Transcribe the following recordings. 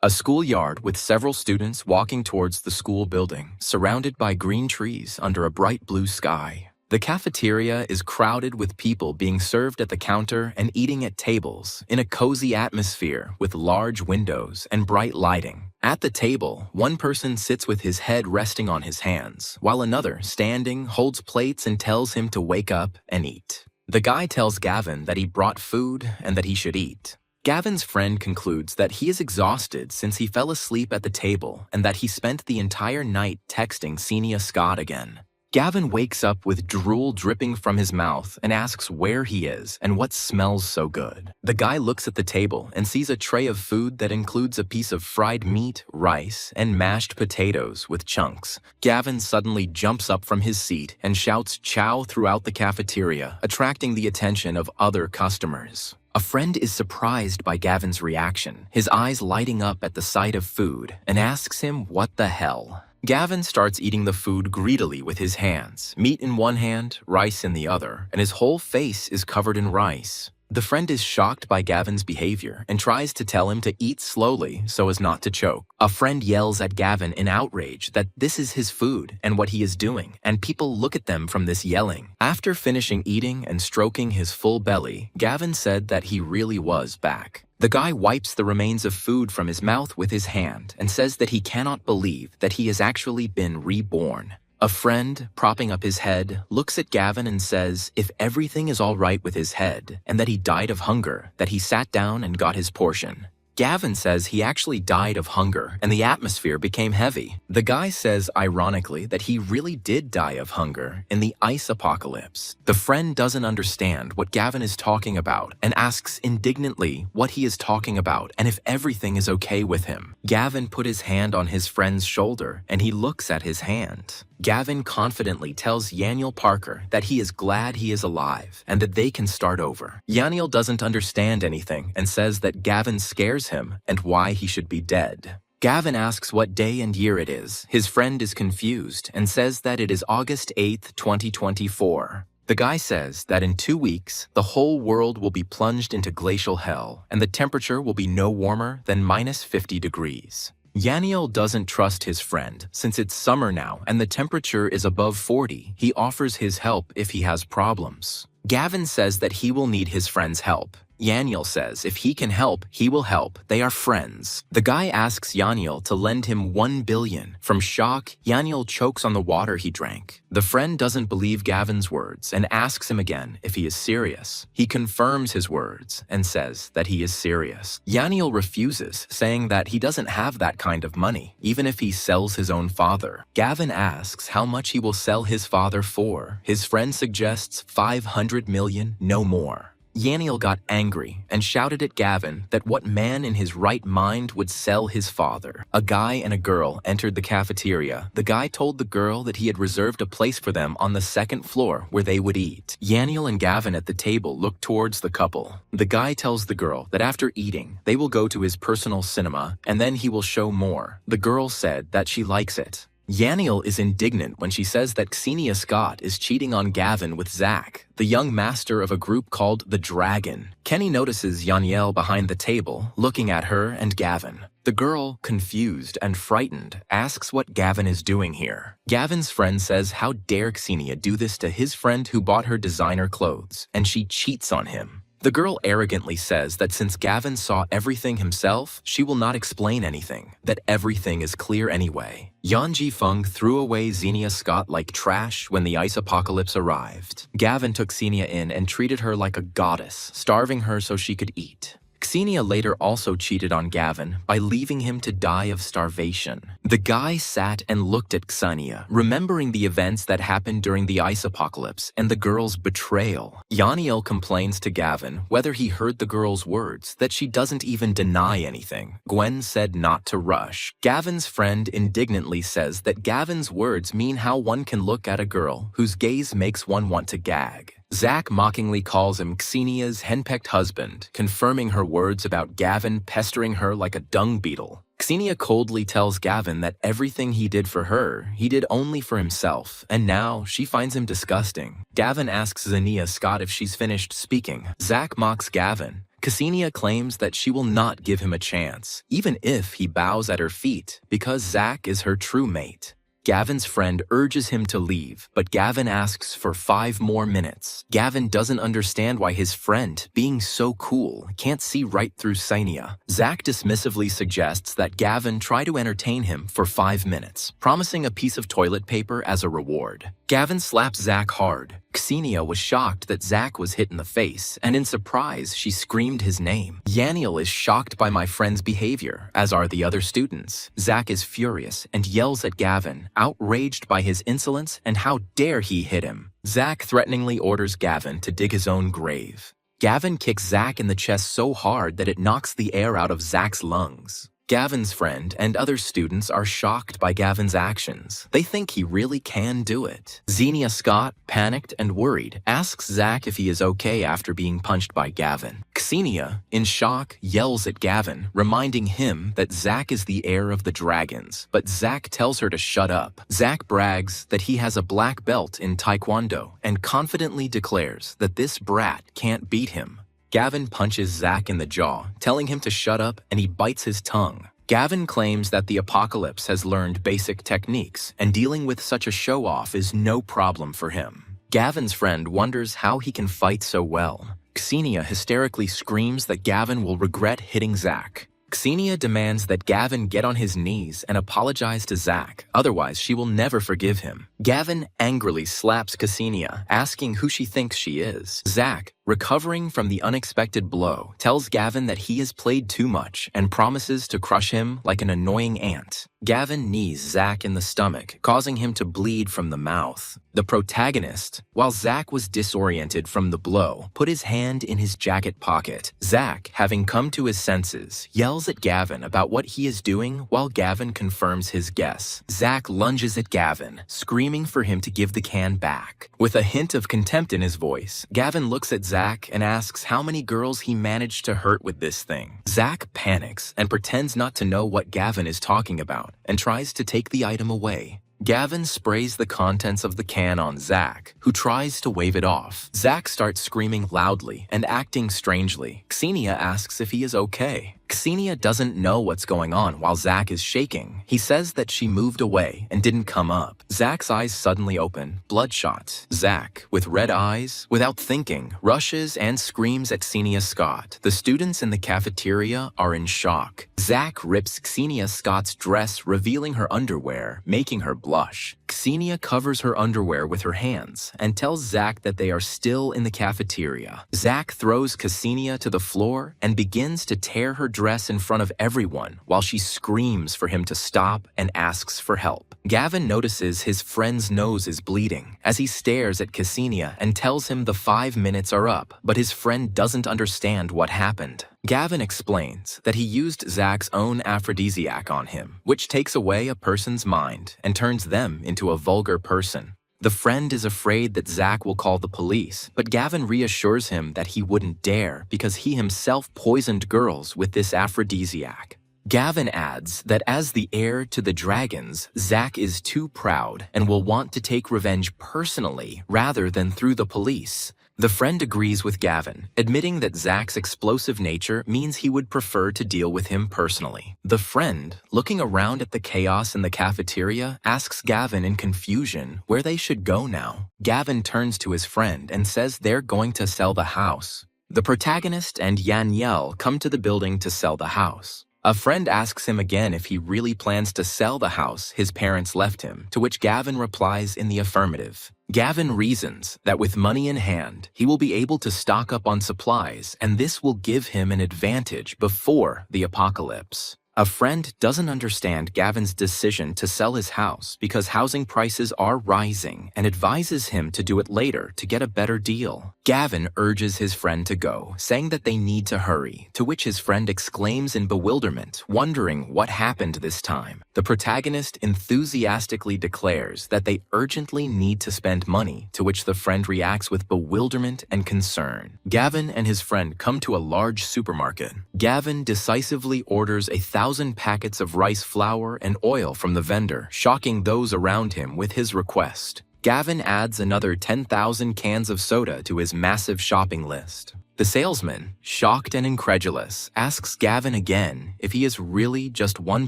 A schoolyard with several students walking towards the school building, surrounded by green trees under a bright blue sky. The cafeteria is crowded with people being served at the counter and eating at tables in a cozy atmosphere with large windows and bright lighting. At the table, one person sits with his head resting on his hands, while another, standing, holds plates and tells him to wake up and eat. The guy tells Gavin that he brought food and that he should eat. Gavin's friend concludes that he is exhausted since he fell asleep at the table and that he spent the entire night texting Senior Scott again. Gavin wakes up with drool dripping from his mouth and asks where he is and what smells so good. The guy looks at the table and sees a tray of food that includes a piece of fried meat, rice, and mashed potatoes with chunks. Gavin suddenly jumps up from his seat and shouts "chow" throughout the cafeteria, attracting the attention of other customers. A friend is surprised by Gavin's reaction, his eyes lighting up at the sight of food, and asks him what the hell. Gavin starts eating the food greedily with his hands, meat in one hand, rice in the other, and his whole face is covered in rice. The friend is shocked by Gavin's behavior and tries to tell him to eat slowly so as not to choke. A friend yells at Gavin in outrage that this is his food and what he is doing, and people look at them from this yelling. After finishing eating and stroking his full belly, Gavin said that he really was back. The guy wipes the remains of food from his mouth with his hand and says that he cannot believe that he has actually been reborn. A friend, propping up his head, looks at Gavin and says if everything is all right with his head and that he died of hunger, that he sat down and got his portion. Gavin says he actually died of hunger and the atmosphere became heavy. The guy says ironically that he really did die of hunger in the ice apocalypse. The friend doesn't understand what Gavin is talking about and asks indignantly what he is talking about and if everything is okay with him. Gavin put his hand on his friend's shoulder and he looks at his hand. Gavin confidently tells Yaniel Parker that he is glad he is alive and that they can start over. Yaniel doesn't understand anything and says that Gavin scares him and why he should be dead. Gavin asks what day and year it is. His friend is confused and says that it is August 8th, 2024. The guy says that in 2 weeks, the whole world will be plunged into glacial hell and the temperature will be no warmer than -50 degrees. Yaniel doesn't trust his friend. Since it's summer now and the temperature is above 40, he offers his help if he has problems. Gavin says that he will need his friend's help. Yaniel says if he can help, he will help. They are friends. The guy asks Yaniel to lend him 1 billion. From shock, Yaniel chokes on the water he drank. The friend doesn't believe Gavin's words and asks him again if he is serious. He confirms his words and says that he is serious. Yaniel refuses, saying that he doesn't have that kind of money, even if he sells his own father. Gavin asks how much he will sell his father for. His friend suggests 500 million, no more. Yaniel got angry and shouted at Gavin that what man in his right mind would sell his father. A guy and a girl entered the cafeteria. The guy told the girl that he had reserved a place for them on the second floor where they would eat. Yaniel and Gavin at the table look towards the couple. The guy tells the girl that after eating, they will go to his personal cinema and then he will show more. The girl said that she likes it. Yaniel is indignant when she says that Xenia Scott is cheating on Gavin with Zach, the young master of a group called the Dragon. Kenny notices Yaniel behind the table, looking at her and Gavin. The girl, confused and frightened, asks what Gavin is doing here. Gavin's friend says how dare Xenia do this to his friend who bought her designer clothes, and she cheats on him. The girl arrogantly says that since Gavin saw everything himself, she will not explain anything, that everything is clear anyway. Yan Ji-feng threw away Xenia Scott like trash when the ice apocalypse arrived. Gavin took Xenia in and treated her like a goddess, starving her so she could eat. Xenia later also cheated on Gavin by leaving him to die of starvation. The guy sat and looked at Xenia, remembering the events that happened during the ice apocalypse and the girl's betrayal. Yaniel complains to Gavin whether he heard the girl's words, that she doesn't even deny anything. Gwen said not to rush. Gavin's friend indignantly says that Gavin's words mean how one can look at a girl whose gaze makes one want to gag. Zach mockingly calls him Xenia's henpecked husband, confirming her words about Gavin pestering her like a dung beetle. Xenia coldly tells Gavin that everything he did for her, he did only for himself, and now she finds him disgusting. Gavin asks Xenia Scott if she's finished speaking. Zach mocks Gavin, Ksenia claims that she will not give him a chance, even if he bows at her feet, because Zach is her true mate. Gavin's friend urges him to leave, but Gavin asks for 5 more minutes. Gavin doesn't understand why his friend, being so cool, can't see right through Ksenia. Zach dismissively suggests that Gavin try to entertain him for 5 minutes, promising a piece of toilet paper as a reward. Gavin slaps Zach hard. Ksenia was shocked that Zach was hit in the face, and in surprise, she screamed his name. Yaniel is shocked by my friend's behavior, as are the other students. Zach is furious and yells at Gavin, outraged by his insolence and how dare he hit him. Zach threateningly orders Gavin to dig his own grave. Gavin kicks Zach in the chest so hard that it knocks the air out of Zach's lungs. Gavin's friend and other students are shocked by Gavin's actions. They think he really can do it. Xenia Scott, panicked and worried, asks Zach if he is okay after being punched by Gavin. Ksenia, in shock, yells at Gavin, reminding him that Zach is the heir of the dragons, but Zach tells her to shut up. Zach brags that he has a black belt in Taekwondo and confidently declares that this brat can't beat him. Gavin punches Zach in the jaw, telling him to shut up, and he bites his tongue. Gavin claims that the Apocalypse has learned basic techniques, and dealing with such a show-off is no problem for him. Gavin's friend wonders how he can fight so well. Ksenia hysterically screams that Gavin will regret hitting Zach. Ksenia demands that Gavin get on his knees and apologize to Zach, otherwise she will never forgive him. Gavin angrily slaps Ksenia, asking who she thinks she is. Zach, recovering from the unexpected blow, tells Gavin that he has played too much and promises to crush him like an annoying ant. Gavin knees Zach in the stomach, causing him to bleed from the mouth. The protagonist, while Zach was disoriented from the blow, put his hand in his jacket pocket. Zach, having come to his senses, yells at Gavin about what he is doing while Gavin confirms his guess. Zach lunges at Gavin, screaming for him to give the can back. With a hint of contempt in his voice, Gavin looks at Zach and asks how many girls he managed to hurt with this thing. Zach panics and pretends not to know what Gavin is talking about and tries to take the item away. Gavin sprays the contents of the can on Zach, who tries to wave it off. Zach starts screaming loudly and acting strangely. Ksenia asks if he is okay. Ksenia doesn't know what's going on while Zach is shaking. He says that she moved away and didn't come up. Zach's eyes suddenly open, bloodshot. Zach, with red eyes, without thinking, rushes and screams at Ksenia Scott. The students in the cafeteria are in shock. Zach rips Ksenia Scott's dress, revealing her underwear, making her blush. Ksenia covers her underwear with her hands and tells Zach that they are still in the cafeteria. Zach throws Ksenia to the floor and begins to tear her dress in front of everyone while she screams for him to stop and asks for help. Gavin notices his friend's nose is bleeding as he stares at Ksenia and tells him the 5 minutes are up, but his friend doesn't understand what happened. Gavin explains that he used Zach's own aphrodisiac on him, which takes away a person's mind and turns them into a vulgar person. The friend is afraid that Zach will call the police, but Gavin reassures him that he wouldn't dare because he himself poisoned girls with this aphrodisiac. Gavin adds that as the heir to the dragons, Zach is too proud and will want to take revenge personally rather than through the police. The friend agrees with Gavin, admitting that Zach's explosive nature means he would prefer to deal with him personally. The friend, looking around at the chaos in the cafeteria, asks Gavin in confusion where they should go now. Gavin turns to his friend and says they're going to sell the house. The protagonist and Yaniel come to the building to sell the house. A friend asks him again if he really plans to sell the house his parents left him, to which Gavin replies in the affirmative. Gavin reasons that with money in hand, he will be able to stock up on supplies, and this will give him an advantage before the apocalypse. A friend doesn't understand Gavin's decision to sell his house because housing prices are rising and advises him to do it later to get a better deal. Gavin urges his friend to go, saying that they need to hurry, to which his friend exclaims in bewilderment, wondering what happened this time. The protagonist enthusiastically declares that they urgently need to spend money, to which the friend reacts with bewilderment and concern. Gavin and his friend come to a large supermarket. Gavin decisively orders 1,000 packets of rice flour and oil from the vendor, shocking those around him with his request. Gavin adds another 10,000 cans of soda to his massive shopping list. The salesman, shocked and incredulous, asks Gavin again if he is really just one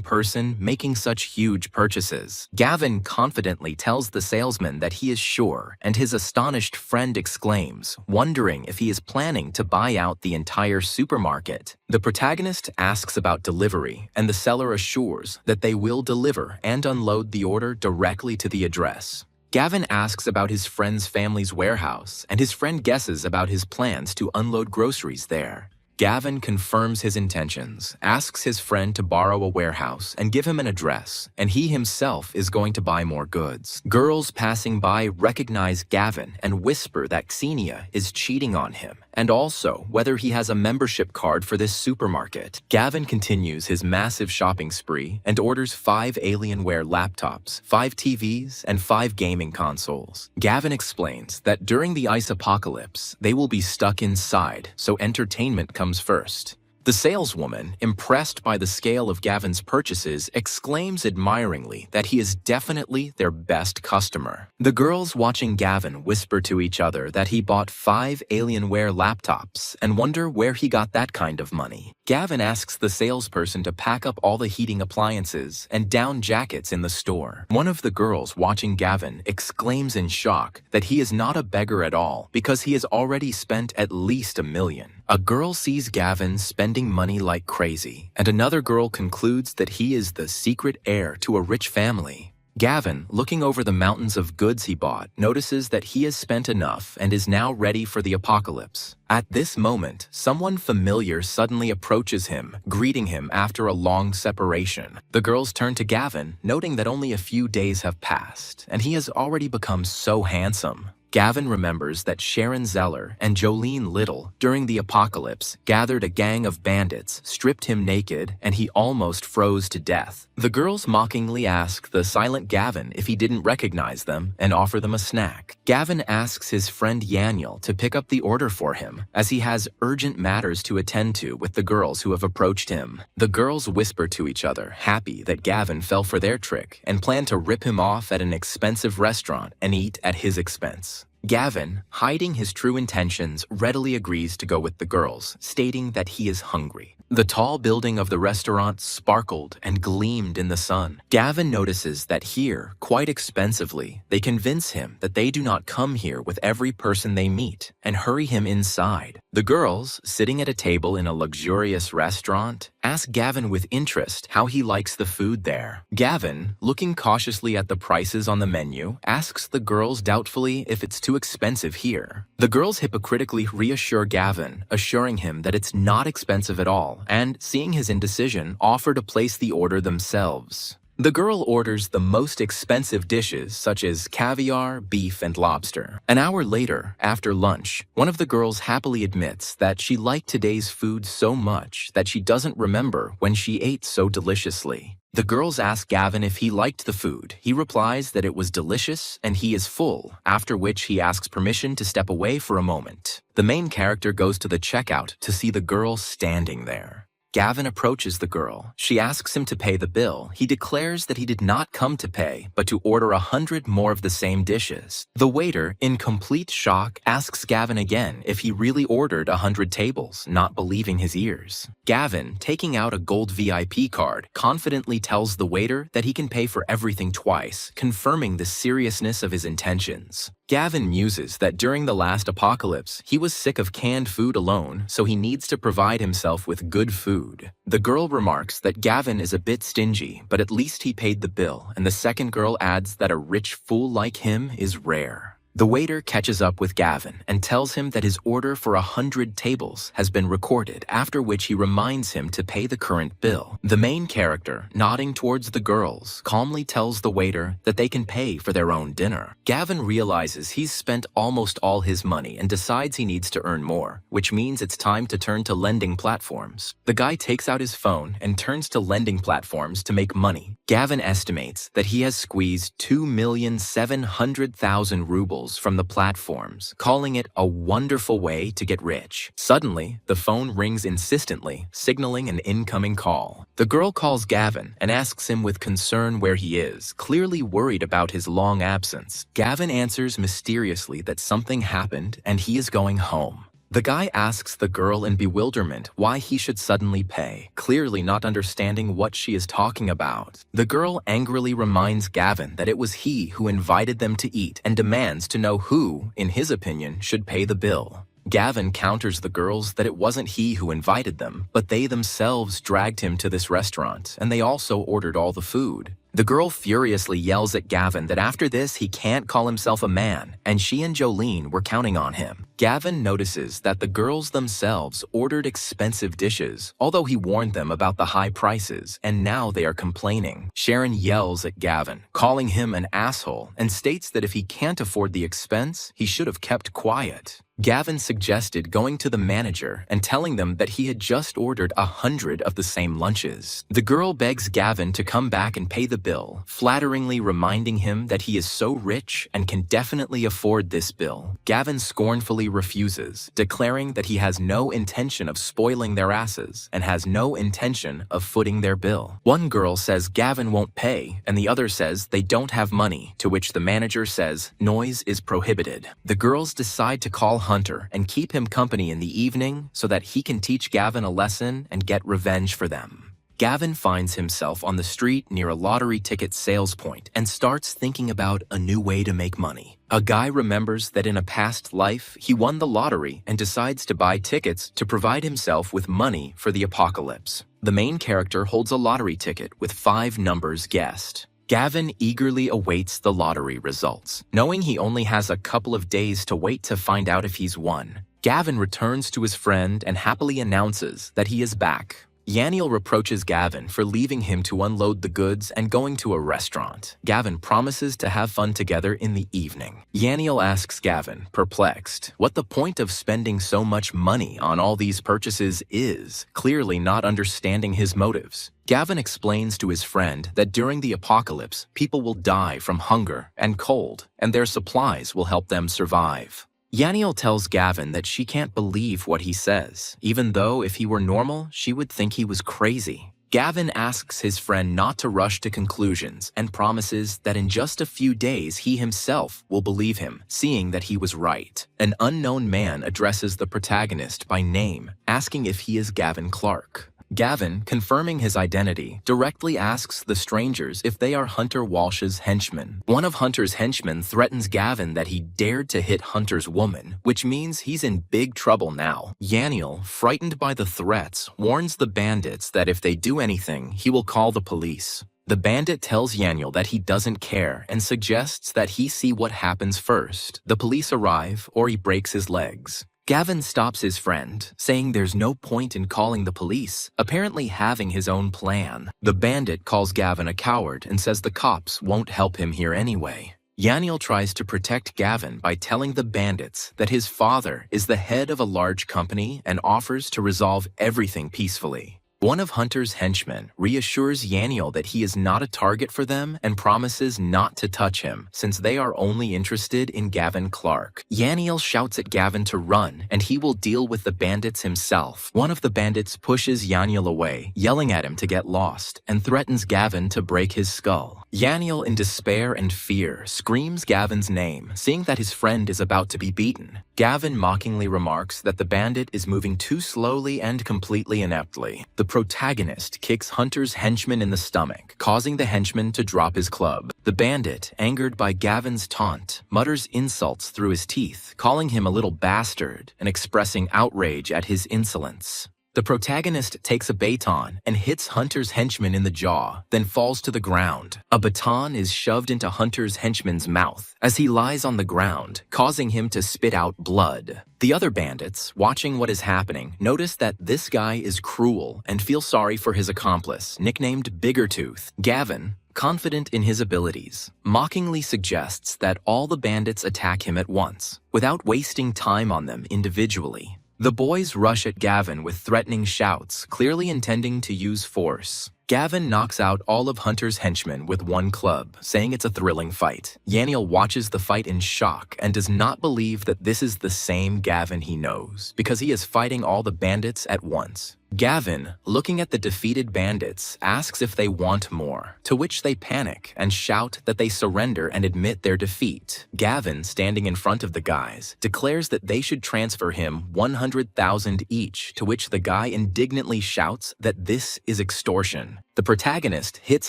person making such huge purchases. Gavin confidently tells the salesman that he is sure, and his astonished friend exclaims, wondering if he is planning to buy out the entire supermarket. The protagonist asks about delivery, and the seller assures that they will deliver and unload the order directly to the address. Gavin asks about his friend's family's warehouse, and his friend guesses about his plans to unload groceries there. Gavin confirms his intentions, asks his friend to borrow a warehouse and give him an address, and he himself is going to buy more goods. Girls passing by recognize Gavin and whisper that Xenia is cheating on him, and also whether he has a membership card for this supermarket. Gavin continues his massive shopping spree and orders 5 Alienware laptops, 5 TVs, and 5 gaming consoles. Gavin explains that during the ice apocalypse, they will be stuck inside, so entertainment comes first. The saleswoman, impressed by the scale of Gavin's purchases, exclaims admiringly that he is definitely their best customer. The girls watching Gavin whisper to each other that he bought 5 Alienware laptops and wonder where he got that kind of money. Gavin asks the salesperson to pack up all the heating appliances and down jackets in the store. One of the girls watching Gavin exclaims in shock that he is not a beggar at all because he has already spent at least $1 million. A girl sees Gavin spending money like crazy, and another girl concludes that he is the secret heir to a rich family. Gavin, looking over the mountains of goods he bought, notices that he has spent enough and is now ready for the apocalypse. At this moment, someone familiar suddenly approaches him, greeting him after a long separation. The girls turn to Gavin, noting that only a few days have passed, and he has already become so handsome. Gavin remembers that Sharon Zeller and Jolene Little, during the apocalypse, gathered a gang of bandits, stripped him naked, and he almost froze to death. The girls mockingly ask the silent Gavin if he didn't recognize them and offer them a snack. Gavin asks his friend Yaniel to pick up the order for him, as he has urgent matters to attend to with the girls who have approached him. The girls whisper to each other, happy that Gavin fell for their trick, and plan to rip him off at an expensive restaurant and eat at his expense. Gavin, hiding his true intentions, readily agrees to go with the girls, stating that he is hungry. The tall building of the restaurant sparkled and gleamed in the sun. Gavin notices that here, quite expensively, they convince him that they do not come here with every person they meet and hurry him inside. The girls, sitting at a table in a luxurious restaurant, ask Gavin with interest how he likes the food there. Gavin, looking cautiously at the prices on the menu, asks the girls doubtfully if it's too expensive here. The girls hypocritically reassure Gavin, assuring him that it's not expensive at all, and, seeing his indecision, offer to place the order themselves. The girl orders the most expensive dishes such as caviar, beef, and lobster. An hour later, after lunch, one of the girls happily admits that she liked today's food so much that she doesn't remember when she ate so deliciously. The girls ask Gavin if he liked the food. He replies that it was delicious and he is full, after which he asks permission to step away for a moment. The main character goes to the checkout to see the girl standing there. Gavin approaches the girl. She asks him to pay the bill. He declares that he did not come to pay, but to order 100 more of the same dishes. The waiter, in complete shock, asks Gavin again if he really ordered 100 tables, not believing his ears. Gavin, taking out a gold VIP card, confidently tells the waiter that he can pay for everything twice, confirming the seriousness of his intentions. Gavin muses that during the last apocalypse, he was sick of canned food alone, so he needs to provide himself with good food. The girl remarks that Gavin is a bit stingy, but at least he paid the bill, and the second girl adds that a rich fool like him is rare. The waiter catches up with Gavin and tells him that his order for 100 tables has been recorded, after which he reminds him to pay the current bill. The main character, nodding towards the girls, calmly tells the waiter that they can pay for their own dinner. Gavin realizes he's spent almost all his money and decides he needs to earn more, which means it's time to turn to lending platforms. The guy takes out his phone and turns to lending platforms to make money. Gavin estimates that he has squeezed 2,700,000 rubles from the platforms, calling it a wonderful way to get rich. Suddenly, the phone rings insistently, signaling an incoming call. The girl calls Gavin and asks him with concern where he is, clearly worried about his long absence. Gavin answers mysteriously that something happened and he is going home. The guy asks the girl in bewilderment why he should suddenly pay, clearly not understanding what she is talking about. The girl angrily reminds Gavin that it was he who invited them to eat and demands to know who, in his opinion, should pay the bill. Gavin counters the girls that it wasn't he who invited them, but they themselves dragged him to this restaurant, and they also ordered all the food. The girl furiously yells at Gavin that after this he can't call himself a man, and she and Jolene were counting on him. Gavin notices that the girls themselves ordered expensive dishes, although he warned them about the high prices, and now they are complaining. Sharon yells at Gavin, calling him an asshole, and states that if he can't afford the expense, he should have kept quiet. Gavin suggested going to the manager and telling them that he had just ordered 100 of the same lunches. The girl begs Gavin to come back and pay the bill, flatteringly reminding him that he is so rich and can definitely afford this bill. Gavin scornfully refuses, declaring that he has no intention of spoiling their asses and has no intention of footing their bill. One girl says Gavin won't pay, and the other says they don't have money, to which the manager says noise is prohibited. The girls decide to call Hunter and keep him company in the evening so that he can teach Gavin a lesson and get revenge for them. Gavin finds himself on the street near a lottery ticket sales point and starts thinking about a new way to make money. A guy remembers that in a past life he won the lottery and decides to buy tickets to provide himself with money for the apocalypse. The main character holds a lottery ticket with 5 numbers guessed. Gavin eagerly awaits the lottery results, knowing he only has a couple of days to wait to find out if he's won. Gavin returns to his friend and happily announces that he is back. Yaniel reproaches Gavin for leaving him to unload the goods and going to a restaurant. Gavin promises to have fun together in the evening. Yaniel asks Gavin, perplexed, what the point of spending so much money on all these purchases is, clearly not understanding his motives. Gavin explains to his friend that during the apocalypse, people will die from hunger and cold, and their supplies will help them survive. Yaniel tells Gavin that she can't believe what he says, even though if he were normal, she would think he was crazy. Gavin asks his friend not to rush to conclusions and promises that in just a few days he himself will believe him, seeing that he was right. An unknown man addresses the protagonist by name, asking if he is Gavin Clark. Gavin, confirming his identity, directly asks the strangers if they are Hunter Walsh's henchmen. One of Hunter's henchmen threatens Gavin that he dared to hit Hunter's woman, which means he's in big trouble now. Yaniel, frightened by the threats, warns the bandits that if they do anything, he will call the police. The bandit tells Yaniel that he doesn't care and suggests that he see what happens first. The police arrive or he breaks his legs. Gavin stops his friend, saying there's no point in calling the police, apparently having his own plan. The bandit calls Gavin a coward and says the cops won't help him here anyway. Yaniel tries to protect Gavin by telling the bandits that his father is the head of a large company and offers to resolve everything peacefully. One of Hunter's henchmen reassures Yaniel that he is not a target for them and promises not to touch him, since they are only interested in Gavin Clark. Yaniel shouts at Gavin to run, and he will deal with the bandits himself. One of the bandits pushes Yaniel away, yelling at him to get lost, and threatens Gavin to break his skull. Yaniel, in despair and fear, screams Gavin's name, seeing that his friend is about to be beaten. Gavin mockingly remarks that the bandit is moving too slowly and completely ineptly. The protagonist kicks Hunter's henchman in the stomach, causing the henchman to drop his club. The bandit, angered by Gavin's taunt, mutters insults through his teeth, calling him a little bastard and expressing outrage at his insolence. The protagonist takes a baton and hits Hunter's henchman in the jaw, then falls to the ground. A baton is shoved into Hunter's henchman's mouth as he lies on the ground, causing him to spit out blood. The other bandits, watching what is happening, notice that this guy is cruel and feel sorry for his accomplice, nicknamed Biggertooth. Gavin, confident in his abilities, mockingly suggests that all the bandits attack him at once, without wasting time on them individually. The boys rush at Gavin with threatening shouts, clearly intending to use force. Gavin knocks out all of Hunter's henchmen with one club, saying it's a thrilling fight. Yaniel watches the fight in shock and does not believe that this is the same Gavin he knows, because he is fighting all the bandits at once. Gavin, looking at the defeated bandits, asks if they want more, to which they panic and shout that they surrender and admit their defeat. Gavin, standing in front of the guys, declares that they should transfer him 100,000 each, to which the guy indignantly shouts that this is extortion. The protagonist hits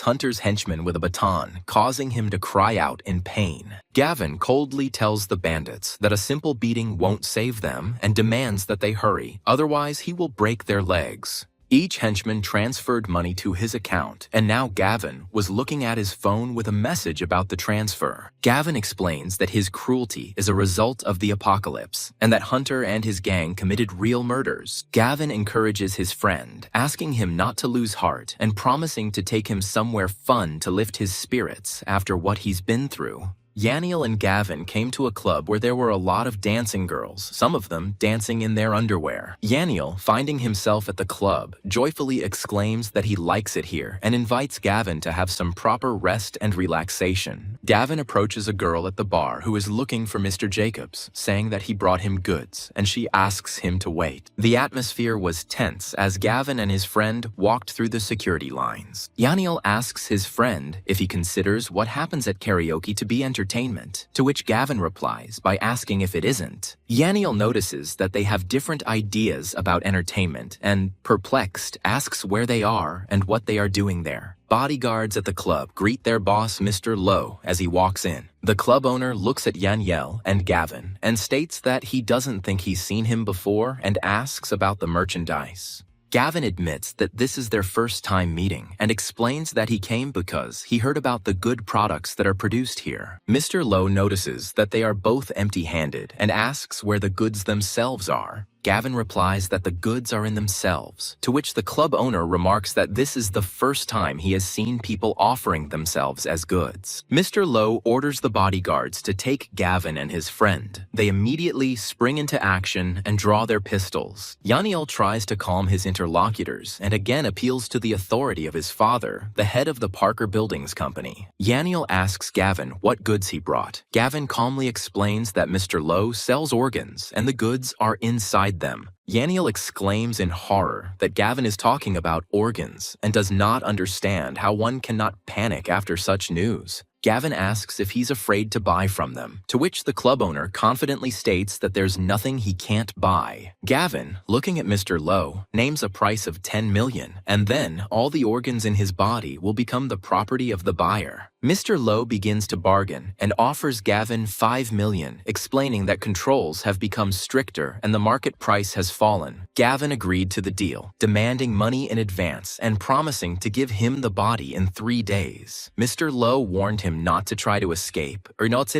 Hunter's henchman with a baton, causing him to cry out in pain. Gavin coldly tells the bandits that a simple beating won't save them and demands that they hurry, otherwise he will break their legs. Each henchman transferred money to his account, and now Gavin was looking at his phone with a message about the transfer. Gavin explains that his cruelty is a result of the apocalypse, and that Hunter and his gang committed real murders. Gavin encourages his friend, asking him not to lose heart and promising to take him somewhere fun to lift his spirits after what he's been through. Yaniel and Gavin came to a club where there were a lot of dancing girls, some of them dancing in their underwear. Yaniel, finding himself at the club, joyfully exclaims that he likes it here and invites Gavin to have some proper rest and relaxation. Gavin approaches a girl at the bar who is looking for Mr. Jacobs, saying that he brought him goods, and she asks him to wait. The atmosphere was tense as Gavin and his friend walked through the security lines. Yaniel asks his friend if he considers what happens at karaoke to be entertainment, to which Gavin replies by asking if it isn't. Yaniel notices that they have different ideas about entertainment and, perplexed, asks where they are and what they are doing there. Bodyguards at the club greet their boss, Mr. Lowe, as he walks in. The club owner looks at Yaniel and Gavin and states that he doesn't think he's seen him before and asks about the merchandise. Gavin admits that this is their first time meeting and explains that he came because he heard about the good products that are produced here. Mr. Lowe notices that they are both empty-handed and asks where the goods themselves are. Gavin replies that the goods are in themselves, to which the club owner remarks that this is the first time he has seen people offering themselves as goods. Mr. Lowe orders the bodyguards to take Gavin and his friend. They immediately spring into action and draw their pistols. Yaniel tries to calm his interlocutors and again appeals to the authority of his father, the head of the Parker Buildings Company. Yaniel asks Gavin what goods he brought. Gavin calmly explains that Mr. Lowe sells organs and the goods are inside them. Yaniel exclaims in horror that Gavin is talking about organs and does not understand how one cannot panic after such news. Gavin asks if he's afraid to buy from them, to which the club owner confidently states that there's nothing he can't buy. Gavin, looking at Mr. Lowe, names a price of 10 million, and then all the organs in his body will become the property of the buyer. Mr. Lowe begins to bargain and offers Gavin 5 million, explaining that controls have become stricter and the market price has fallen. Gavin agreed to the deal, demanding money in advance and promising to give him the body in 3 days. Mr. Lowe warned him not to try to escape or not to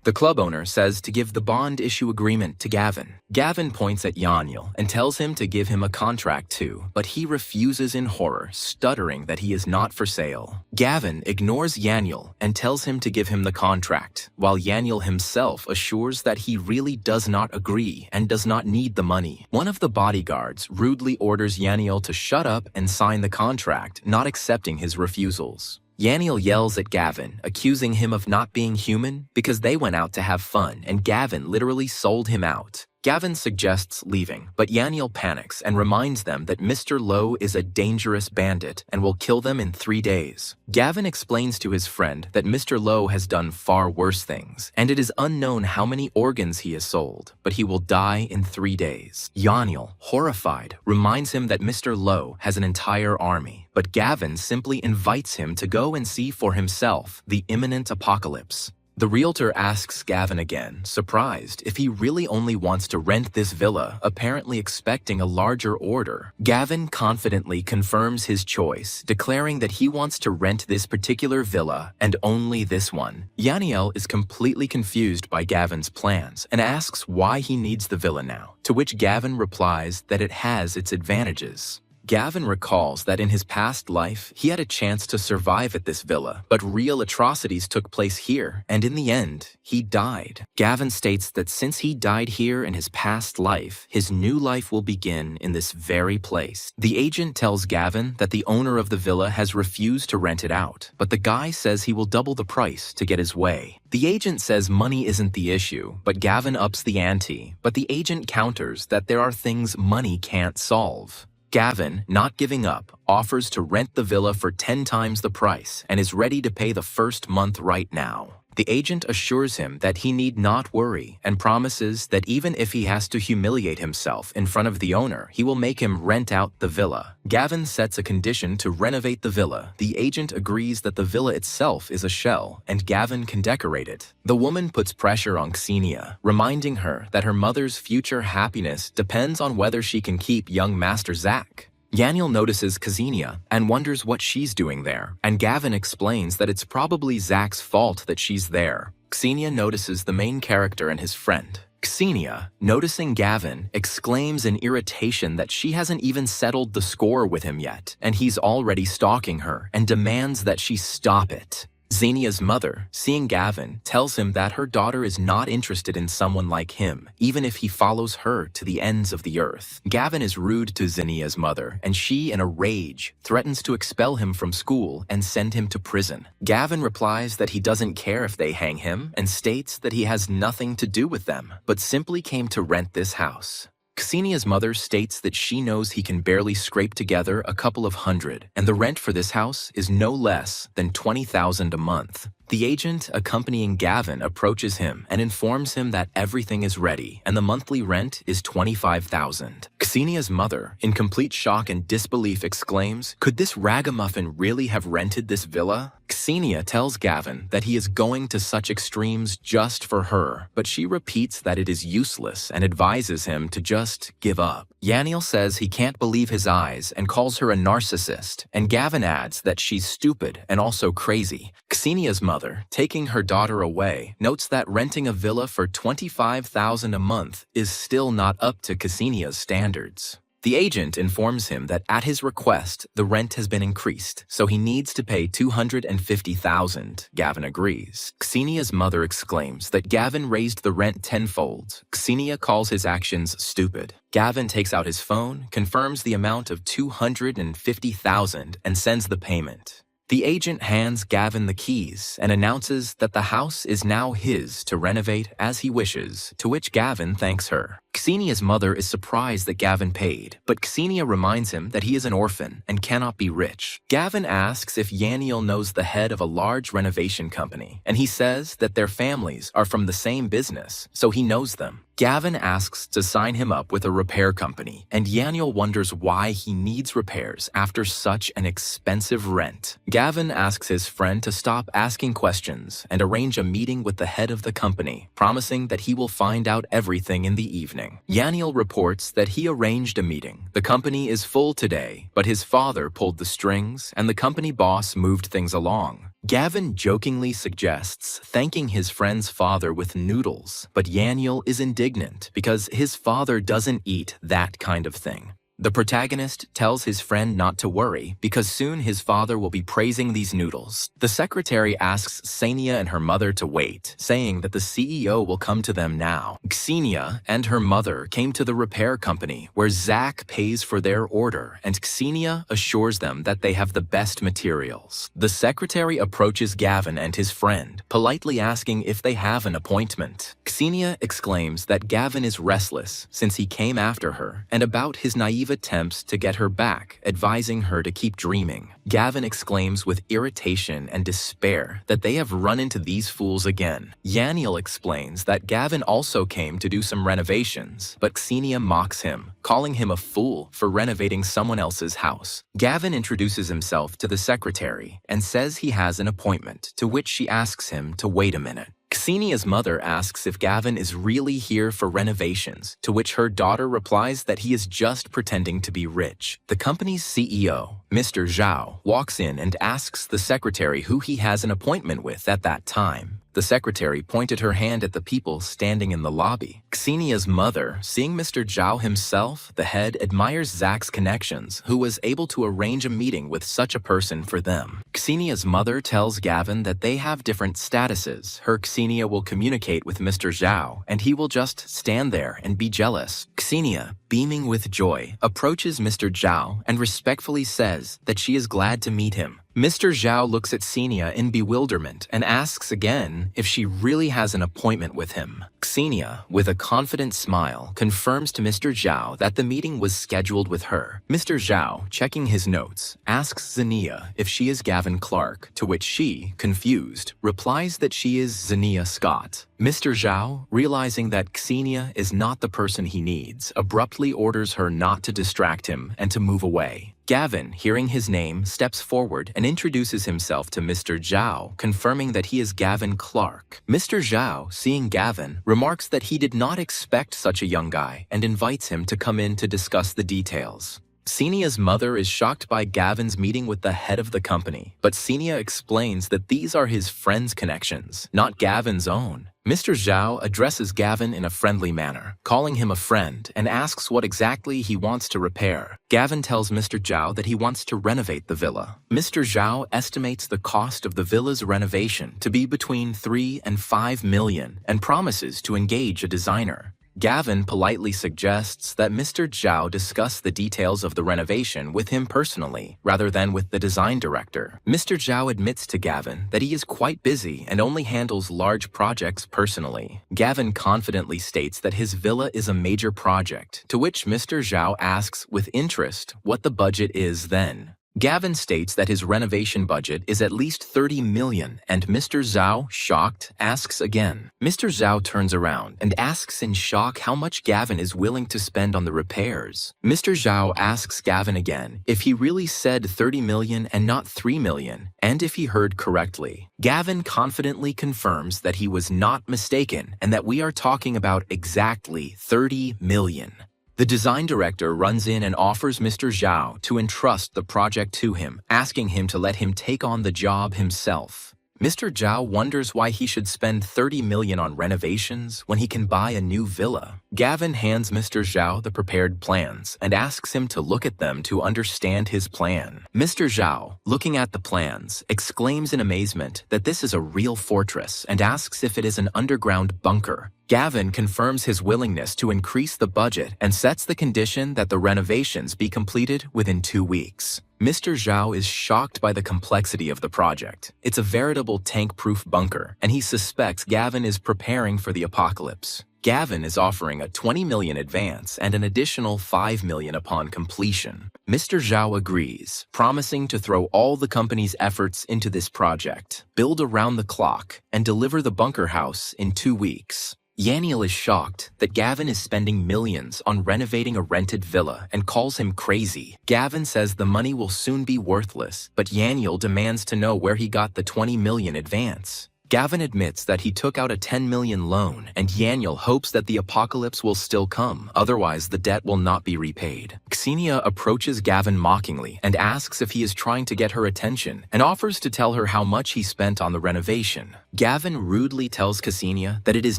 The club owner says to give the bond issue agreement to Gavin. Gavin points at Yaniel and tells him to give him a contract too, but he refuses in horror, stuttering that he is not for sale. Gavin ignores Yaniel and tells him to give him the contract, while Yaniel himself assures that he really does not agree and does not need the money. One of the bodyguards rudely orders Yaniel to shut up and sign the contract, not accepting his refusals. Yaniel yells at Gavin, accusing him of not being human because they went out to have fun and Gavin literally sold him out. Gavin suggests leaving, but Yaniel panics and reminds them that Mr. Lowe is a dangerous bandit and will kill them in 3 days. Gavin explains to his friend that Mr. Lowe has done far worse things, and it is unknown how many organs he has sold, but he will die in 3 days. Yaniel, horrified, reminds him that Mr. Lowe has an entire army, but Gavin simply invites him to go and see for himself the imminent apocalypse. The realtor asks Gavin again, surprised, if he really only wants to rent this villa, apparently expecting a larger order. Gavin confidently confirms his choice, declaring that he wants to rent this particular villa and only this one. Yaniel is completely confused by Gavin's plans and asks why he needs the villa now, to which Gavin replies that it has its advantages. Gavin recalls that in his past life, he had a chance to survive at this villa, but real atrocities took place here, and in the end, he died. Gavin states that since he died here in his past life, his new life will begin in this very place. The agent tells Gavin that the owner of the villa has refused to rent it out, but the guy says he will double the price to get his way. The agent says money isn't the issue, but Gavin ups the ante, but the agent counters that there are things money can't solve. Gavin, not giving up, offers to rent the villa for 10 times the price and is ready to pay the first month right now. The agent assures him that he need not worry and promises that even if he has to humiliate himself in front of the owner, he will make him rent out the villa. Gavin sets a condition to renovate the villa. The agent agrees that the villa itself is a shell and Gavin can decorate it. The woman puts pressure on Xenia, reminding her that her mother's future happiness depends on whether she can keep young Master Zach. Yaniel notices Xenia and wonders what she's doing there, and Gavin explains that it's probably Zach's fault that she's there. Xenia notices the main character and his friend. Xenia, noticing Gavin, exclaims in irritation that she hasn't even settled the score with him yet, and he's already stalking her and demands that she stop it. Xenia's mother, seeing Gavin, tells him that her daughter is not interested in someone like him, even if he follows her to the ends of the earth. Gavin is rude to Xenia's mother, and she, in a rage, threatens to expel him from school and send him to prison. Gavin replies that he doesn't care if they hang him and states that he has nothing to do with them, but simply came to rent this house. Xenia's mother states that she knows he can barely scrape together a couple of hundred, and the rent for this house is no less than $20,000 a month. The agent accompanying Gavin approaches him and informs him that everything is ready and the monthly rent is $25,000. Xenia's mother, in complete shock and disbelief, exclaims, "Could this ragamuffin really have rented this villa?" Xenia tells Gavin that he is going to such extremes just for her, but she repeats that it is useless and advises him to just give up. Yaniel says he can't believe his eyes and calls her a narcissist, and Gavin adds that she's stupid and also crazy. Xenia's mother, taking her daughter away, notes that renting a villa for $25,000 a month is still not up to Xenia's standards. The agent informs him that at his request, the rent has been increased, so he needs to pay $250,000. Gavin agrees. Xenia's mother exclaims that Gavin raised the rent tenfold. Xenia calls his actions stupid. Gavin takes out his phone, confirms the amount of $250,000, and sends the payment. The agent hands Gavin the keys and announces that the house is now his to renovate as he wishes, to which Gavin thanks her. Xenia's mother is surprised that Gavin paid, but Xenia reminds him that he is an orphan and cannot be rich. Gavin asks if Yaniel knows the head of a large renovation company, and he says that their families are from the same business, so he knows them. Gavin asks to sign him up with a repair company, and Yaniel wonders why he needs repairs after such an expensive rent. Gavin asks his friend to stop asking questions and arrange a meeting with the head of the company, promising that he will find out everything in the evening. Yaniel reports that he arranged a meeting. The company is full today, but his father pulled the strings and the company boss moved things along. Gavin jokingly suggests thanking his friend's father with noodles, but Yaniel is indignant because his father doesn't eat that kind of thing. The protagonist tells his friend not to worry because soon his father will be praising these noodles. The secretary asks Xenia and her mother to wait, saying that the CEO will come to them now. Xenia and her mother came to the repair company where Zach pays for their order, and Xenia assures them that they have the best materials. The secretary approaches Gavin and his friend, politely asking if they have an appointment. Xenia exclaims that Gavin is restless since he came after her and about his naive attempts to get her back, advising her to keep dreaming. Gavin exclaims with irritation and despair that they have run into these fools again. Yaniel explains that Gavin also came to do some renovations, but Xenia mocks him, calling him a fool for renovating someone else's house. Gavin introduces himself to the secretary and says he has an appointment, to which she asks him to wait a minute. Xenia's mother asks if Gavin is really here for renovations, to which her daughter replies that he is just pretending to be rich. The company's CEO, Mr. Zhao, walks in and asks the secretary who he has an appointment with at that time. The secretary pointed her hand at the people standing in the lobby. Xenia's mother, seeing Mr. Zhao himself, the head, admires Zach's connections, who was able to arrange a meeting with such a person for them. Xenia's mother tells Gavin that they have different statuses. Her Xenia will communicate with Mr. Zhao, and he will just stand there and be jealous. Xenia, beaming with joy, approaches Mr. Zhao and respectfully says that she is glad to meet him. Mr. Zhao looks at Xenia in bewilderment and asks again if she really has an appointment with him. Xenia, with a confident smile, confirms to Mr. Zhao that the meeting was scheduled with her. Mr. Zhao, checking his notes, asks Xenia if she is Gavin Clark, to which she, confused, replies that she is Xenia Scott. Mr. Zhao, realizing that Xenia is not the person he needs, abruptly orders her not to distract him and to move away. Gavin, hearing his name, steps forward and introduces himself to Mr. Zhao, confirming that he is Gavin Clark. Mr. Zhao, seeing Gavin, remarks that he did not expect such a young guy and invites him to come in to discuss the details. Xenia's mother is shocked by Gavin's meeting with the head of the company, but Xenia explains that these are his friend's connections, not Gavin's own. Mr. Zhao addresses Gavin in a friendly manner, calling him a friend, and asks what exactly he wants to repair. Gavin tells Mr. Zhao that he wants to renovate the villa. Mr. Zhao estimates the cost of the villa's renovation to be between 3 and 5 million and promises to engage a designer. Gavin politely suggests that Mr. Zhao discuss the details of the renovation with him personally, rather than with the design director. Mr. Zhao admits to Gavin that he is quite busy and only handles large projects personally. Gavin confidently states that his villa is a major project, to which Mr. Zhao asks with interest what the budget is then. Gavin states that his renovation budget is at least 30 million, and Mr. Zhao, shocked, asks again. Mr. Zhao turns around and asks in shock how much Gavin is willing to spend on the repairs. Mr. Zhao asks Gavin again if he really said 30 million and not 3 million, and if he heard correctly. Gavin confidently confirms that he was not mistaken and that we are talking about exactly 30 million. The design director runs in and offers Mr. Zhao to entrust the project to him, asking him to let him take on the job himself. Mr. Zhao wonders why he should spend 30 million on renovations when he can buy a new villa. Gavin hands Mr. Zhao the prepared plans and asks him to look at them to understand his plan. Mr. Zhao, looking at the plans, exclaims in amazement that this is a real fortress and asks if it is an underground bunker. Gavin confirms his willingness to increase the budget and sets the condition that the renovations be completed within 2 weeks. Mr. Zhao is shocked by the complexity of the project. It's a veritable tank-proof bunker, and he suspects Gavin is preparing for the apocalypse. Gavin is offering a 20 million advance and an additional 5 million upon completion. Mr. Zhao agrees, promising to throw all the company's efforts into this project, build around the clock, and deliver the bunker house in 2 weeks. Yaniel is shocked that Gavin is spending millions on renovating a rented villa and calls him crazy. Gavin says the money will soon be worthless, but Yaniel demands to know where he got the 20 million advance. Gavin admits that he took out a 10 million loan, and Yaniel hopes that the apocalypse will still come, otherwise the debt will not be repaid. Xenia approaches Gavin mockingly and asks if he is trying to get her attention and offers to tell her how much he spent on the renovation. Gavin rudely tells Xenia that it is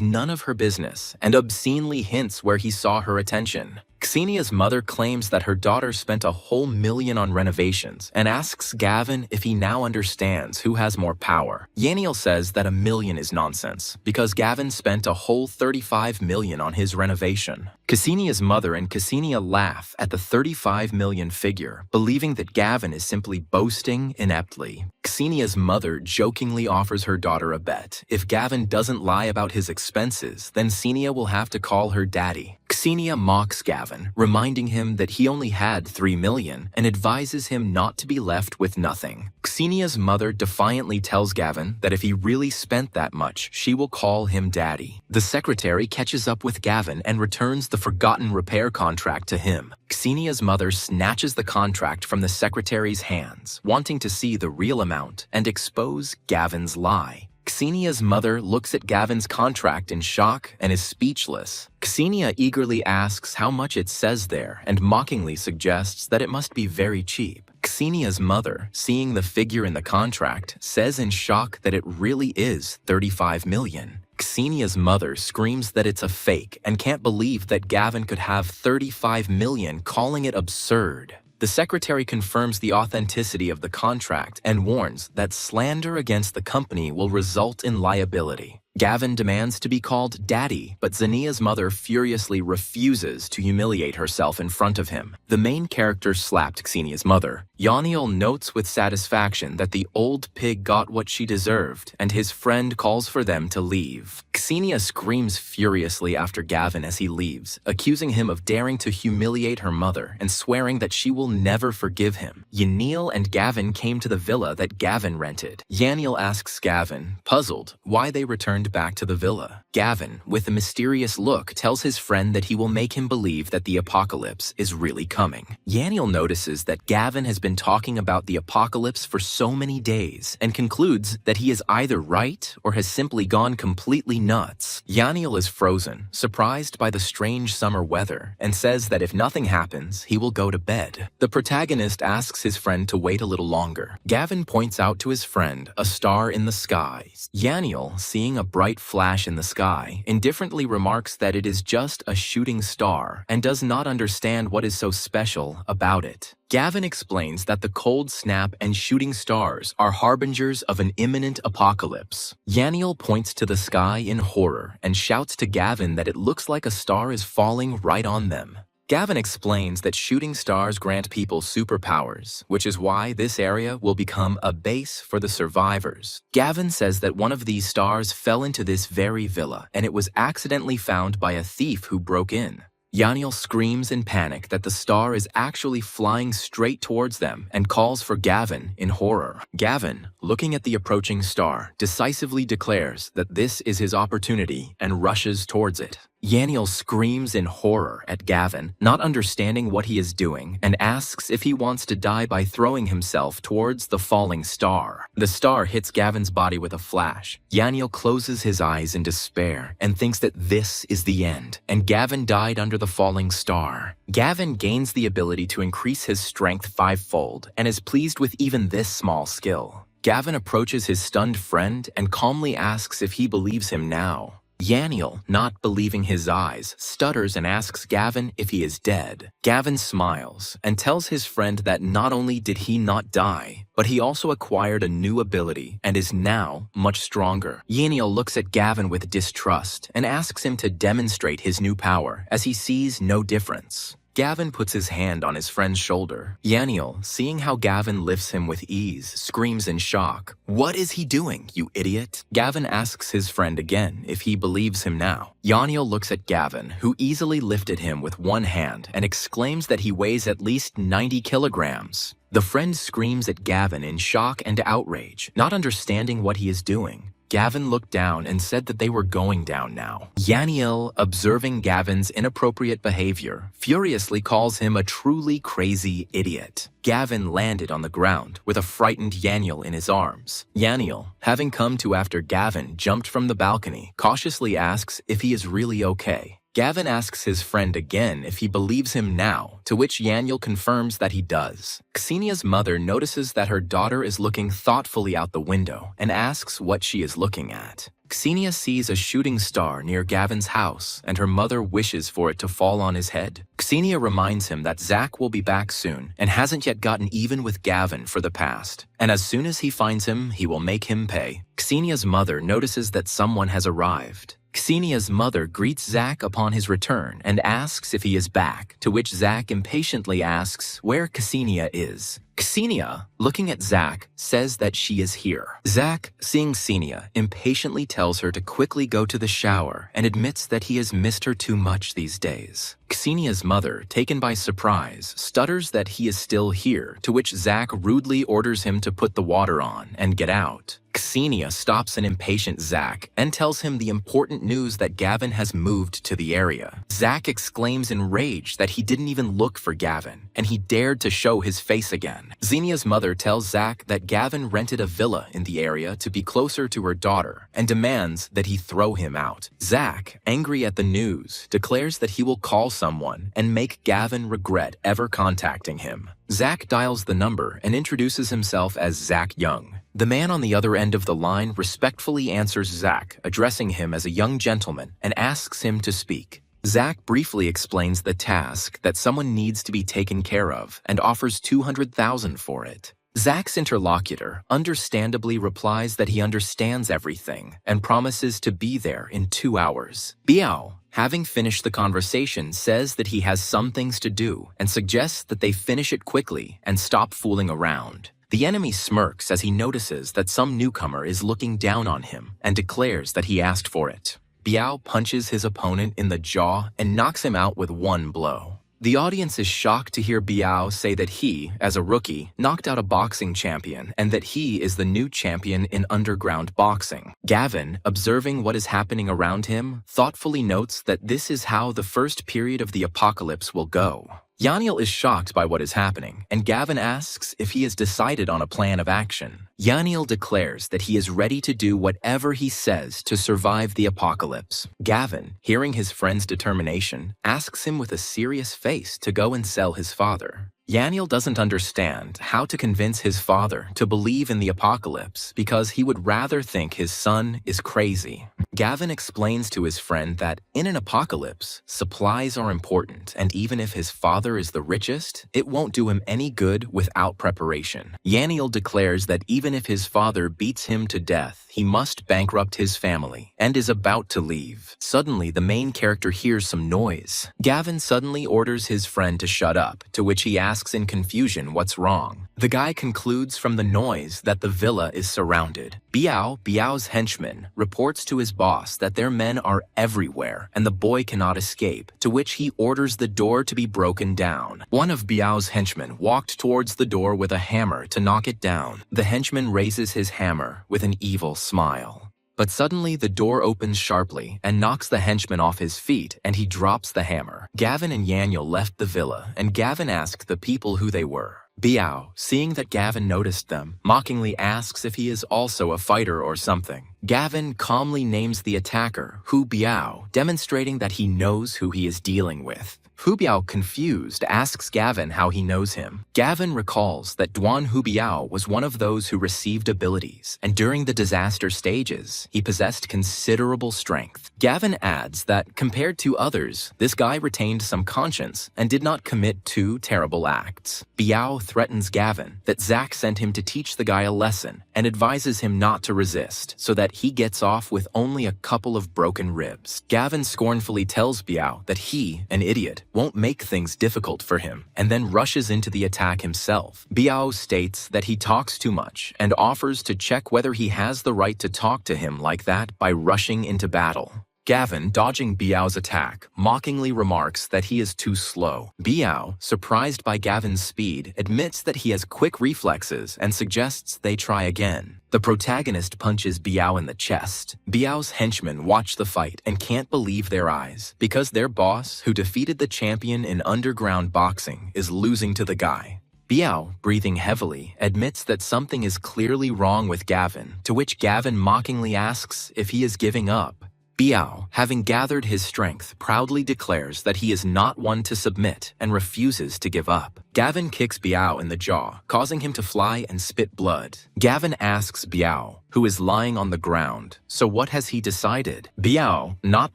none of her business and obscenely hints where he saw her attention. Xenia's mother claims that her daughter spent a whole million on renovations and asks Gavin if he now understands who has more power. Yaniel says that $1 million is nonsense because Gavin spent a whole 35 million on his renovation. Xenia's mother and Xenia laugh at the 35 million figure, believing that Gavin is simply boasting ineptly. Xenia's mother jokingly offers her daughter a bet. If Gavin doesn't lie about his expenses, then Xenia will have to call her daddy. Xenia mocks Gavin, reminding him that he only had 3 million and advises him not to be left with nothing. Xenia's mother defiantly tells Gavin that if he really spent that much, she will call him daddy. The secretary catches up with Gavin and returns the forgotten repair contract to him. Xenia's mother snatches the contract from the secretary's hands, wanting to see the real amount and expose Gavin's lie. Xenia's mother looks at Gavin's contract in shock and is speechless. Xenia eagerly asks how much it says there and mockingly suggests that it must be very cheap. Xenia's mother, seeing the figure in the contract, says in shock that it really is 35 million. Xenia's mother screams that it's a fake and can't believe that Gavin could have 35 million, calling it absurd. The secretary confirms the authenticity of the contract and warns that slander against the company will result in liability. Gavin demands to be called Daddy, but Xenia's mother furiously refuses to humiliate herself in front of him. The main character slapped Xenia's mother. Yaniel notes with satisfaction that the old pig got what she deserved, and his friend calls for them to leave. Xenia screams furiously after Gavin as he leaves, accusing him of daring to humiliate her mother and swearing that she will never forgive him. Yaniel and Gavin came to the villa that Gavin rented. Yaniel asks Gavin, puzzled, why they returned back to the villa. Gavin, with a mysterious look, tells his friend that he will make him believe that the apocalypse is really coming. Yaniel notices that Gavin has been talking about the apocalypse for so many days and concludes that he is either right or has simply gone completely nuts. Yaniel is frozen, surprised by the strange summer weather, and says that if nothing happens, he will go to bed. The protagonist asks his friend to wait a little longer. Gavin points out to his friend a star in the sky. Yaniel, seeing a bright flash in the sky, indifferently remarks that it is just a shooting star and does not understand what is so special about it. Gavin explains that the cold snap and shooting stars are harbingers of an imminent apocalypse. Yaniel points to the sky in horror and shouts to Gavin that it looks like a star is falling right on them. Gavin explains that shooting stars grant people superpowers, which is why this area will become a base for the survivors. Gavin says that one of these stars fell into this very villa, and it was accidentally found by a thief who broke in. Yaniel screams in panic that the star is actually flying straight towards them and calls for Gavin in horror. Gavin, looking at the approaching star, decisively declares that this is his opportunity and rushes towards it. Yaniel screams in horror at Gavin, not understanding what he is doing, and asks if he wants to die by throwing himself towards the falling star. The star hits Gavin's body with a flash. Yaniel closes his eyes in despair and thinks that this is the end, and Gavin died under the falling star. Gavin gains the ability to increase his strength fivefold and is pleased with even this small skill. Gavin approaches his stunned friend and calmly asks if he believes him now. Yaniel, not believing his eyes, stutters and asks Gavin if he is dead. Gavin smiles and tells his friend that not only did he not die, but he also acquired a new ability and is now much stronger. Yaniel looks at Gavin with distrust and asks him to demonstrate his new power as he sees no difference. Gavin puts his hand on his friend's shoulder. Yaniel, seeing how Gavin lifts him with ease, screams in shock. "What is he doing, you idiot?" Gavin asks his friend again if he believes him now. Yaniel looks at Gavin, who easily lifted him with one hand, and exclaims that he weighs at least 90 kilograms. The friend screams at Gavin in shock and outrage, not understanding what he is doing. Gavin looked down and said that they were going down now. Yaniel, observing Gavin's inappropriate behavior, furiously calls him a truly crazy idiot. Gavin landed on the ground with a frightened Yaniel in his arms. Yaniel, having come to after Gavin jumped from the balcony, cautiously asks if he is really okay. Gavin asks his friend again if he believes him now, to which Yaniel confirms that he does. Xenia's mother notices that her daughter is looking thoughtfully out the window and asks what she is looking at. Xenia sees a shooting star near Gavin's house, and her mother wishes for it to fall on his head. Xenia reminds him that Zach will be back soon and hasn't yet gotten even with Gavin for the past, and as soon as he finds him, he will make him pay. Xenia's mother notices that someone has arrived. Xenia's mother greets Zach upon his return and asks if he is back, to which Zach impatiently asks where Xenia is. Xenia, looking at Zach, says that she is here. Zach, seeing Xenia, impatiently tells her to quickly go to the shower and admits that he has missed her too much these days. Xenia's mother, taken by surprise, stutters that he is still here, to which Zach rudely orders him to put the water on and get out. Xenia stops an impatient Zack and tells him the important news that Gavin has moved to the area. Zack exclaims in rage that he didn't even look for Gavin, and he dared to show his face again. Xenia's mother tells Zack that Gavin rented a villa in the area to be closer to her daughter and demands that he throw him out. Zack, angry at the news, declares that he will call someone and make Gavin regret ever contacting him. Zack dials the number and introduces himself as Zack Young. The man on the other end of the line respectfully answers Zack, addressing him as a young gentleman, and asks him to speak. Zack briefly explains the task that someone needs to be taken care of and offers $200,000 for it. Zack's interlocutor understandably replies that he understands everything and promises to be there in 2 hours. Biao, having finished the conversation, says that he has some things to do and suggests that they finish it quickly and stop fooling around. The enemy smirks as he notices that some newcomer is looking down on him and declares that he asked for it. Biao punches his opponent in the jaw and knocks him out with one blow. The audience is shocked to hear Biao say that he, as a rookie, knocked out a boxing champion and that he is the new champion in underground boxing. Gavin, observing what is happening around him, thoughtfully notes that this is how the first period of the apocalypse will go. Yaniel is shocked by what is happening, and Gavin asks if he has decided on a plan of action. Yaniel declares that he is ready to do whatever he says to survive the apocalypse. Gavin, hearing his friend's determination, asks him with a serious face to go and sell his father. Yaniel doesn't understand how to convince his father to believe in the apocalypse because he would rather think his son is crazy. Gavin explains to his friend that in an apocalypse, supplies are important, and even if his father is the richest, it won't do him any good without preparation. Yaniel declares that even if his father beats him to death, he must bankrupt his family and is about to leave. Suddenly, the main character hears some noise. Gavin suddenly orders his friend to shut up, to which he asks in confusion what's wrong. The guy concludes from the noise that the villa is surrounded. Biao's henchman, reports to his boss that their men are everywhere and the boy cannot escape, to which he orders the door to be broken down. One of Biao's henchmen walked towards the door with a hammer to knock it down. The henchman raises his hammer with an evil smile. But suddenly the door opens sharply and knocks the henchman off his feet, and he drops the hammer. Gavin and Yaniel left the villa, and Gavin asked the people who they were. Biao, seeing that Gavin noticed them, mockingly asks if he is also a fighter or something. Gavin calmly names the attacker Hu Biao, demonstrating that he knows who he is dealing with. Hu Biao, confused, asks Gavin how he knows him. Gavin recalls that Duan Hu Biao was one of those who received abilities, and during the disaster stages, he possessed considerable strength. Gavin adds that, compared to others, this guy retained some conscience and did not commit 2 terrible acts. Biao threatens Gavin that Zack sent him to teach the guy a lesson and advises him not to resist, so that he gets off with only a couple of broken ribs. Gavin scornfully tells Biao that he, an idiot, won't make things difficult for him, and then rushes into the attack himself. Biao states that he talks too much and offers to check whether he has the right to talk to him like that by rushing into battle. Gavin, dodging Biao's attack, mockingly remarks that he is too slow. Biao, surprised by Gavin's speed, admits that he has quick reflexes and suggests they try again. The protagonist punches Biao in the chest. Biao's henchmen watch the fight and can't believe their eyes, because their boss, who defeated the champion in underground boxing, is losing to the guy. Biao, breathing heavily, admits that something is clearly wrong with Gavin, to which Gavin mockingly asks if he is giving up. Biao, having gathered his strength, proudly declares that he is not one to submit and refuses to give up. Gavin kicks Biao in the jaw, causing him to fly and spit blood. Gavin asks Biao, who is lying on the ground, so what has he decided? Biao, not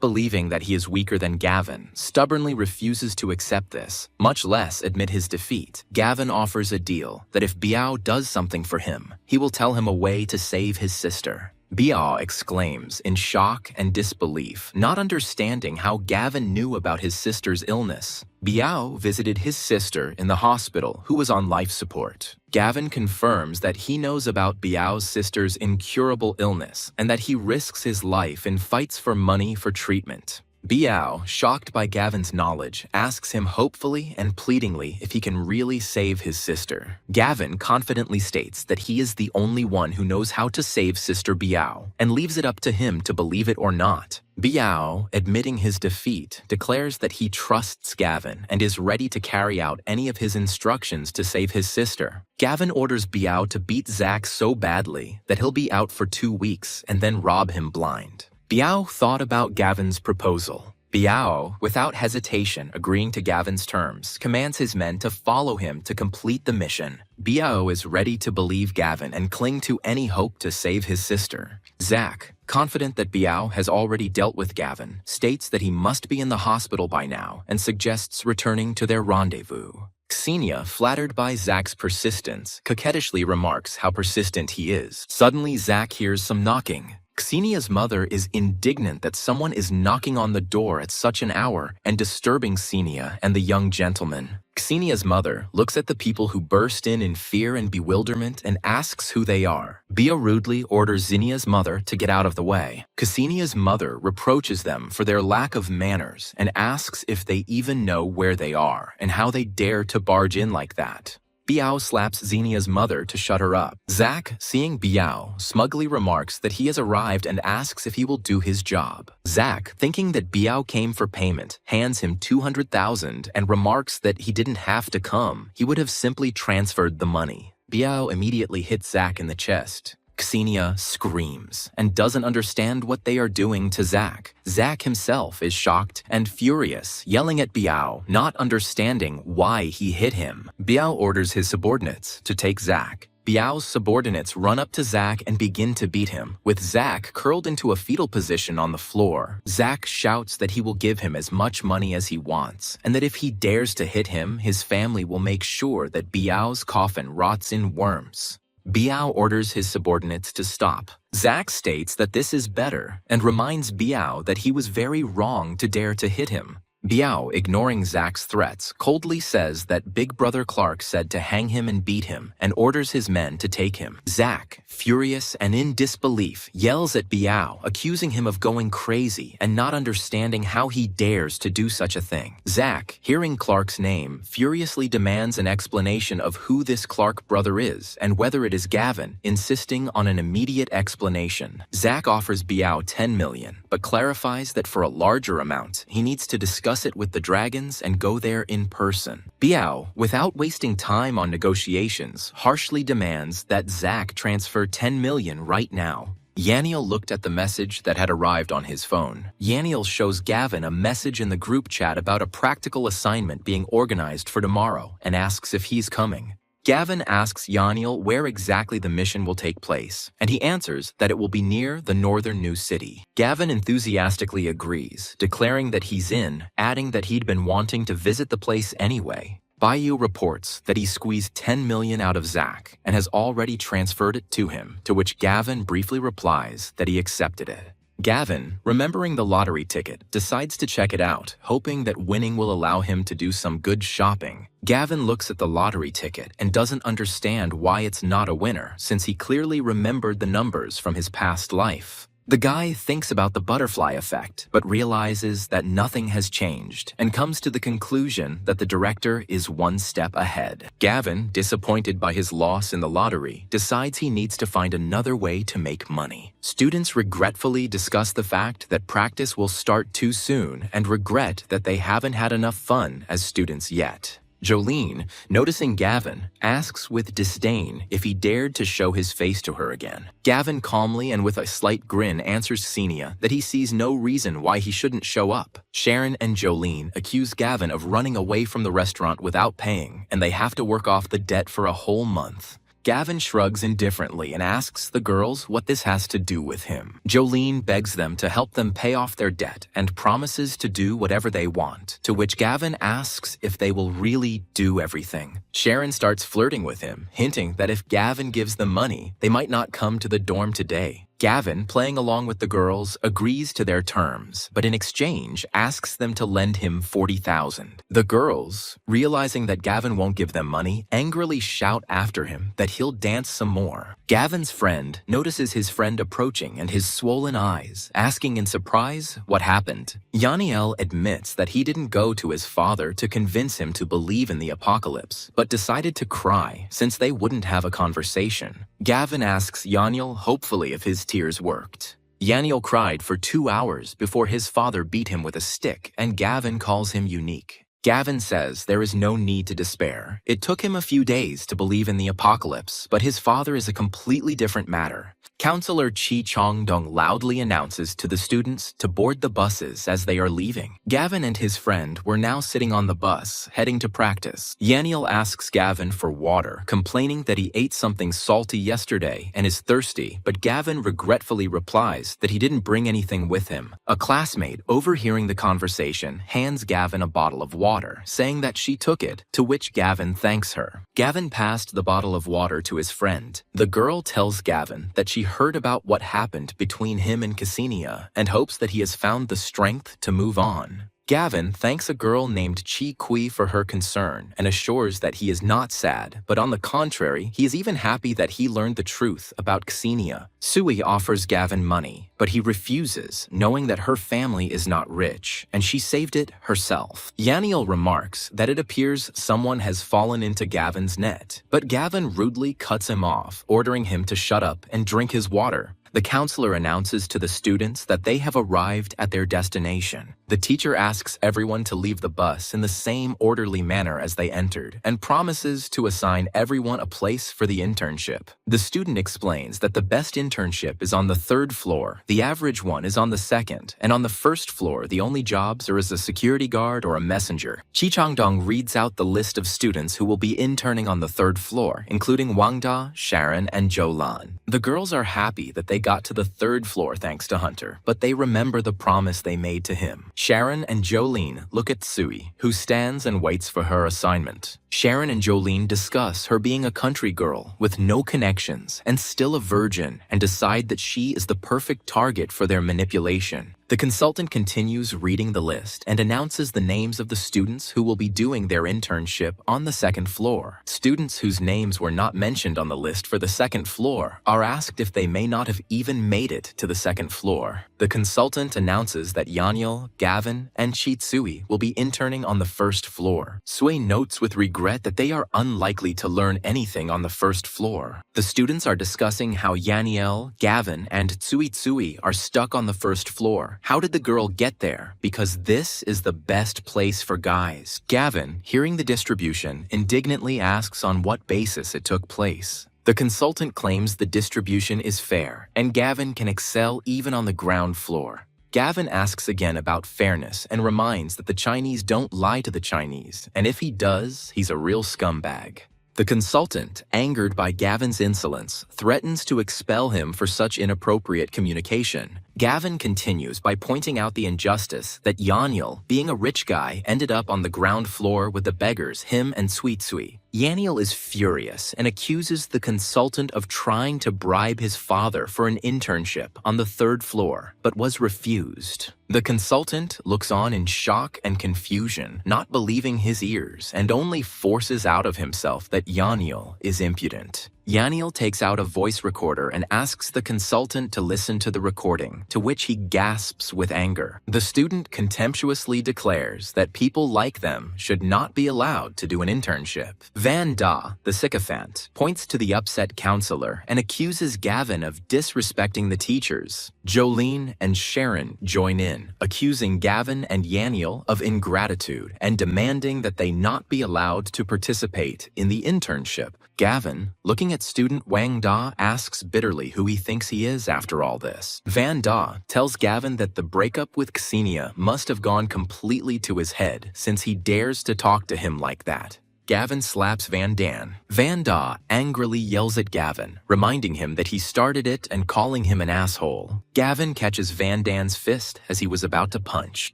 believing that he is weaker than Gavin, stubbornly refuses to accept this, much less admit his defeat. Gavin offers a deal that if Biao does something for him, he will tell him a way to save his sister. Biao exclaims in shock and disbelief, not understanding how Gavin knew about his sister's illness. Biao visited his sister in the hospital, who was on life support. Gavin confirms that he knows about Biao's sister's incurable illness and that he risks his life in fights for money for treatment. Biao, shocked by Gavin's knowledge, asks him hopefully and pleadingly if he can really save his sister. Gavin confidently states that he is the only one who knows how to save Sister Biao, and leaves it up to him to believe it or not. Biao, admitting his defeat, declares that he trusts Gavin and is ready to carry out any of his instructions to save his sister. Gavin orders Biao to beat Zack so badly that he'll be out for 2 weeks and then rob him blind. Biao thought about Gavin's proposal. Biao, without hesitation agreeing to Gavin's terms, commands his men to follow him to complete the mission. Biao is ready to believe Gavin and cling to any hope to save his sister. Zack, confident that Biao has already dealt with Gavin, states that he must be in the hospital by now and suggests returning to their rendezvous. Xenia, flattered by Zack's persistence, coquettishly remarks how persistent he is. Suddenly, Zack hears some knocking. Xenia's mother is indignant that someone is knocking on the door at such an hour and disturbing Xenia and the young gentleman. Xenia's mother looks at the people who burst in fear and bewilderment and asks who they are. Bia rudely orders Xenia's mother to get out of the way. Xenia's mother reproaches them for their lack of manners and asks if they even know where they are and how they dare to barge in like that. Biao slaps Xenia's mother to shut her up. Zack, seeing Biao, smugly remarks that he has arrived and asks if he will do his job. Zack, thinking that Biao came for payment, hands him 200,000 and remarks that he didn't have to come. He would have simply transferred the money. Biao immediately hits Zack in the chest. Xenia screams and doesn't understand what they are doing to Zack. Zack himself is shocked and furious, yelling at Biao, not understanding why he hit him. Biao orders his subordinates to take Zack. Biao's subordinates run up to Zack and begin to beat him, with Zack curled into a fetal position on the floor. Zack shouts that he will give him as much money as he wants, and that if he dares to hit him, his family will make sure that Biao's coffin rots in worms. Biao orders his subordinates to stop. Zack states that this is better and reminds Biao that he was very wrong to dare to hit him. Biao, ignoring Zack's threats, coldly says that Big Brother Clark said to hang him and beat him and orders his men to take him. Zack, furious and in disbelief, yells at Biao, accusing him of going crazy and not understanding how he dares to do such a thing. Zack, hearing Clark's name, furiously demands an explanation of who this Clark brother is and whether it is Gavin, insisting on an immediate explanation. Zack offers Biao 10 million, but clarifies that for a larger amount, he needs to discuss it with the dragons and go there in person. Biao, without wasting time on negotiations, harshly demands that Zack transfer 10 million right now. Yaniel looked at the message that had arrived on his phone. Yaniel shows Gavin a message in the group chat about a practical assignment being organized for tomorrow and asks if he's coming. Gavin asks Yaniel where exactly the mission will take place, and he answers that it will be near the northern new city. Gavin enthusiastically agrees, declaring that he's in, adding that he'd been wanting to visit the place anyway. Bayou reports that he squeezed 10 million out of Zack and has already transferred it to him, to which Gavin briefly replies that he accepted it. Gavin, remembering the lottery ticket, decides to check it out, hoping that winning will allow him to do some good shopping. Gavin looks at the lottery ticket and doesn't understand why it's not a winner, since he clearly remembered the numbers from his past life. The guy thinks about the butterfly effect, but realizes that nothing has changed and comes to the conclusion that the director is one step ahead. Gavin, disappointed by his loss in the lottery, decides he needs to find another way to make money. Students regretfully discuss the fact that practice will start too soon and regret that they haven't had enough fun as students yet. Jolene, noticing Gavin, asks with disdain if he dared to show his face to her again. Gavin calmly and with a slight grin answers Xenia that he sees no reason why he shouldn't show up. Sharon and Jolene accuse Gavin of running away from the restaurant without paying, and they have to work off the debt for a whole month. Gavin shrugs indifferently and asks the girls what this has to do with him. Jolene begs them to help them pay off their debt and promises to do whatever they want, to which Gavin asks if they will really do everything. Sharon starts flirting with him, hinting that if Gavin gives them money, they might not come to the dorm today. Gavin, playing along with the girls, agrees to their terms, but in exchange asks them to lend him 40,000. The girls, realizing that Gavin won't give them money, angrily shout after him that he'll dance some more. Gavin's friend notices his friend approaching and his swollen eyes, asking in surprise what happened. Yaniel admits that he didn't go to his father to convince him to believe in the apocalypse, but decided to cry since they wouldn't have a conversation. Gavin asks Yaniel hopefully if his tears worked. Yaniel cried for 2 hours before his father beat him with a stick, and Gavin calls him unique. Gavin says there is no need to despair. It took him a few days to believe in the apocalypse, but his father is a completely different matter. Counselor Chi Chong-dong loudly announces to the students to board the buses as they are leaving. Gavin and his friend were now sitting on the bus, heading to practice. Yaniel asks Gavin for water, complaining that he ate something salty yesterday and is thirsty, but Gavin regretfully replies that he didn't bring anything with him. A classmate, overhearing the conversation, hands Gavin a bottle of water, saying that she took it, to which Gavin thanks her. Gavin passed the bottle of water to his friend. The girl tells Gavin that she heard about what happened between him and Ksenia and hopes that he has found the strength to move on. Gavin thanks a girl named Chi Kui for her concern and assures that he is not sad, but on the contrary, he is even happy that he learned the truth about Ksenia. Sui offers Gavin money, but he refuses, knowing that her family is not rich, and she saved it herself. Yaniel remarks that it appears someone has fallen into Gavin's net, but Gavin rudely cuts him off, ordering him to shut up and drink his water. The counselor announces to the students that they have arrived at their destination. The teacher asks everyone to leave the bus in the same orderly manner as they entered and promises to assign everyone a place for the internship. The student explains that the best internship is on the 3rd floor, the average one is on the 2nd, and on the 1st floor the only jobs are as a security guard or a messenger. Chi Chang-dong reads out the list of students who will be interning on the 3rd floor, including Wang Da, Sharon, and Jo Lan. The girls are happy that they got to the 3rd floor thanks to Hunter, but they remember the promise they made to him. Sharon and Jolene look at Sui, who stands and waits for her assignment. Sharon and Jolene discuss her being a country girl with no connections and still a virgin and decide that she is the perfect target for their manipulation. The consultant continues reading the list and announces the names of the students who will be doing their internship on the 2nd floor. Students whose names were not mentioned on the list for the 2nd floor are asked if they may not have even made it to the 2nd floor. The consultant announces that Yaniel, Gavin, and Chitsui will be interning on the 1st floor. Sui notes with regret that they are unlikely to learn anything on the 1st floor. The students are discussing how Yaniel, Gavin, and Tsui are stuck on the 1st floor. How did the girl get there? Because this is the best place for guys. Gavin, hearing the distribution, indignantly asks on what basis it took place. The consultant claims the distribution is fair, and Gavin can excel even on the ground floor. Gavin asks again about fairness and reminds that the Chinese don't lie to the Chinese, and if he does, he's a real scumbag. The consultant, angered by Gavin's insolence, threatens to expel him for such inappropriate communication. Gavin continues by pointing out the injustice that Yaniel, being a rich guy, ended up on the ground floor with the beggars, him and Sui. Yaniel is furious and accuses the consultant of trying to bribe his father for an internship on the 3rd floor, but was refused. The consultant looks on in shock and confusion, not believing his ears, and only forces out of himself that Yaniel is impudent. Yaniel takes out a voice recorder and asks the consultant to listen to the recording, to which he gasps with anger. The student contemptuously declares that people like them should not be allowed to do an internship. Van Da, the sycophant, points to the upset counselor and accuses Gavin of disrespecting the teachers. Jolene and Sharon join in, accusing Gavin and Yaniel of ingratitude and demanding that they not be allowed to participate in the internship. Gavin, looking at student Wang Da, asks bitterly who he thinks he is after all this. Van Da tells Gavin that the breakup with Ksenia must have gone completely to his head since he dares to talk to him like that. Gavin slaps Van Dan. Van Da angrily yells at Gavin, reminding him that he started it and calling him an asshole. Gavin catches Van Dan's fist as he was about to punch.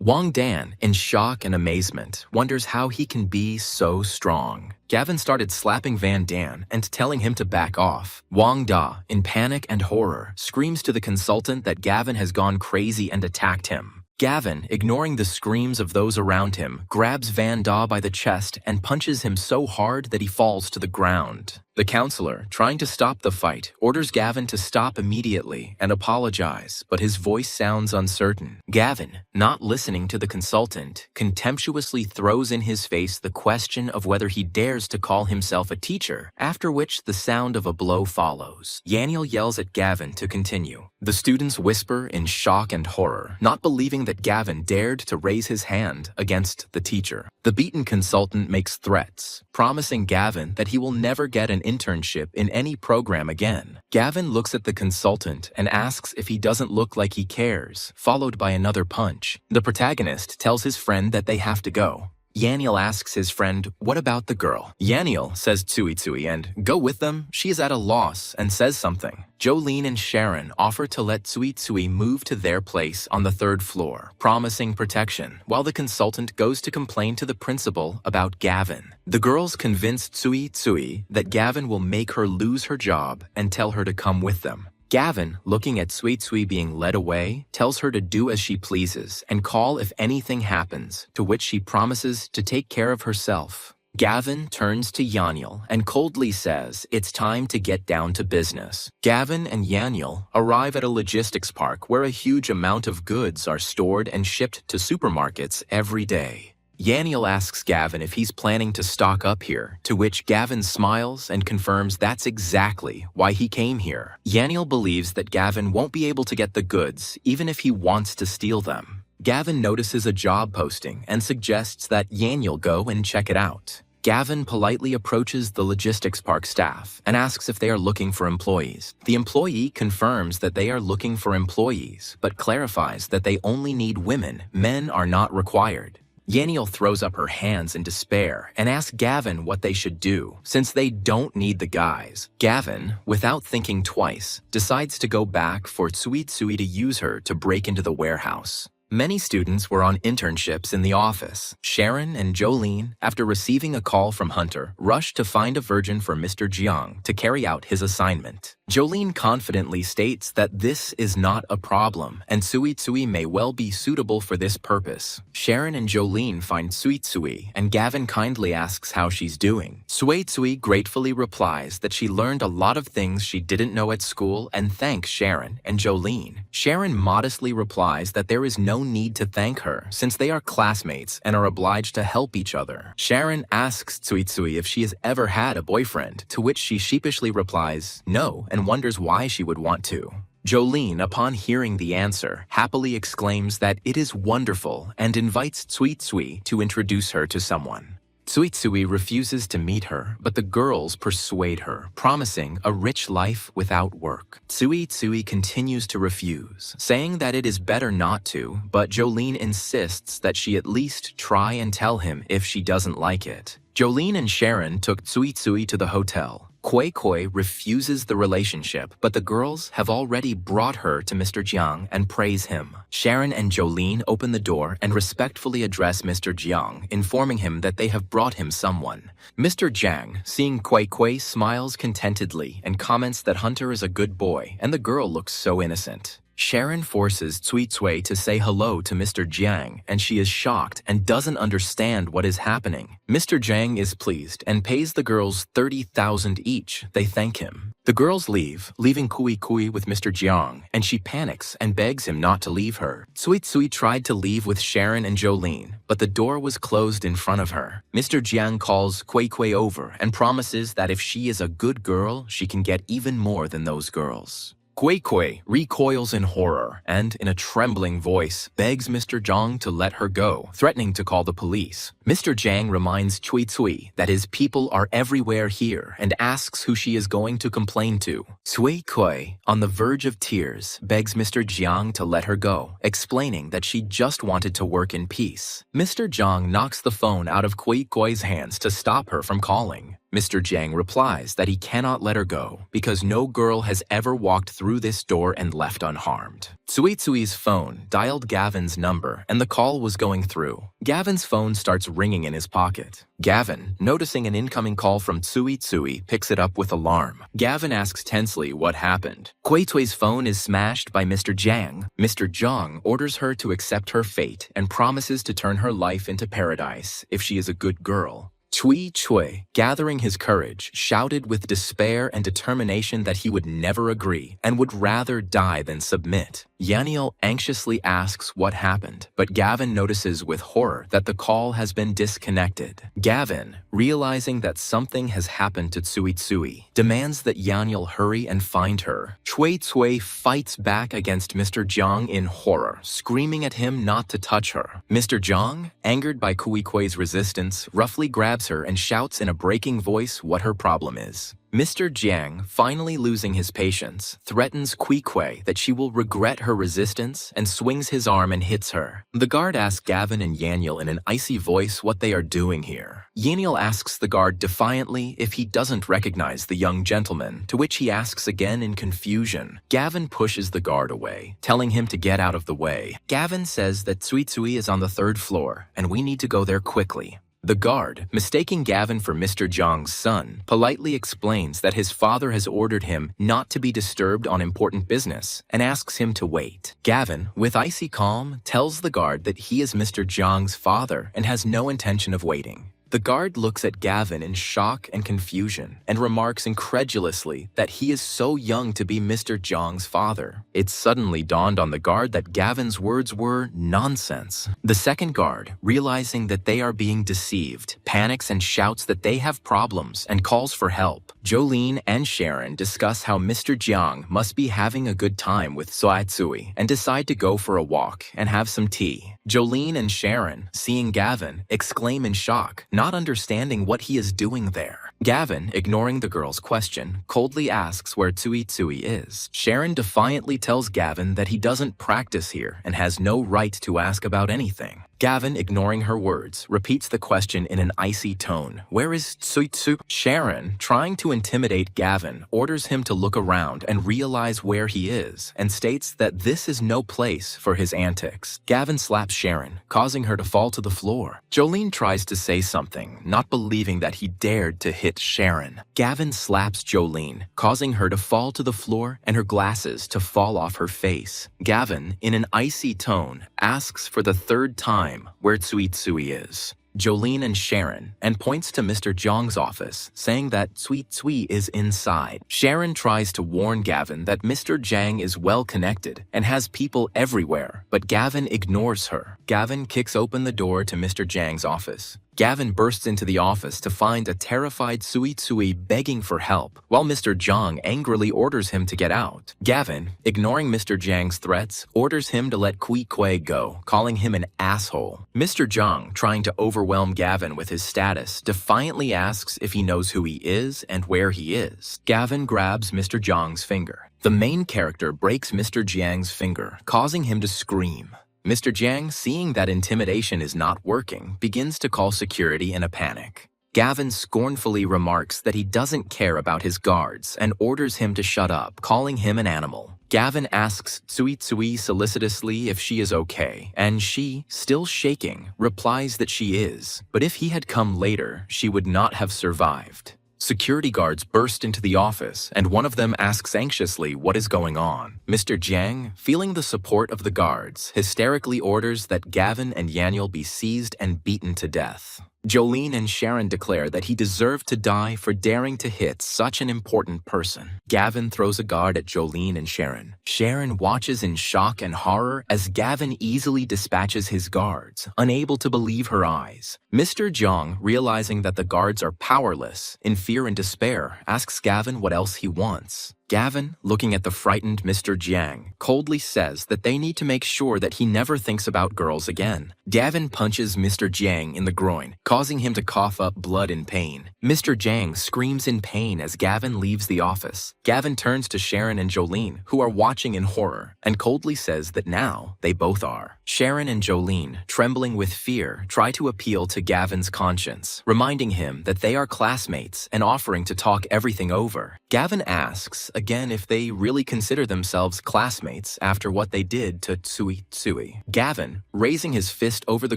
Wang Dan, in shock and amazement, wonders how he can be so strong. Gavin started slapping Van Dan and telling him to back off. Wang Da, in panic and horror, screams to the consultant that Gavin has gone crazy and attacked him. Gavin, ignoring the screams of those around him, grabs Van Da by the chest and punches him so hard that he falls to the ground. The counselor, trying to stop the fight, orders Gavin to stop immediately and apologize, but his voice sounds uncertain. Gavin, not listening to the consultant, contemptuously throws in his face the question of whether he dares to call himself a teacher, after which the sound of a blow follows. Yaniel yells at Gavin to continue. The students whisper in shock and horror, not believing that Gavin dared to raise his hand against the teacher. The beaten consultant makes threats, promising Gavin that he will never get an internship in any program again. Gavin looks at the consultant and asks if he doesn't look like he cares, followed by another punch. The protagonist tells his friend that they have to go. Yaniel asks his friend, "What about the girl?" Yaniel says Tsui Tsui and "Go with them, she is at a loss," and says something. Jolene and Sharon offer to let Tsui Tsui move to their place on the 3rd floor, promising protection, while the consultant goes to complain to the principal about Gavin. The girls convince Tsui Tsui that Gavin will make her lose her job and tell her to come with them. Gavin, looking at Tsui Tsui being led away, tells her to do as she pleases and call if anything happens, to which she promises to take care of herself. Gavin turns to Yaniel and coldly says it's time to get down to business. Gavin and Yaniel arrive at a logistics park where a huge amount of goods are stored and shipped to supermarkets every day. Yaniel asks Gavin if he's planning to stock up here, to which Gavin smiles and confirms that's exactly why he came here. Yaniel believes that Gavin won't be able to get the goods even if he wants to steal them. Gavin notices a job posting and suggests that Yaniel go and check it out. Gavin politely approaches the logistics park staff and asks if they are looking for employees. The employee confirms that they are looking for employees, but clarifies that they only need women. Men are not required. Yaniel throws up her hands in despair and asks Gavin what they should do, since they don't need the guys. Gavin, without thinking twice, decides to go back for Tsui Tsui to use her to break into the warehouse. Many students were on internships in the office. Sharon and Jolene, after receiving a call from Hunter, rushed to find a virgin for Mr. Jiang to carry out his assignment. Jolene confidently states that this is not a problem, and Tsui Tsui may well be suitable for this purpose. Sharon and Jolene find Tsui Tsui, and Gavin kindly asks how she's doing. Tsui Tsui gratefully replies that she learned a lot of things she didn't know at school and thanks Sharon and Jolene. Sharon modestly replies that there is no need to thank her, since they are classmates and are obliged to help each other. Sharon asks Tsui Tsui if she has ever had a boyfriend, to which she sheepishly replies no, and wonders why she would want to. Jolene, upon hearing the answer, happily exclaims that it is wonderful and invites Tsui Tsui to introduce her to someone. Tsui Tsui refuses to meet her, but the girls persuade her, promising a rich life without work. Tsui Tsui continues to refuse, saying that it is better not to, but Jolene insists that she at least try and tell him if she doesn't like it. Jolene and Sharon took Tsui Tsui to the hotel. Koi Koi refuses the relationship, but the girls have already brought her to Mr. Jiang and praise him. Sharon and Jolene open the door and respectfully address Mr. Jiang, informing him that they have brought him someone. Mr. Jiang, seeing Koi Koi, smiles contentedly and comments that Hunter is a good boy and the girl looks so innocent. Sharon forces Tsui Tsui to say hello to Mr. Jiang, and she is shocked and doesn't understand what is happening. Mr. Jiang is pleased and pays the girls 30,000 each. They thank him. The girls leave, leaving Kui Kui with Mr. Jiang, and she panics and begs him not to leave her. Tsui Tsui tried to leave with Sharon and Jolene, but the door was closed in front of her. Mr. Jiang calls Kui Kui over and promises that if she is a good girl, she can get even more than those girls. Kui recoils in horror and, in a trembling voice, begs Mr. Zhang to let her go, threatening to call the police. Mr. Zhang reminds Cui that his people are everywhere here and asks who she is going to complain to. Kui, on the verge of tears, begs Mr. Jiang to let her go, explaining that she just wanted to work in peace. Mr. Zhang knocks the phone out of Kui's hands to stop her from calling. Mr. Jiang replies that he cannot let her go because no girl has ever walked through this door and left unharmed. Cui's phone dialed Gavin's number and the call was going through. Gavin's phone starts ringing in his pocket. Gavin, noticing an incoming call from Cui, picks it up with alarm. Gavin asks tensely what happened. Kui's phone is smashed by Mr. Jiang. Mr. Zhang orders her to accept her fate and promises to turn her life into paradise if she is a good girl. Cui, gathering his courage, shouted with despair and determination that he would never agree and would rather die than submit. Yaniel anxiously asks what happened, but Gavin notices with horror that the call has been disconnected. Gavin, realizing that something has happened to Cui, demands that Yaniel hurry and find her. Cui fights back against Mr. Jiang in horror, screaming at him not to touch her. Mr. Jiang, angered by Kui's resistance, roughly grabs her and shouts in a breaking voice what her problem is. Mr. Jiang, finally losing his patience, threatens Kui that she will regret her resistance and swings his arm and hits her. The guard asks Gavin and Yaniel in an icy voice what they are doing here. Yaniel asks the guard defiantly if he doesn't recognize the young gentleman, to which he asks again in confusion. Gavin pushes the guard away, telling him to get out of the way. Gavin says that Cui is on the 3rd floor and we need to go there quickly. The guard, mistaking Gavin for Mr. Zhang's son, politely explains that his father has ordered him not to be disturbed on important business and asks him to wait. Gavin, with icy calm, tells the guard that he is Mr. Zhang's father and has no intention of waiting. The guard looks at Gavin in shock and confusion and remarks incredulously that he is so young to be Mr. Zhang's father. It suddenly dawned on the guard that Gavin's words were nonsense. The second guard, realizing that they are being deceived, panics and shouts that they have problems and calls for help. Jolene and Sharon discuss how Mr. Jiang must be having a good time with Cui and decide to go for a walk and have some tea. Jolene and Sharon, seeing Gavin, exclaim in shock, not understanding what he is doing there. Gavin, ignoring the girl's question, coldly asks where Cui is. Sharon defiantly tells Gavin that he doesn't practice here and has no right to ask about anything. Gavin, ignoring her words, repeats the question in an icy tone. Where is Cui? Sharon, trying to intimidate Gavin, orders him to look around and realize where he is, and states that this is no place for his antics. Gavin slaps Sharon, causing her to fall to the floor. Jolene tries to say something, not believing that he dared to hit Sharon. Gavin slaps Jolene, causing her to fall to the floor and her glasses to fall off her face. Gavin, in an icy tone, asks for the 3rd time where Cui is. Jolene and Sharon, and points to Mr. Zhang's office, saying that Cui is inside. Sharon tries to warn Gavin that Mr. Zhang is well connected and has people everywhere, but Gavin ignores her. Gavin kicks open the door to Mr. Zhang's office. Gavin bursts into the office to find a terrified Cui begging for help, while Mr. Zhang angrily orders him to get out. Gavin, ignoring Mr. Zhang's threats, orders him to let Kui go, calling him an asshole. Mr. Zhang, trying to overwhelm Gavin with his status, defiantly asks if he knows who he is and where he is. Gavin grabs Mr. Zhang's finger. The main character breaks Mr. Jiang's finger, causing him to scream. Mr. Jiang, seeing that intimidation is not working, begins to call security in a panic. Gavin scornfully remarks that he doesn't care about his guards and orders him to shut up, calling him an animal. Gavin asks Cui solicitously if she is okay, and she, still shaking, replies that she is, but if he had come later, she would not have survived. Security guards burst into the office, and one of them asks anxiously what is going on. Mr. Jiang, feeling the support of the guards, hysterically orders that Gavin and Yaniel be seized and beaten to death. Jolene and Sharon declare that he deserved to die for daring to hit such an important person. Gavin throws a guard at Jolene and Sharon. Sharon watches in shock and horror as Gavin easily dispatches his guards, unable to believe her eyes. Mr. Zhang, realizing that the guards are powerless, in fear and despair, asks Gavin what else he wants. Gavin, looking at the frightened Mr. Jiang, coldly says that they need to make sure that he never thinks about girls again. Gavin punches Mr. Jiang in the groin, causing him to cough up blood in pain. Mr. Jiang screams in pain as Gavin leaves the office. Gavin turns to Sharon and Jolene, who are watching in horror, and coldly says that now they both are. Sharon and Jolene, trembling with fear, try to appeal to Gavin's conscience, reminding him that they are classmates and offering to talk everything over. Gavin asks again if they really consider themselves classmates after what they did to Tsui. Gavin, raising his fist over the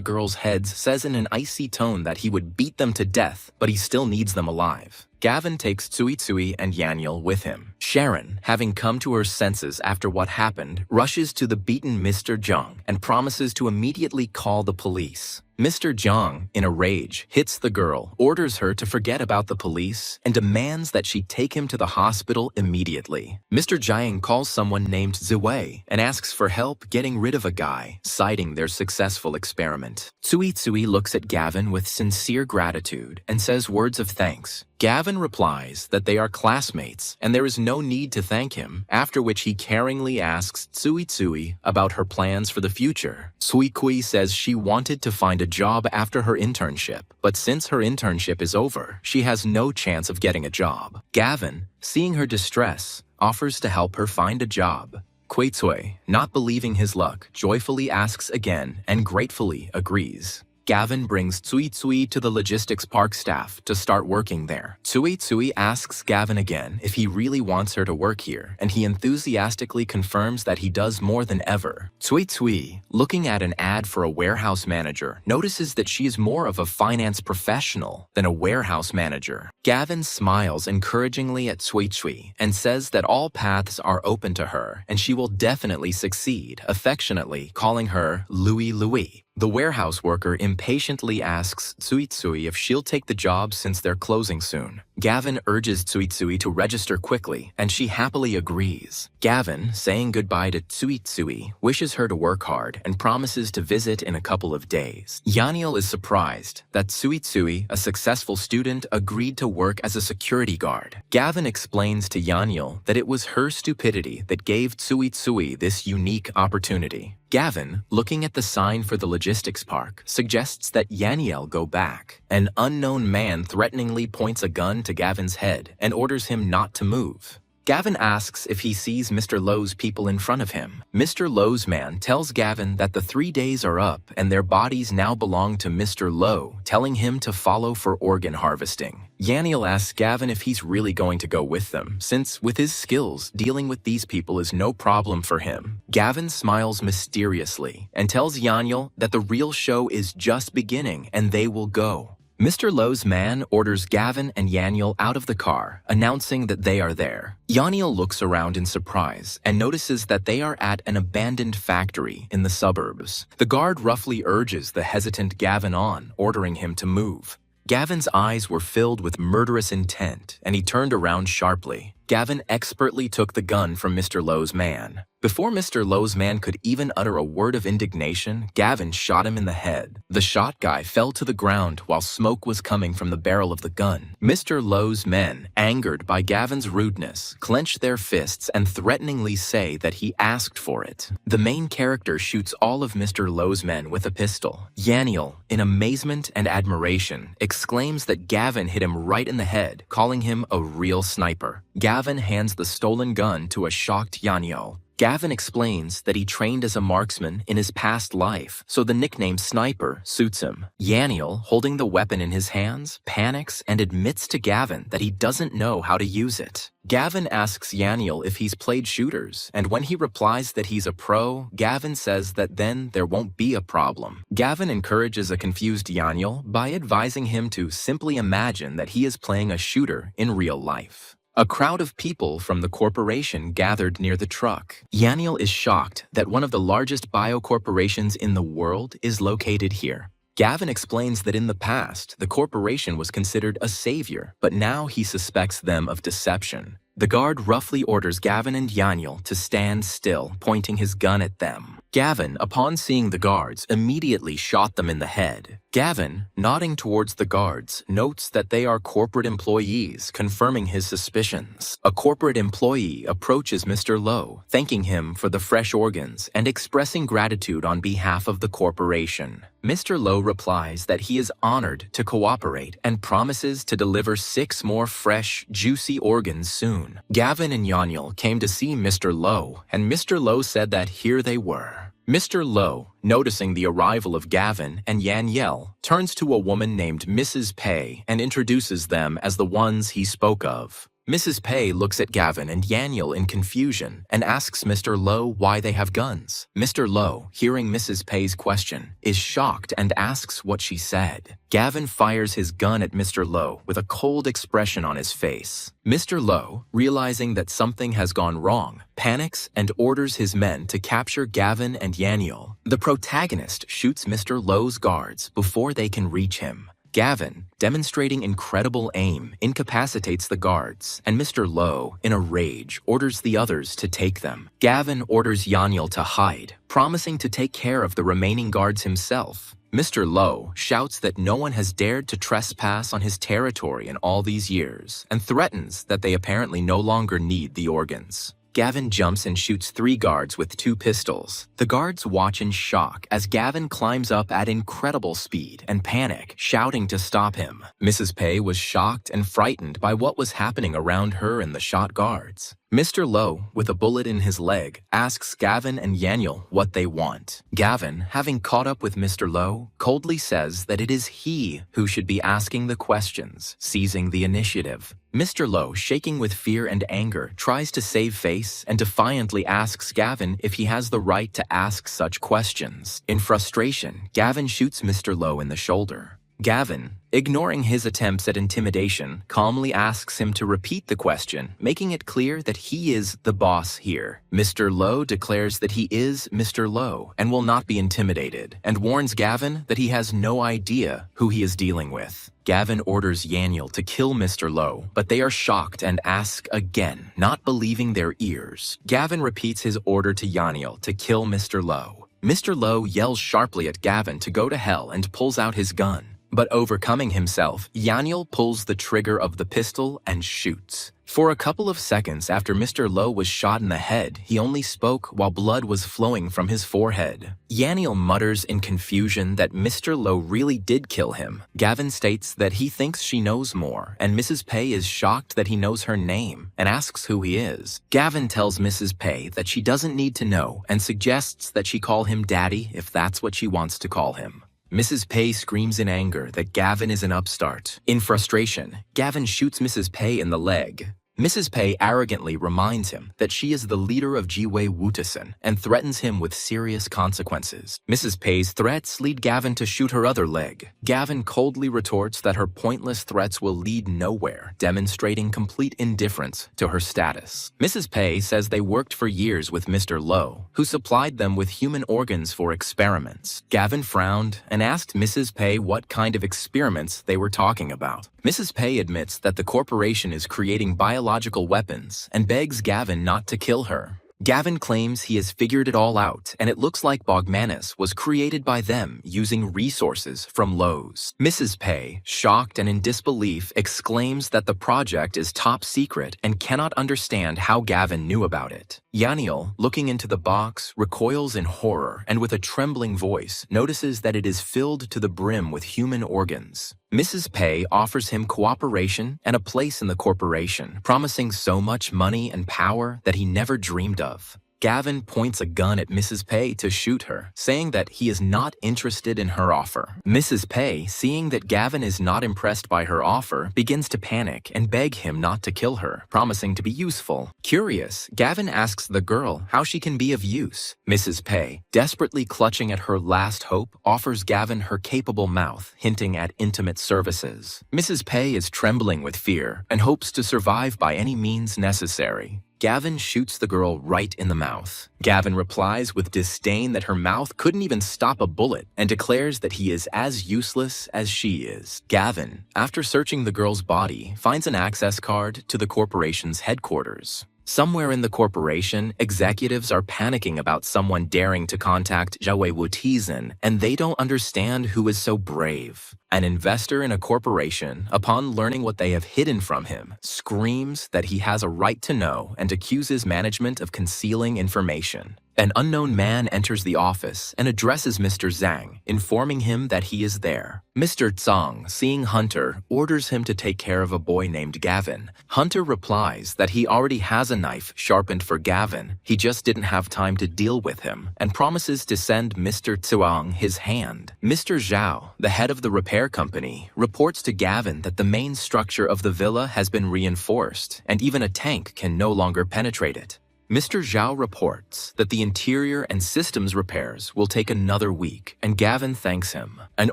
girls' heads, says in an icy tone that he would beat them to death, but he still needs them alive. Gavin takes Tsui and Yanyil with him. Sharon, having come to her senses after what happened, rushes to the beaten Mr. Zhang and promises to immediately call the police. Mr. Zhang, in a rage, hits the girl, orders her to forget about the police, and demands that she take him to the hospital immediately. Mr. Jiang calls someone named Ziwei and asks for help getting rid of a guy, citing their successful experiment. Tsui looks at Gavin with sincere gratitude and says words of thanks. Gavin replies that they are classmates and there is no need to thank him, after which he caringly asks Tsui about her plans for the future. Tsui says she wanted to find a job after her internship, but since her internship is over, she has no chance of getting a job. Gavin, seeing her distress, offers to help her find a job. Tsui, not believing his luck, joyfully asks again and gratefully agrees. Gavin brings Tsui to the logistics park staff to start working there. Tsui asks Gavin again if he really wants her to work here, and he enthusiastically confirms that he does more than ever. Tsui, looking at an ad for a warehouse manager, notices that she is more of a finance professional than a warehouse manager. Gavin smiles encouragingly at Tsui and says that all paths are open to her and she will definitely succeed, affectionately calling her Louie. The warehouse worker impatiently asks Tsui if she'll take the job since they're closing soon. Gavin urges Tsui to register quickly, and she happily agrees. Gavin, saying goodbye to Tsui, wishes her to work hard and promises to visit in a couple of days. Yanyil is surprised that Tsui, a successful student, agreed to work as a security guard. Gavin explains to Yanyil that it was her stupidity that gave Tsui this unique opportunity. Gavin, looking at the sign for the logistics park, suggests that Yanyil go back. An unknown man threateningly points a gun to Gavin's head and orders him not to move. Gavin asks if he sees Mr. Lowe's people in front of him. Mr. Lowe's man tells Gavin that the 3 days are up and their bodies now belong to Mr. Lowe, telling him to follow for organ harvesting. Yanyil asks Gavin if he's really going to go with them, since with his skills, dealing with these people is no problem for him. Gavin smiles mysteriously and tells Yanyil that the real show is just beginning and they will go. Mr. Lowe's man orders Gavin and Yanyil out of the car, announcing that they are there. Yanyil looks around in surprise and notices that they are at an abandoned factory in the suburbs. The guard roughly urges the hesitant Gavin on, ordering him to move. Gavin's eyes were filled with murderous intent, and he turned around sharply. Gavin expertly took the gun from Mr. Lowe's man. Before Mr. Lowe's man could even utter a word of indignation, Gavin shot him in the head. The shot guy fell to the ground while smoke was coming from the barrel of the gun. Mr. Lowe's men, angered by Gavin's rudeness, clench their fists and threateningly say that he asked for it. The main character shoots all of Mr. Lowe's men with a pistol. Yanyil, in amazement and admiration, exclaims that Gavin hit him right in the head, calling him a real sniper. Gavin hands the stolen gun to a shocked Yanyil. Gavin explains that he trained as a marksman in his past life, so the nickname Sniper suits him. Yanyil, holding the weapon in his hands, panics and admits to Gavin that he doesn't know how to use it. Gavin asks Yanyil if he's played shooters, and when he replies that he's a pro, Gavin says that then there won't be a problem. Gavin encourages a confused Yanyil by advising him to simply imagine that he is playing a shooter in real life. A crowd of people from the corporation gathered near the truck. Yanyil is shocked that one of the largest biocorporations in the world is located here. Gavin explains that in the past, the corporation was considered a savior, but now he suspects them of deception. The guard roughly orders Gavin and Yanyil to stand still, pointing his gun at them. Gavin, upon seeing the guards, immediately shot them in the head. Gavin, nodding towards the guards, notes that they are corporate employees, confirming his suspicions. A corporate employee approaches Mr. Lowe, thanking him for the fresh organs and expressing gratitude on behalf of the corporation. Mr. Lowe replies that he is honored to cooperate and promises to deliver 6 more fresh, juicy organs soon. Gavin and Yanyel came to see Mr. Lowe, and Mr. Lowe said that here they were. Mr. Lowe, noticing the arrival of Gavin and Yanyel, turns to a woman named Mrs. Pei and introduces them as the ones he spoke of. Mrs. Pei looks at Gavin and Yanyel in confusion and asks Mr. Lowe why they have guns. Mr. Lowe, hearing Mrs. Pei's question, is shocked and asks what she said. Gavin fires his gun at Mr. Lowe with a cold expression on his face. Mr. Lowe, realizing that something has gone wrong, panics and orders his men to capture Gavin and Yanyel. The protagonist shoots Mr. Lowe's guards before they can reach him. Gavin, demonstrating incredible aim, incapacitates the guards, and Mr. Lowe, in a rage, orders the others to take them. Gavin orders Yanyel to hide, promising to take care of the remaining guards himself. Mr. Lowe shouts that no one has dared to trespass on his territory in all these years, and threatens that they apparently no longer need the organs. Gavin jumps and shoots 3 guards with 2 pistols. The guards watch in shock as Gavin climbs up at incredible speed and panic, shouting to stop him. Mrs. Pei was shocked and frightened by what was happening around her and the shot guards. Mr. Lowe, with a bullet in his leg, asks Gavin and Yanyel what they want. Gavin, having caught up with Mr. Lowe, coldly says that it is he who should be asking the questions, seizing the initiative. Mr. Lowe, shaking with fear and anger, tries to save face and defiantly asks Gavin if he has the right to ask such questions. In frustration, Gavin shoots Mr. Lowe in the shoulder. Gavin, ignoring his attempts at intimidation, calmly asks him to repeat the question, making it clear that he is the boss here. Mr. Lowe declares that he is Mr. Lowe and will not be intimidated, and warns Gavin that he has no idea who he is dealing with. Gavin orders Yanyel to kill Mr. Lowe, but they are shocked and ask again, not believing their ears. Gavin repeats his order to Yanyel to kill Mr. Lowe. Mr. Lowe yells sharply at Gavin to go to hell and pulls out his gun. But overcoming himself, Yanyel pulls the trigger of the pistol and shoots. For a couple of seconds after Mr. Lowe was shot in the head, he only spoke while blood was flowing from his forehead. Yanyel mutters in confusion that Mr. Lowe really did kill him. Gavin states that he thinks she knows more, and Mrs. Pei is shocked that he knows her name and asks who he is. Gavin tells Mrs. Pei that she doesn't need to know and suggests that she call him Daddy if that's what she wants to call him. Mrs. Pei screams in anger that Gavin is an upstart. In frustration, Gavin shoots Mrs. Pei in the leg. Mrs. Pei arrogantly reminds him that she is the leader of Jiwei Wutasen and threatens him with serious consequences. Mrs. Pei's threats lead Gavin to shoot her other leg. Gavin coldly retorts that her pointless threats will lead nowhere, demonstrating complete indifference to her status. Mrs. Pei says they worked for years with Mr. Lowe, who supplied them with human organs for experiments. Gavin frowned and asked Mrs. Pei what kind of experiments they were talking about. Mrs. Pei admits that the corporation is creating biological weapons and begs Gavin not to kill her. Gavin claims he has figured it all out, and it looks like Bogmanus was created by them using resources from Lowe's. Mrs. Pei, shocked and in disbelief, exclaims that the project is top secret and cannot understand how Gavin knew about it. Yanyel, looking into the box, recoils in horror and with a trembling voice notices that it is filled to the brim with human organs. Mrs. Pei offers him cooperation and a place in the corporation, promising so much money and power that he never dreamed of. Gavin points a gun at Mrs. Pei to shoot her, saying that he is not interested in her offer. Mrs. Pei, seeing that Gavin is not impressed by her offer, begins to panic and beg him not to kill her, promising to be useful. Curious, Gavin asks the girl how she can be of use. Mrs. Pei, desperately clutching at her last hope, offers Gavin her capable mouth, hinting at intimate services. Mrs. Pei is trembling with fear and hopes to survive by any means necessary. Gavin shoots the girl right in the mouth. Gavin replies with disdain that her mouth couldn't even stop a bullet and declares that he is as useless as she is. Gavin, after searching the girl's body, finds an access card to the corporation's headquarters. Somewhere in the corporation, executives are panicking about someone daring to contact Zhao Wutizen, and they don't understand who is so brave. An investor in a corporation, upon learning what they have hidden from him, screams that he has a right to know and accuses management of concealing information. An unknown man enters the office and addresses Mr. Zhang, informing him that he is there. Mr. Zhang, seeing Hunter, orders him to take care of a boy named Gavin. Hunter replies that he already has a knife sharpened for Gavin, he just didn't have time to deal with him, and promises to send Mr. Zhang his hand. Mr. Zhao, the head of the repair company, reports to Gavin that the main structure of the villa has been reinforced, and even a tank can no longer penetrate it. Mr. Zhao reports that the interior and systems repairs will take another week, and Gavin thanks him. An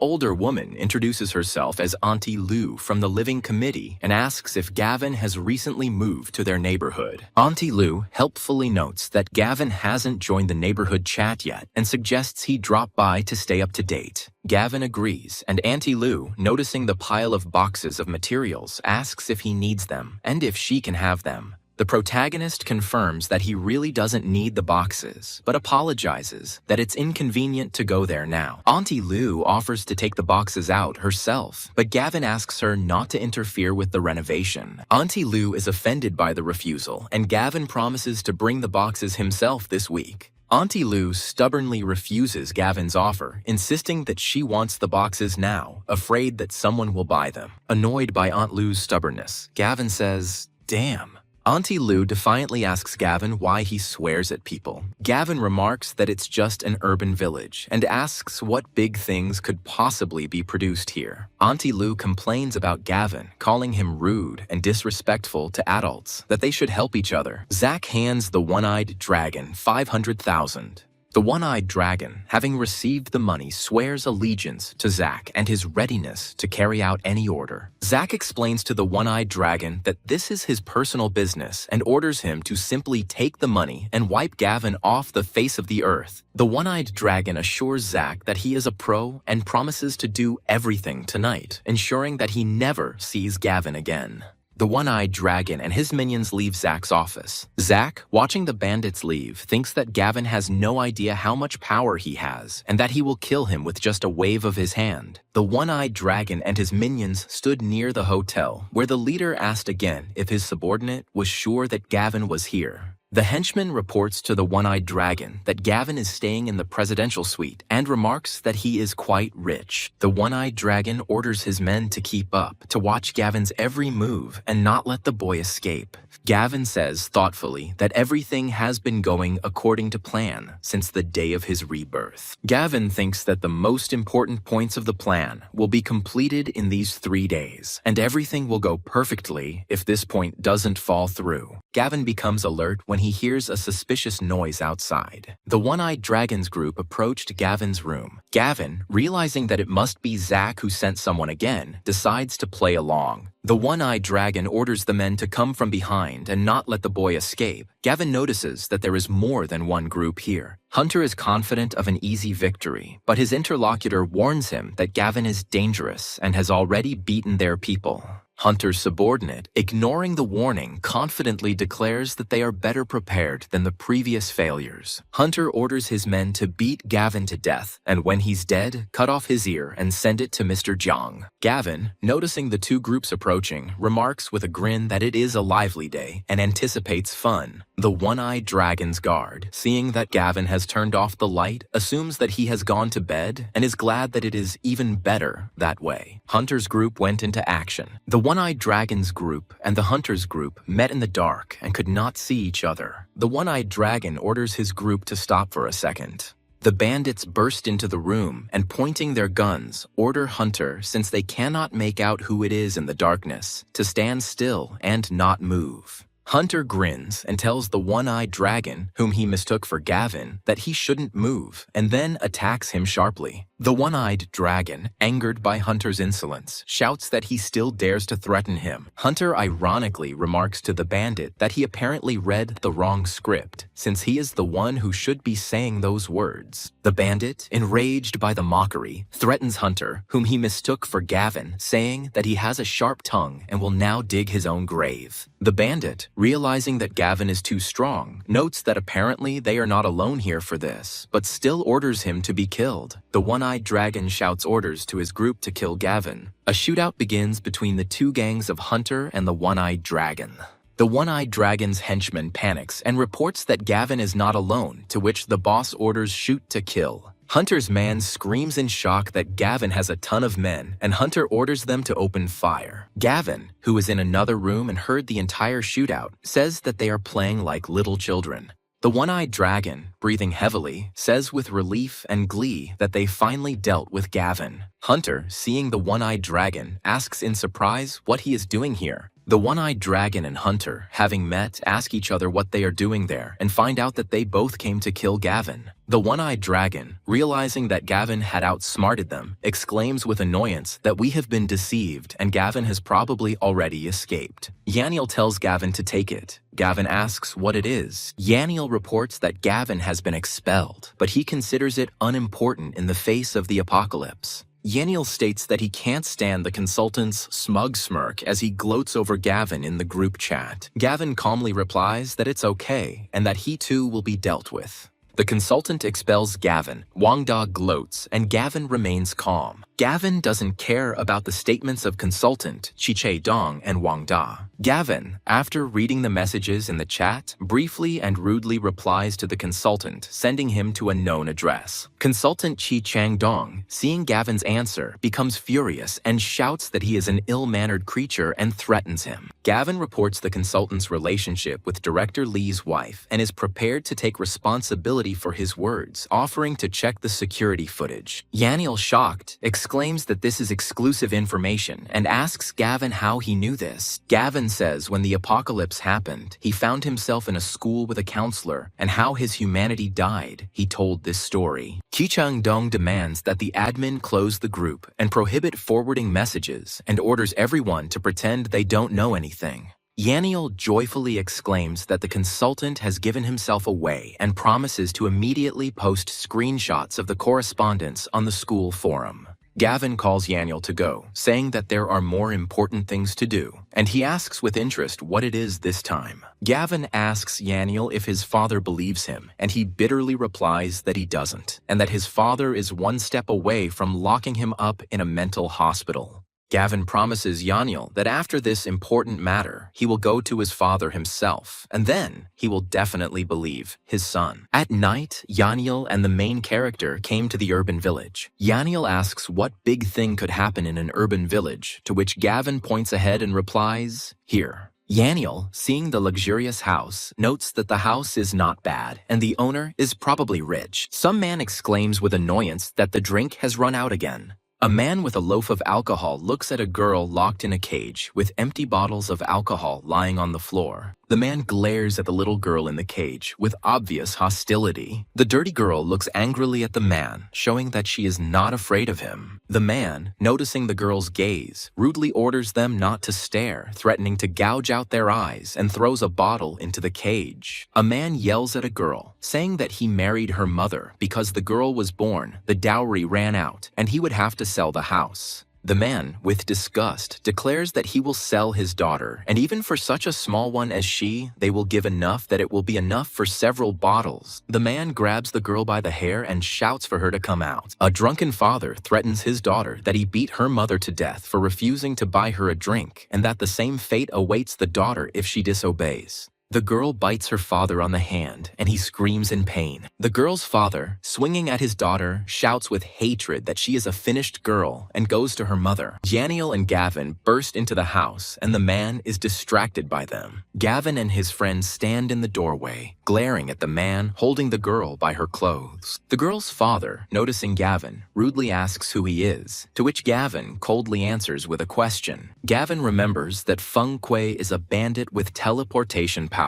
older woman introduces herself as Auntie Lu from the living committee and asks if Gavin has recently moved to their neighborhood. Auntie Lu helpfully notes that Gavin hasn't joined the neighborhood chat yet and suggests he drop by to stay up to date. Gavin agrees, and Auntie Lu, noticing the pile of boxes of materials, asks if he needs them and if she can have them. The protagonist confirms that he really doesn't need the boxes, but apologizes that it's inconvenient to go there now. Auntie Lu offers to take the boxes out herself, but Gavin asks her not to interfere with the renovation. Auntie Lu is offended by the refusal, and Gavin promises to bring the boxes himself this week. Auntie Lu stubbornly refuses Gavin's offer, insisting that she wants the boxes now, afraid that someone will buy them. Annoyed by Aunt Lu's stubbornness, Gavin says, "Damn." Auntie Lu defiantly asks Gavin why he swears at people. Gavin remarks that it's just an urban village and asks what big things could possibly be produced here. Auntie Lu complains about Gavin, calling him rude and disrespectful to adults, that they should help each other. Zack hands the one-eyed dragon 500,000. The one-eyed dragon, having received the money, swears allegiance to Zack and his readiness to carry out any order. Zack explains to the one-eyed dragon that this is his personal business and orders him to simply take the money and wipe Gavin off the face of the earth. The one-eyed dragon assures Zack that he is a pro and promises to do everything tonight, ensuring that he never sees Gavin again. The one-eyed dragon and his minions leave Zack's office. Zack, watching the bandits leave, thinks that Gavin has no idea how much power he has and that he will kill him with just a wave of his hand. The one-eyed dragon and his minions stood near the hotel, where the leader asked again if his subordinate was sure that Gavin was here. The henchman reports to the one-eyed dragon that Gavin is staying in the presidential suite and remarks that he is quite rich. The one-eyed dragon orders his men to keep up, to watch Gavin's every move and not let the boy escape. Gavin says thoughtfully that everything has been going according to plan since the day of his rebirth. Gavin thinks that the most important points of the plan will be completed in these 3 days, and everything will go perfectly if this point doesn't fall through. Gavin becomes alert when he hears a suspicious noise outside. The one-eyed dragon's group approached Gavin's room. Gavin, realizing that it must be Zack who sent someone again, decides to play along. The one-eyed dragon orders the men to come from behind and not let the boy escape. Gavin notices that there is more than one group here. Hunter is confident of an easy victory, but his interlocutor warns him that Gavin is dangerous and has already beaten their people. Hunter's subordinate, ignoring the warning, confidently declares that they are better prepared than the previous failures. Hunter orders his men to beat Gavin to death, and when he's dead, cut off his ear and send it to Mr. Jiang. Gavin, noticing the two groups approaching, remarks with a grin that it is a lively day and anticipates fun. The one-eyed dragon's guard, seeing that Gavin has turned off the light, assumes that he has gone to bed and is glad that it is even better that way. Hunter's group went into action. The one-eyed dragon's group and the hunter's group met in the dark and could not see each other. The one-eyed dragon orders his group to stop for a second. The bandits burst into the room and, pointing their guns, order Hunter, since they cannot make out who it is in the darkness, to stand still and not move. Hunter grins and tells the one-eyed dragon, whom he mistook for Gavin, that he shouldn't move, and then attacks him sharply. The one-eyed dragon, angered by Hunter's insolence, shouts that he still dares to threaten him. Hunter ironically remarks to the bandit that he apparently read the wrong script, since he is the one who should be saying those words. The bandit, enraged by the mockery, threatens Hunter, whom he mistook for Gavin, saying that he has a sharp tongue and will now dig his own grave. The bandit, realizing that Gavin is too strong, notes that apparently they are not alone here for this, but still orders him to be killed. The one-eyed dragon shouts orders to his group to kill Gavin. A shootout begins between the two gangs of Hunter and the one-eyed dragon. The one-eyed dragon's henchman panics and reports that Gavin is not alone, to which the boss orders shoot to kill. Hunter's man screams in shock that Gavin has a ton of men, and Hunter orders them to open fire. Gavin, who is in another room and heard the entire shootout, says that they are playing like little children. The one-eyed dragon, breathing heavily, says with relief and glee that they finally dealt with Gavin. Hunter, seeing the one-eyed dragon, asks in surprise what he is doing here. The one-eyed dragon and Hunter, having met, ask each other what they are doing there and find out that they both came to kill Gavin. The one-eyed dragon, realizing that Gavin had outsmarted them, exclaims with annoyance that we have been deceived and Gavin has probably already escaped. Yaniel tells Gavin to take it. Gavin asks what it is. Yaniel reports that Gavin has been expelled, but he considers it unimportant in the face of the apocalypse. Yaniel states that he can't stand the consultant's smug smirk as he gloats over Gavin in the group chat. Gavin calmly replies that it's okay and that he too will be dealt with. The consultant expels Gavin, Wangda gloats, and Gavin remains calm. Gavin doesn't care about the statements of consultant, Chiche Dong, and Wangda. Gavin, after reading the messages in the chat, briefly and rudely replies to the consultant, sending him to a known address. Consultant Chi Chang Dong, seeing Gavin's answer, becomes furious and shouts that he is an ill-mannered creature and threatens him. Gavin reports the consultant's relationship with Director Lee's wife and is prepared to take responsibility for his words, offering to check the security footage. Yaniel, shocked, exclaims that this is exclusive information and asks Gavin how he knew this. Gavin says when the apocalypse happened, he found himself in a school with a counselor, and how his humanity died. He told this story. Qichang Dong demands that the admin close the group and prohibit forwarding messages and orders everyone to pretend they don't know anything. Yaniel joyfully exclaims that the consultant has given himself away and promises to immediately post screenshots of the correspondence on the school forum. Gavin calls Yaniel to go, saying that there are more important things to do, and he asks with interest what it is this time. Gavin asks Yaniel if his father believes him, and he bitterly replies that he doesn't, and that his father is one step away from locking him up in a mental hospital. Gavin promises Yaniel that after this important matter, he will go to his father himself, and then he will definitely believe his son. At night, Yaniel and the main character came to the urban village. Yaniel asks what big thing could happen in an urban village, to which Gavin points ahead and replies, "Here." Yaniel, seeing the luxurious house, notes that the house is not bad, and the owner is probably rich. Some man exclaims with annoyance that the drink has run out again. A man with a loaf of alcohol looks at a girl locked in a cage with empty bottles of alcohol lying on the floor. The man glares at the little girl in the cage with obvious hostility. The dirty girl looks angrily at the man, showing that she is not afraid of him. The man, noticing the girl's gaze, rudely orders them not to stare, threatening to gouge out their eyes, and throws a bottle into the cage. A man yells at a girl, saying that he married her mother because the girl was born, the dowry ran out, and he would have to sell the house. The man, with disgust, declares that he will sell his daughter, and even for such a small one as she, they will give enough that it will be enough for several bottles. The man grabs the girl by the hair and shouts for her to come out. A drunken father threatens his daughter that he beat her mother to death for refusing to buy her a drink, and that the same fate awaits the daughter if she disobeys. The girl bites her father on the hand, and he screams in pain. The girl's father, swinging at his daughter, shouts with hatred that she is a finished girl and goes to her mother. Yaniel and Gavin burst into the house, and the man is distracted by them. Gavin and his friends stand in the doorway, glaring at the man holding the girl by her clothes. The girl's father, noticing Gavin, rudely asks who he is, to which Gavin coldly answers with a question. Gavin remembers that Feng Kui is a bandit with teleportation powers,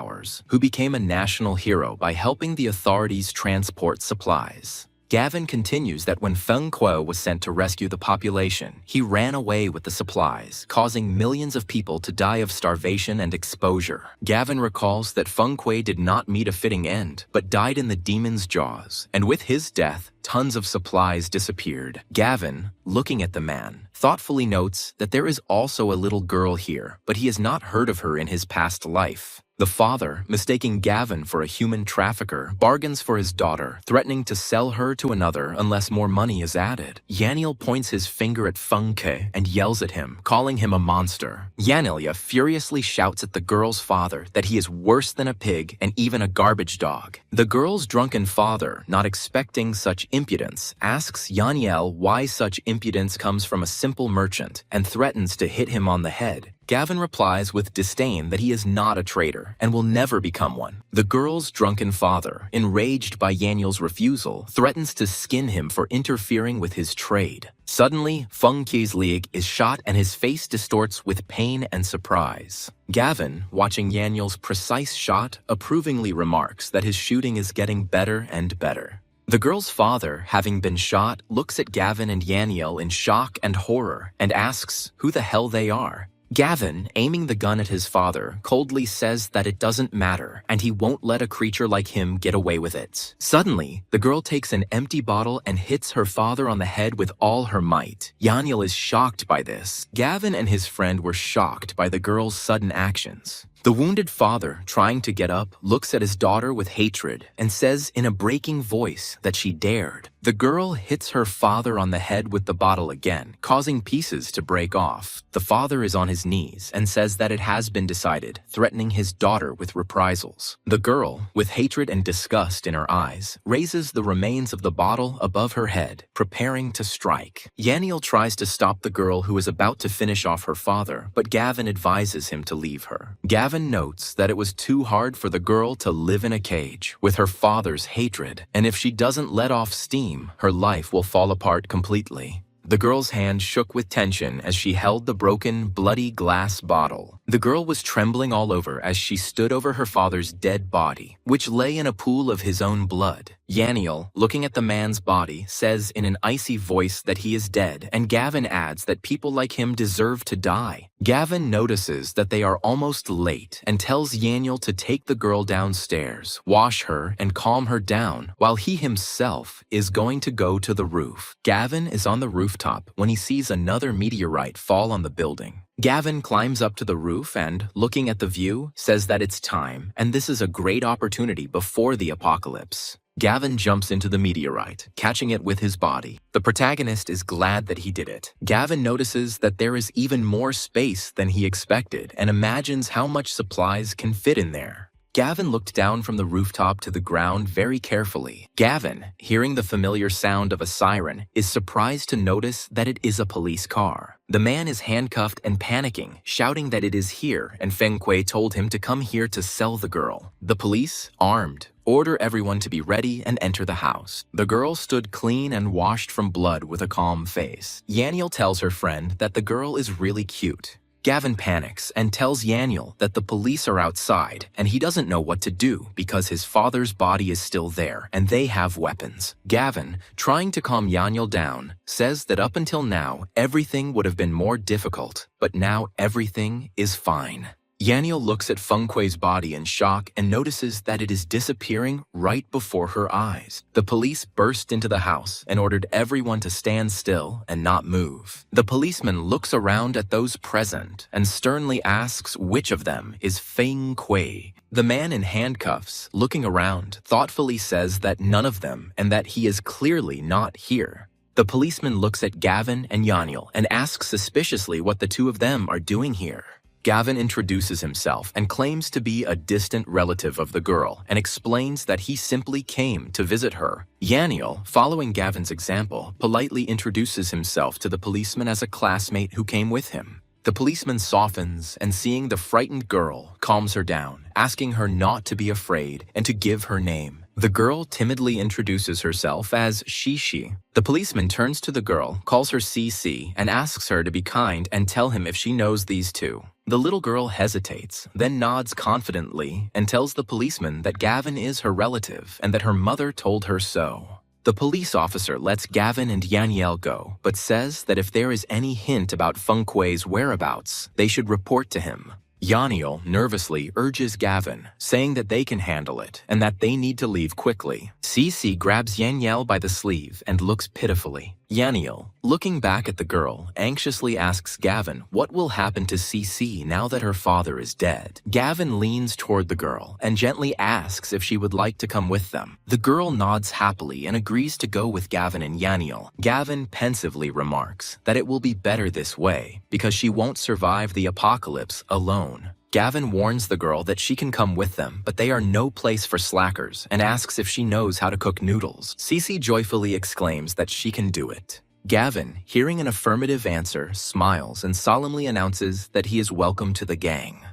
who became a national hero by helping the authorities transport supplies. Gavin continues that when Feng Kuo was sent to rescue the population, he ran away with the supplies, causing millions of people to die of starvation and exposure. Gavin recalls that Feng Kuo did not meet a fitting end, but died in the demon's jaws, and with his death, tons of supplies disappeared. Gavin, looking at the man, thoughtfully notes that there is also a little girl here, but he has not heard of her in his past life. The father, mistaking Gavin for a human trafficker, bargains for his daughter, threatening to sell her to another unless more money is added. Yaniel points his finger at Feng Ke and yells at him, calling him a monster. Yanilia furiously shouts at the girl's father that he is worse than a pig and even a garbage dog. The girl's drunken father, not expecting such impudence, asks Yaniel why such impudence comes from a simple merchant and threatens to hit him on the head. Gavin replies with disdain that he is not a traitor and will never become one. The girl's drunken father, enraged by Yaniel's refusal, threatens to skin him for interfering with his trade. Suddenly, Feng Ke's league is shot and his face distorts with pain and surprise. Gavin, watching Yaniel's precise shot, approvingly remarks that his shooting is getting better and better. The girl's father, having been shot, looks at Gavin and Yaniel in shock and horror and asks who the hell they are. Gavin, aiming the gun at his father, coldly says that it doesn't matter and he won't let a creature like him get away with it. Suddenly, the girl takes an empty bottle and hits her father on the head with all her might. Yaniel is shocked by this. Gavin and his friend were shocked by the girl's sudden actions. The wounded father, trying to get up, looks at his daughter with hatred and says in a breaking voice that she dared. The girl hits her father on the head with the bottle again, causing pieces to break off. The father is on his knees and says that it has been decided, threatening his daughter with reprisals. The girl, with hatred and disgust in her eyes, raises the remains of the bottle above her head, preparing to strike. Yaniel tries to stop the girl who is about to finish off her father, but Gavin advises him to leave her. Gavin notes that it was too hard for the girl to live in a cage with her father's hatred, and if she doesn't let off steam, her life will fall apart completely. The girl's hand shook with tension as she held the broken, bloody glass bottle. The girl was trembling all over as she stood over her father's dead body, which lay in a pool of his own blood. Yaniel, looking at the man's body, says in an icy voice that he is dead, and Gavin adds that people like him deserve to die. Gavin notices that they are almost late and tells Yaniel to take the girl downstairs, wash her, and calm her down, while he himself is going to go to the roof. Gavin is on the rooftop when he sees another meteorite fall on the building. Gavin climbs up to the roof and, looking at the view, says that it's time, and this is a great opportunity before the apocalypse. Gavin jumps into the meteorite, catching it with his body. The protagonist is glad that he did it. Gavin notices that there is even more space than he expected and imagines how much supplies can fit in there. Gavin looked down from the rooftop to the ground very carefully. Gavin, hearing the familiar sound of a siren, is surprised to notice that it is a police car. The man is handcuffed and panicking, shouting that it is here, and Feng Kuo told him to come here to sell the girl. The police, armed, order everyone to be ready and enter the house. The girl stood clean and washed from blood with a calm face. Yaniel tells her friend that the girl is really cute. Gavin panics and tells Yaniel that the police are outside and he doesn't know what to do because his father's body is still there and they have weapons. Gavin, trying to calm Yaniel down, says that up until now, everything would have been more difficult, but now everything is fine. Yaniel looks at Feng Kuo's body in shock and notices that it is disappearing right before her eyes. The police burst into the house and ordered everyone to stand still and not move. The policeman looks around at those present and sternly asks which of them is Feng Kuo. The man in handcuffs, looking around, thoughtfully says that none of them and that he is clearly not here. The policeman looks at Gavin and Yaniel and asks suspiciously what the two of them are doing here. Gavin introduces himself and claims to be a distant relative of the girl and explains that he simply came to visit her. Yaniel, following Gavin's example, politely introduces himself to the policeman as a classmate who came with him. The policeman softens and, seeing the frightened girl, calms her down, asking her not to be afraid and to give her name. The girl timidly introduces herself as Shishi. The policeman turns to the girl, calls her CC, and asks her to be kind and tell him if she knows these two. The little girl hesitates, then nods confidently and tells the policeman that Gavin is her relative and that her mother told her so. The police officer lets Gavin and Yaniel go, but says that if there is any hint about Feng Kui's whereabouts, they should report to him. Yaniel nervously urges Gavin, saying that they can handle it and that they need to leave quickly. Cece grabs Yaniel by the sleeve and looks pitifully. Yaniel, looking back at the girl, anxiously asks Gavin what will happen to Cece now that her father is dead. Gavin leans toward the girl and gently asks if she would like to come with them. The girl nods happily and agrees to go with Gavin and Yaniel. Gavin pensively remarks that it will be better this way because she won't survive the apocalypse alone. Gavin warns the girl that she can come with them, but they are no place for slackers, and asks if she knows how to cook noodles. Cece joyfully exclaims that she can do it. Gavin, hearing an affirmative answer, smiles and solemnly announces that he is welcome to the gang.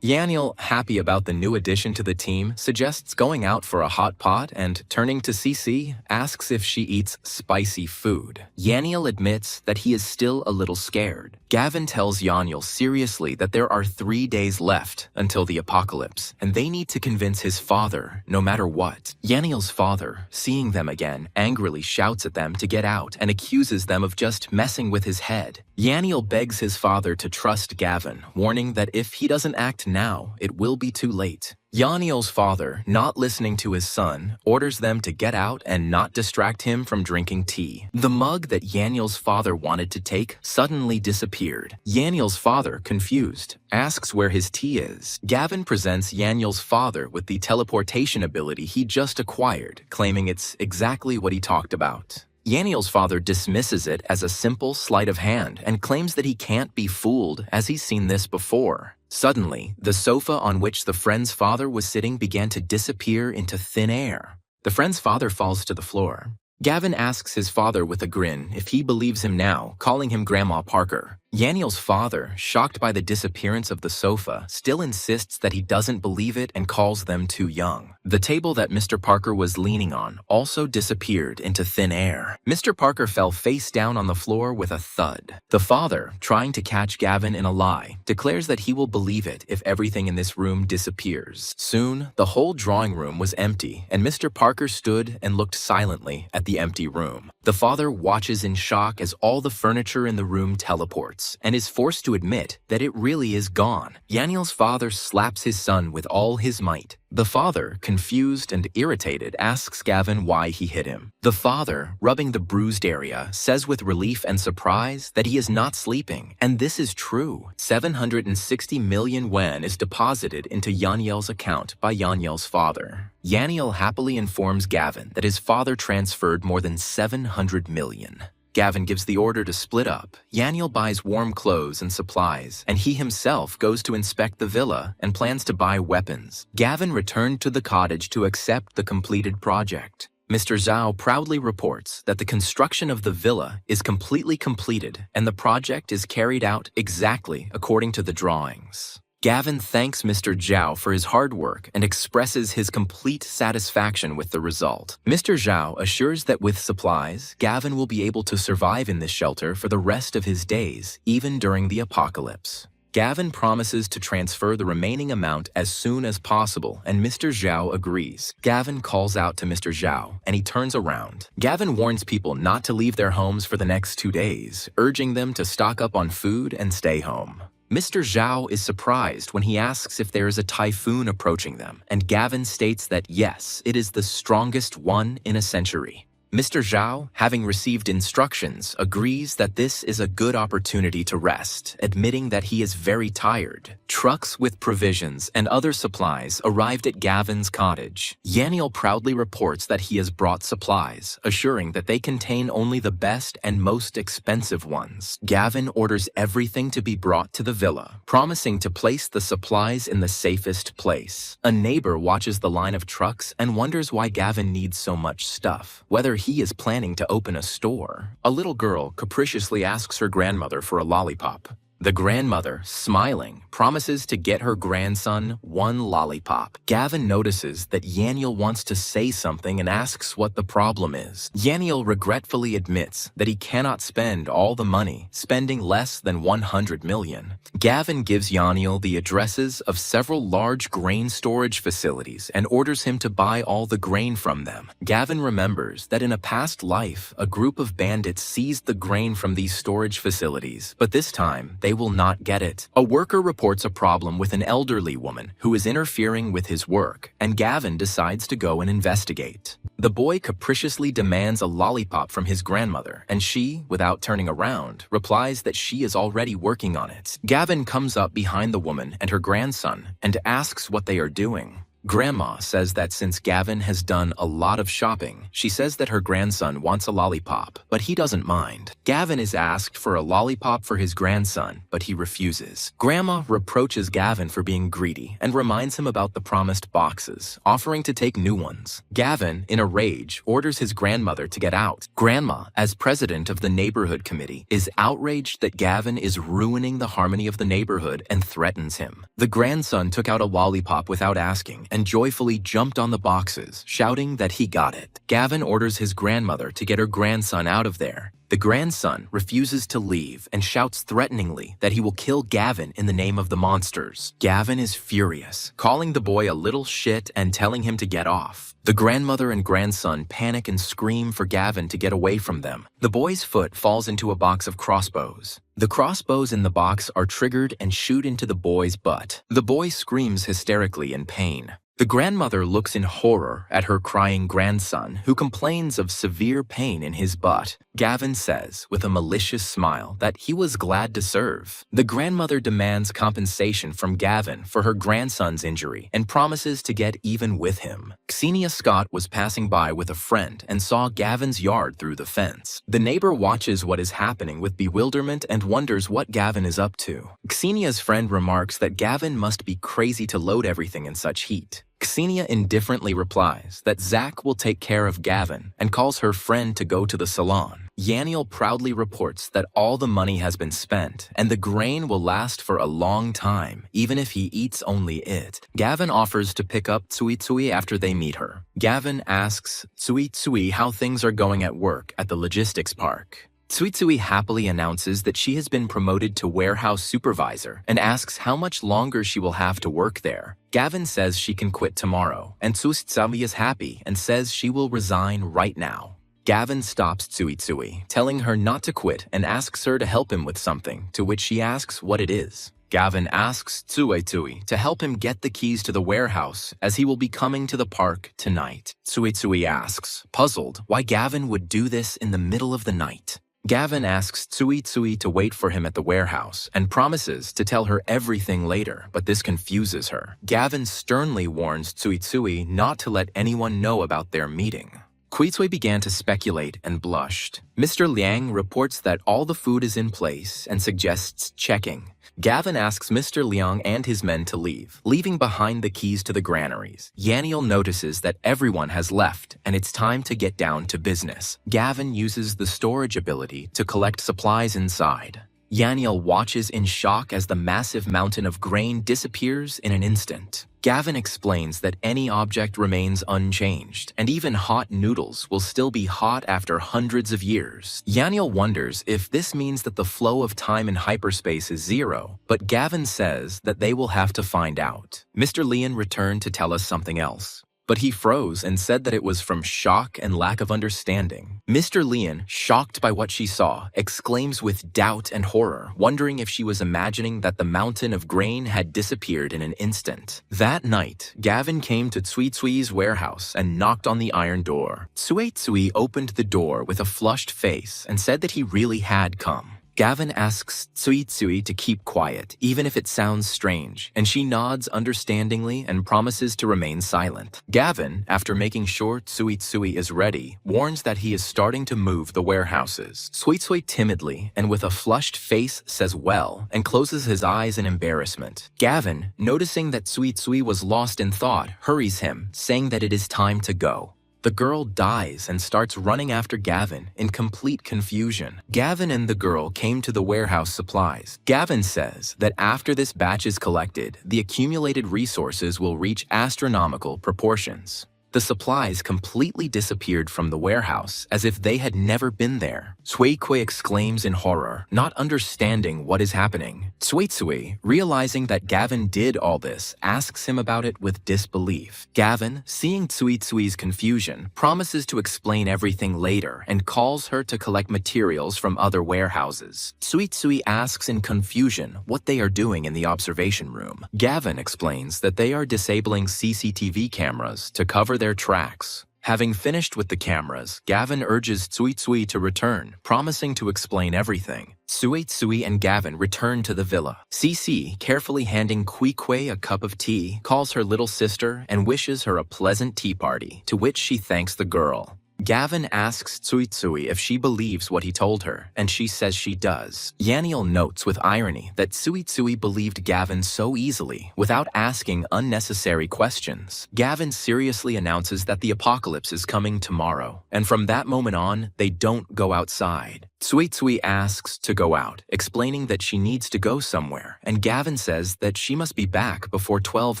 Yaniel, happy about the new addition to the team, suggests going out for a hot pot and, turning to Cece, asks if she eats spicy food. Yaniel admits that he is still a little scared. Gavin tells Yaniel seriously that there are 3 days left until the apocalypse, and they need to convince his father no matter what. Yaniel's father, seeing them again, angrily shouts at them to get out and accuses them of just messing with his head. Yaniel begs his father to trust Gavin, warning that if he doesn't act now, it will be too late. Yaniel's father, not listening to his son, orders them to get out and not distract him from drinking tea. The mug that Yaniel's father wanted to take suddenly disappeared. Yaniel's father, confused, asks where his tea is. Gavin presents Yaniel's father with the teleportation ability he just acquired, claiming it's exactly what he talked about. Yaniel's father dismisses it as a simple sleight of hand and claims that he can't be fooled as he's seen this before. Suddenly, the sofa on which the friend's father was sitting began to disappear into thin air. The friend's father falls to the floor. Gavin asks his father with a grin if he believes him now, calling him Grandma Parker. Yaniel's father, shocked by the disappearance of the sofa, still insists that he doesn't believe it and calls them too young. The table that Mr. Parker was leaning on also disappeared into thin air. Mr. Parker fell face down on the floor with a thud. The father, trying to catch Gavin in a lie, declares that he will believe it if everything in this room disappears. Soon, the whole drawing room was empty, and Mr. Parker stood and looked silently at the empty room. The father watches in shock as all the furniture in the room teleports, and is forced to admit that it really is gone. Yaniel's father slaps his son with all his might. The father, confused and irritated, asks Gavin why he hit him. The father, rubbing the bruised area, says with relief and surprise that he is not sleeping, and this is true. 760 million yen is deposited into Yaniel's account by Yaniel's father. Yaniel happily informs Gavin that his father transferred more than 700 million. Gavin gives the order to split up. Yaniel buys warm clothes and supplies, and he himself goes to inspect the villa and plans to buy weapons. Gavin returned to the cottage to accept the completed project. Mr. Zhao proudly reports that the construction of the villa is completely completed and the project is carried out exactly according to the drawings. Gavin thanks Mr. Zhao for his hard work and expresses his complete satisfaction with the result. Mr. Zhao assures that with supplies, Gavin will be able to survive in this shelter for the rest of his days, even during the apocalypse. Gavin promises to transfer the remaining amount as soon as possible, and Mr. Zhao agrees. Gavin calls out to Mr. Zhao, and he turns around. Gavin warns people not to leave their homes for the next 2 days, urging them to stock up on food and stay home. Mr. Zhao is surprised when he asks if there is a typhoon approaching them, and Gavin states that yes, it is the strongest one in a century. Mr. Zhao, having received instructions, agrees that this is a good opportunity to rest, admitting that he is very tired. Trucks with provisions and other supplies arrived at Gavin's cottage. Yaniel proudly reports that he has brought supplies, assuring that they contain only the best and most expensive ones. Gavin orders everything to be brought to the villa, promising to place the supplies in the safest place. A neighbor watches the line of trucks and wonders why Gavin needs so much stuff, whether he is planning to open a store. A little girl capriciously asks her grandmother for a lollipop. The grandmother, smiling, promises to get her grandson one lollipop. Gavin notices that Yaniel wants to say something and asks what the problem is. Yaniel regretfully admits that he cannot spend all the money, spending less than 100 million. Gavin gives Yaniel the addresses of several large grain storage facilities and orders him to buy all the grain from them. Gavin remembers that in a past life, a group of bandits seized the grain from these storage facilities, but this time they will not get it. A worker reports a problem with an elderly woman who is interfering with his work, and Gavin decides to go and investigate. The boy capriciously demands a lollipop from his grandmother, and she, without turning around, replies that she is already working on it. Gavin comes up behind the woman and her grandson and asks what they are doing. Grandma says that since Gavin has done a lot of shopping, she says that her grandson wants a lollipop, but he doesn't mind. Gavin is asked for a lollipop for his grandson, but he refuses. Grandma reproaches Gavin for being greedy and reminds him about the promised boxes, offering to take new ones. Gavin, in a rage, orders his grandmother to get out. Grandma, as president of the neighborhood committee, is outraged that Gavin is ruining the harmony of the neighborhood and threatens him. The grandson took out a lollipop without asking and joyfully jumped on the boxes, shouting that he got it. Gavin orders his grandmother to get her grandson out of there. The grandson refuses to leave and shouts threateningly that he will kill Gavin in the name of the monsters. Gavin is furious, calling the boy a little shit and telling him to get off. The grandmother and grandson panic and scream for Gavin to get away from them. The boy's foot falls into a box of crossbows. The crossbows in the box are triggered and shoot into the boy's butt. The boy screams hysterically in pain. The grandmother looks in horror at her crying grandson, who complains of severe pain in his butt. Gavin says, with a malicious smile, that he was glad to serve. The grandmother demands compensation from Gavin for her grandson's injury and promises to get even with him. Xenia Scott was passing by with a friend and saw Gavin's yard through the fence. The neighbor watches what is happening with bewilderment and wonders what Gavin is up to. Xenia's friend remarks that Gavin must be crazy to load everything in such heat. Xenia indifferently replies that Zach will take care of Gavin and calls her friend to go to the salon. Yaniel proudly reports that all the money has been spent and the grain will last for a long time, even if he eats only it. Gavin offers to pick up Tsui Tsui after they meet her. Gavin asks Tsui Tsui how things are going at work at the logistics park. Tsui Tsui happily announces that she has been promoted to warehouse supervisor and asks how much longer she will have to work there. Gavin says she can quit tomorrow, and Tsui Tsui is happy and says she will resign right now. Gavin stops Tsui Tsui, telling her not to quit and asks her to help him with something, to which she asks what it is. Gavin asks Tsui Tsui to help him get the keys to the warehouse as he will be coming to the park tonight. Tsui Tsui asks, puzzled, why Gavin would do this in the middle of the night. Gavin asks Tsui Tsui to wait for him at the warehouse and promises to tell her everything later, but this confuses her. Gavin sternly warns Tsui Tsui not to let anyone know about their meeting. Tsui began to speculate and blushed. Mr. Liang reports that all the food is in place and suggests checking. Gavin asks Mr. Liang and his men to leave, leaving behind the keys to the granaries. Yaniel notices that everyone has left and it's time to get down to business. Gavin uses the storage ability to collect supplies inside. Yaniel watches in shock as the massive mountain of grain disappears in an instant. Gavin explains that any object remains unchanged, and even hot noodles will still be hot after hundreds of years. Yaniel wonders if this means that the flow of time in hyperspace is zero, but Gavin says that they will have to find out. Mr. Lian returned to tell us something else, but he froze and said that it was from shock and lack of understanding. Mr. Lian, shocked by what she saw, exclaims with doubt and horror, wondering if she was imagining that the mountain of grain had disappeared in an instant. That night, Gavin came to Tsui Tsui's warehouse and knocked on the iron door. Tsui Tsui opened the door with a flushed face and said that he really had come. Gavin asks Tsui Tsui to keep quiet, even if it sounds strange, and she nods understandingly and promises to remain silent. Gavin, after making sure Tsui Tsui is ready, warns that he is starting to move the warehouses. Tsui Tsui timidly and with a flushed face says well and closes his eyes in embarrassment. Gavin, noticing that Tsui Tsui was lost in thought, hurries him, saying that it is time to go. The girl dies and starts running after Gavin in complete confusion. Gavin and the girl came to the warehouse supplies. Gavin says that after this batch is collected, the accumulated resources will reach astronomical proportions. The supplies completely disappeared from the warehouse as if they had never been there. Suikui exclaims in horror, not understanding what is happening. Suitsui, realizing that Gavin did all this, asks him about it with disbelief. Gavin, seeing Tsuitsui's confusion, promises to explain everything later and calls her to collect materials from other warehouses. Tsuitsui asks in confusion what they are doing in the observation room. Gavin explains that they are disabling CCTV cameras to cover their tracks. Having finished with the cameras, Gavin urges Tsuitsui to return, promising to explain everything. Tsuitsui and Gavin return to the villa. Cece, carefully handing Kuikui a cup of tea, calls her little sister and wishes her a pleasant tea party, to which she thanks the girl. Gavin asks Tsuitsui if she believes what he told her, and she says she does. Yaniel notes with irony that Tsuitsui believed Gavin so easily, without asking unnecessary questions. Gavin seriously announces that the apocalypse is coming tomorrow, and from that moment on, they don't go outside. Tsuitsui asks to go out, explaining that she needs to go somewhere, and Gavin says that she must be back before 12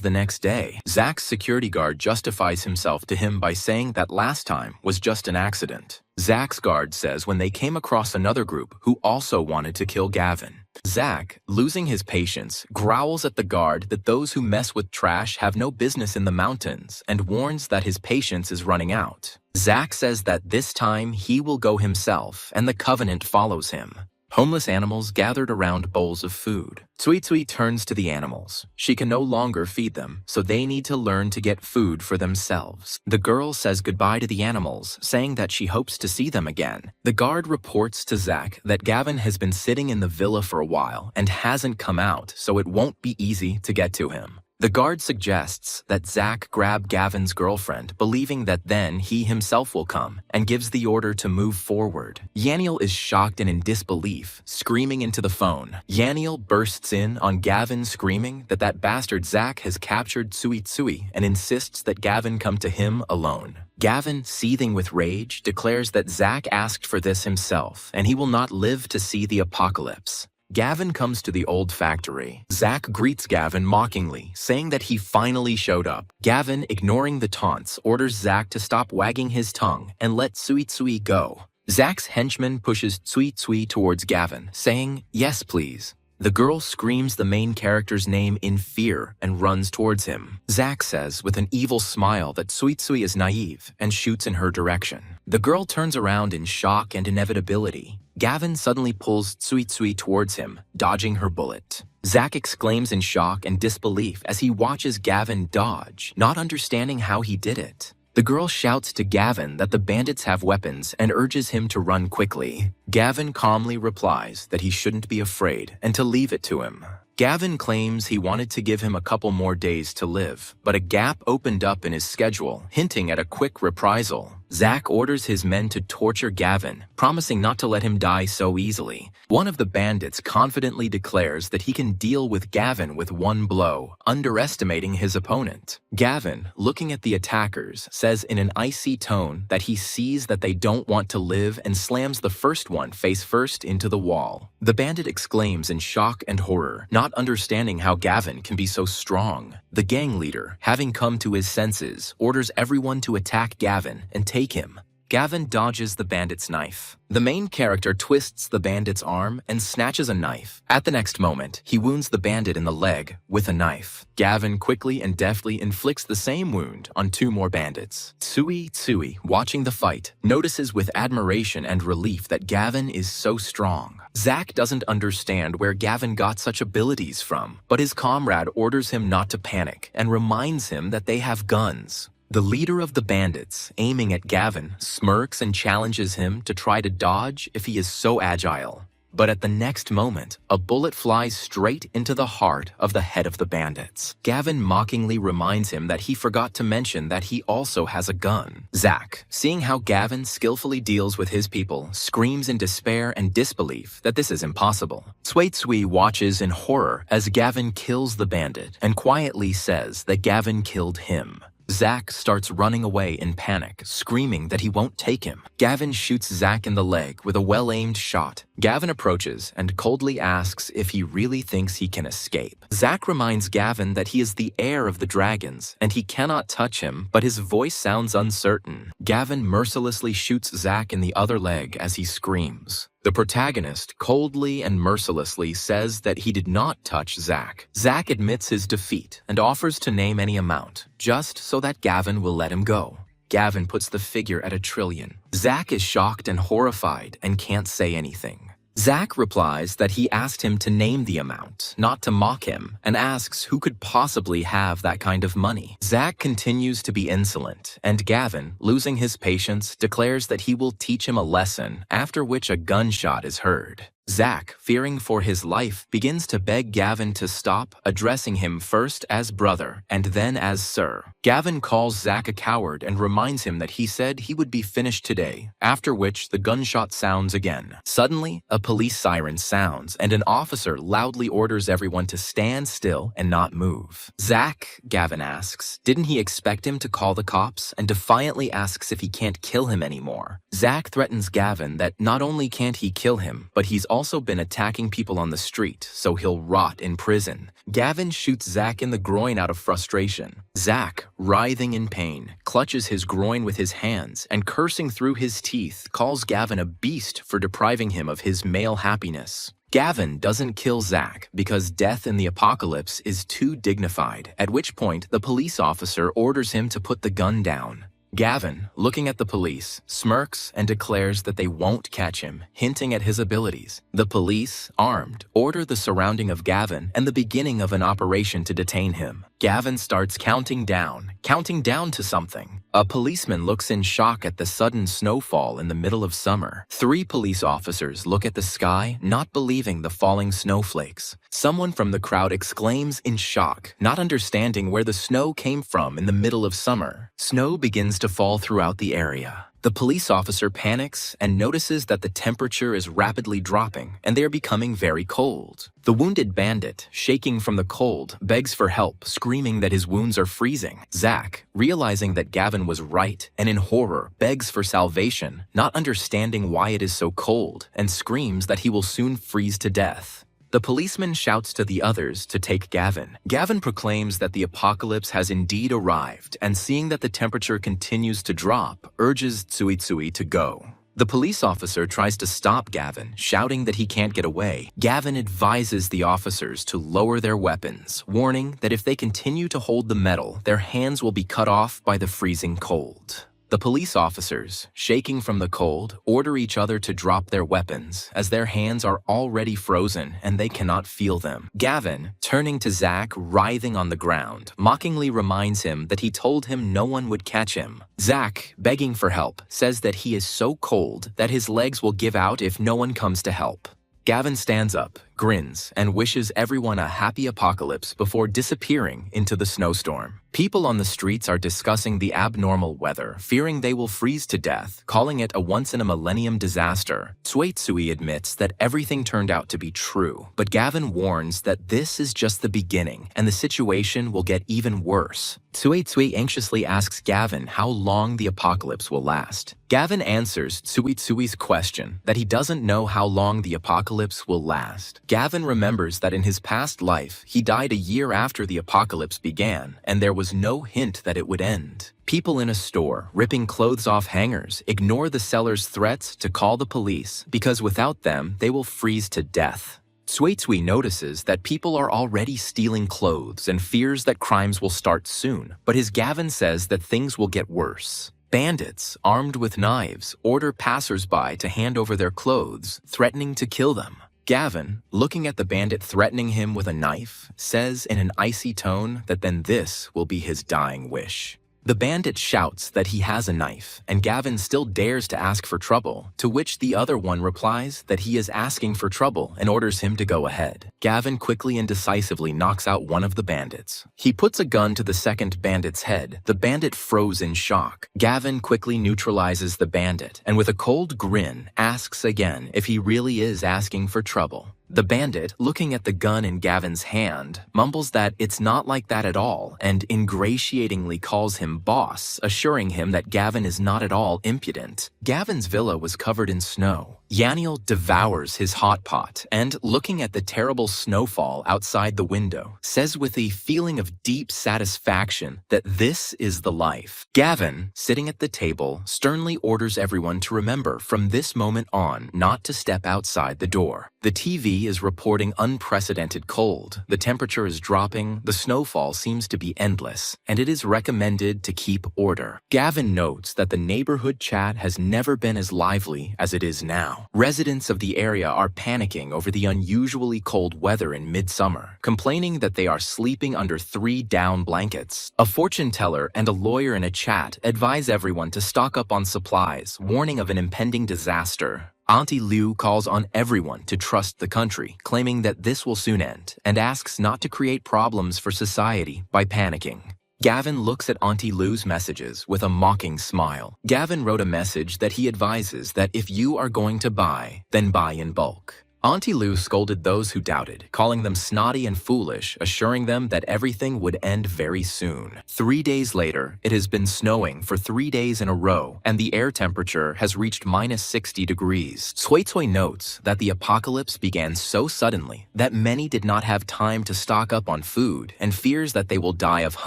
the next day. Zach's security guard justifies himself to him by saying that last time was just an accident. Zach's guard says when they came across another group who also wanted to kill Gavin. Zach, losing his patience, growls at the guard that those who mess with trash have no business in the mountains and warns that his patience is running out. Zach says that this time he will go himself and the Covenant follows him. Homeless animals gathered around bowls of food. Tsuitsui turns to the animals. She can no longer feed them, so they need to learn to get food for themselves. The girl says goodbye to the animals, saying that she hopes to see them again. The guard reports to Zach that Gavin has been sitting in the villa for a while and hasn't come out, so it won't be easy to get to him. The guard suggests that Zach grab Gavin's girlfriend, believing that then he himself will come, and gives the order to move forward. Yaniel is shocked and in disbelief, screaming into the phone. Yaniel bursts in on Gavin, screaming that bastard Zach has captured Tsuitsui and insists that Gavin come to him alone. Gavin, seething with rage, declares that Zach asked for this himself, and he will not live to see the apocalypse. Gavin comes to the old factory. Zach greets Gavin mockingly, saying that he finally showed up. Gavin, ignoring the taunts, orders Zach to stop wagging his tongue and let Tsuitsui go. Zach's henchman pushes Tsuitsui towards Gavin, saying, "Yes, please." The girl screams the main character's name in fear and runs towards him. Zach says with an evil smile that Tsuitsui is naive and shoots in her direction. The girl turns around in shock and inevitability. Gavin suddenly pulls Tsuitsui towards him, dodging her bullet. Zach exclaims in shock and disbelief as he watches Gavin dodge, not understanding how he did it. The girl shouts to Gavin that the bandits have weapons and urges him to run quickly. Gavin calmly replies that he shouldn't be afraid and to leave it to him. Gavin claims he wanted to give him a couple more days to live, but a gap opened up in his schedule, hinting at a quick reprisal. Zach orders his men to torture Gavin, promising not to let him die so easily. One of the bandits confidently declares that he can deal with Gavin with one blow, underestimating his opponent. Gavin, looking at the attackers, says in an icy tone that he sees that they don't want to live and slams the first one face first into the wall. The bandit exclaims in shock and horror, not understanding how Gavin can be so strong. The gang leader, having come to his senses, orders everyone to attack Gavin and take him. Gavin dodges the bandit's knife. The main character twists the bandit's arm and snatches a knife. At the next moment, he wounds the bandit in the leg with a knife. Gavin quickly and deftly inflicts the same wound on two more bandits. Tsuitsui, watching the fight, notices with admiration and relief that Gavin is so strong. Zach doesn't understand where Gavin got such abilities from, but his comrade orders him not to panic and reminds him that they have guns. The leader of the bandits, aiming at Gavin, smirks and challenges him to try to dodge if he is so agile. But at the next moment, a bullet flies straight into the heart of the head of the bandits. Gavin mockingly reminds him that he forgot to mention that he also has a gun. Zach, seeing how Gavin skillfully deals with his people, screams in despair and disbelief that this is impossible. Tsuitsui watches in horror as Gavin kills the bandit and quietly says that Gavin killed him. Zach starts running away in panic, screaming that he won't take him. Gavin shoots Zach in the leg with a well-aimed shot. Gavin approaches and coldly asks if he really thinks he can escape. Zach reminds Gavin that he is the heir of the dragons and he cannot touch him, but his voice sounds uncertain. Gavin mercilessly shoots Zach in the other leg as he screams. The protagonist coldly and mercilessly says that he did not touch Zach. Zach admits his defeat and offers to name any amount, just so that Gavin will let him go. Gavin puts the figure at 1 trillion. Zach is shocked and horrified and can't say anything. Zach replies that he asked him to name the amount, not to mock him, and asks who could possibly have that kind of money. Zach continues to be insolent, and Gavin, losing his patience, declares that he will teach him a lesson, after which a gunshot is heard. Zach, fearing for his life, begins to beg Gavin to stop, addressing him first as brother and then as sir. Gavin calls Zach a coward and reminds him that he said he would be finished today, after which the gunshot sounds again. Suddenly, a police siren sounds and an officer loudly orders everyone to stand still and not move. Zach, Gavin asks, didn't he expect him to call the cops, and defiantly asks if he can't kill him anymore. Zach threatens Gavin that not only can't he kill him, but he's also been attacking people on the street, so he'll rot in prison. Gavin shoots Zach in the groin out of frustration. Zach, writhing in pain, clutches his groin with his hands and, cursing through his teeth, calls Gavin a beast for depriving him of his male happiness. Gavin doesn't kill Zach because death in the apocalypse is too dignified, at which point the police officer orders him to put the gun down. Gavin, looking at the police, smirks and declares that they won't catch him, hinting at his abilities. The police, armed, order the surrounding of Gavin and the beginning of an operation to detain him. Gavin starts counting down to something. A policeman looks in shock at the sudden snowfall in the middle of summer. 3 police officers look at the sky, not believing the falling snowflakes. Someone from the crowd exclaims in shock, not understanding where the snow came from in the middle of summer. Snow begins to fall throughout the area. The police officer panics and notices that the temperature is rapidly dropping and they are becoming very cold. The wounded bandit, shaking from the cold, begs for help, screaming that his wounds are freezing. Zach, realizing that Gavin was right and in horror, begs for salvation, not understanding why it is so cold, and screams that he will soon freeze to death. The policeman shouts to the others to take Gavin. Gavin proclaims that the apocalypse has indeed arrived, and seeing that the temperature continues to drop, urges Tsuitsui to go. The police officer tries to stop Gavin, shouting that he can't get away. Gavin advises the officers to lower their weapons, warning that if they continue to hold the metal, their hands will be cut off by the freezing cold. The police officers, shaking from the cold, order each other to drop their weapons as their hands are already frozen and they cannot feel them. Gavin, turning to Zach writhing on the ground, mockingly reminds him that he told him no one would catch him. Zach, begging for help, says that he is so cold that his legs will give out if no one comes to help. Gavin stands up, grins, and wishes everyone a happy apocalypse before disappearing into the snowstorm. People on the streets are discussing the abnormal weather, fearing they will freeze to death, calling it a once-in-a-millennium disaster. Tsuitsui admits that everything turned out to be true, but Gavin warns that this is just the beginning, and the situation will get even worse. Tsuitsui anxiously asks Gavin how long the apocalypse will last. Gavin answers Tsuitsui's question that he doesn't know how long the apocalypse will last. Gavin remembers that in his past life, he died a year after the apocalypse began, and there was no hint that it would end. People in a store, ripping clothes off hangers, ignore the seller's threats to call the police because without them, they will freeze to death. Tsuitsui notices that people are already stealing clothes and fears that crimes will start soon, but his Gavin says that things will get worse. Bandits, armed with knives, order passers-by to hand over their clothes, threatening to kill them. Gavin, looking at the bandit threatening him with a knife, says in an icy tone that then this will be his dying wish. The bandit shouts that he has a knife, and Gavin still dares to ask for trouble, to which the other one replies that he is asking for trouble and orders him to go ahead. Gavin quickly and decisively knocks out one of the bandits. He puts a gun to the second bandit's head. The bandit froze in shock. Gavin quickly neutralizes the bandit, and with a cold grin, asks again if he really is asking for trouble. The bandit, looking at the gun in Gavin's hand, mumbles that it's not like that at all and ingratiatingly calls him boss, assuring him that Gavin is not at all impudent. Gavin's villa was covered in snow. Yaniel devours his hot pot and, looking at the terrible snowfall outside the window, says with a feeling of deep satisfaction that this is the life. Gavin, sitting at the table, sternly orders everyone to remember from this moment on not to step outside the door. The TV is reporting unprecedented cold, the temperature is dropping, the snowfall seems to be endless, and it is recommended to keep order. Gavin notes that the neighborhood chat has never been as lively as it is now. Residents of the area are panicking over the unusually cold weather in midsummer, complaining that they are sleeping under 3 down blankets. A fortune teller and a lawyer in a chat advise everyone to stock up on supplies, warning of an impending disaster. Auntie Liu calls on everyone to trust the country, claiming that this will soon end, and asks not to create problems for society by panicking. Gavin looks at Auntie Liu's messages with a mocking smile. Gavin wrote a message that he advises that if you are going to buy, then buy in bulk. Auntie Liu scolded those who doubted, calling them snotty and foolish, assuring them that everything would end very soon. 3 days later, it has been snowing for 3 days in a row, and the air temperature has reached -60 degrees. Cui Cui notes that the apocalypse began so suddenly that many did not have time to stock up on food and fears that they will die of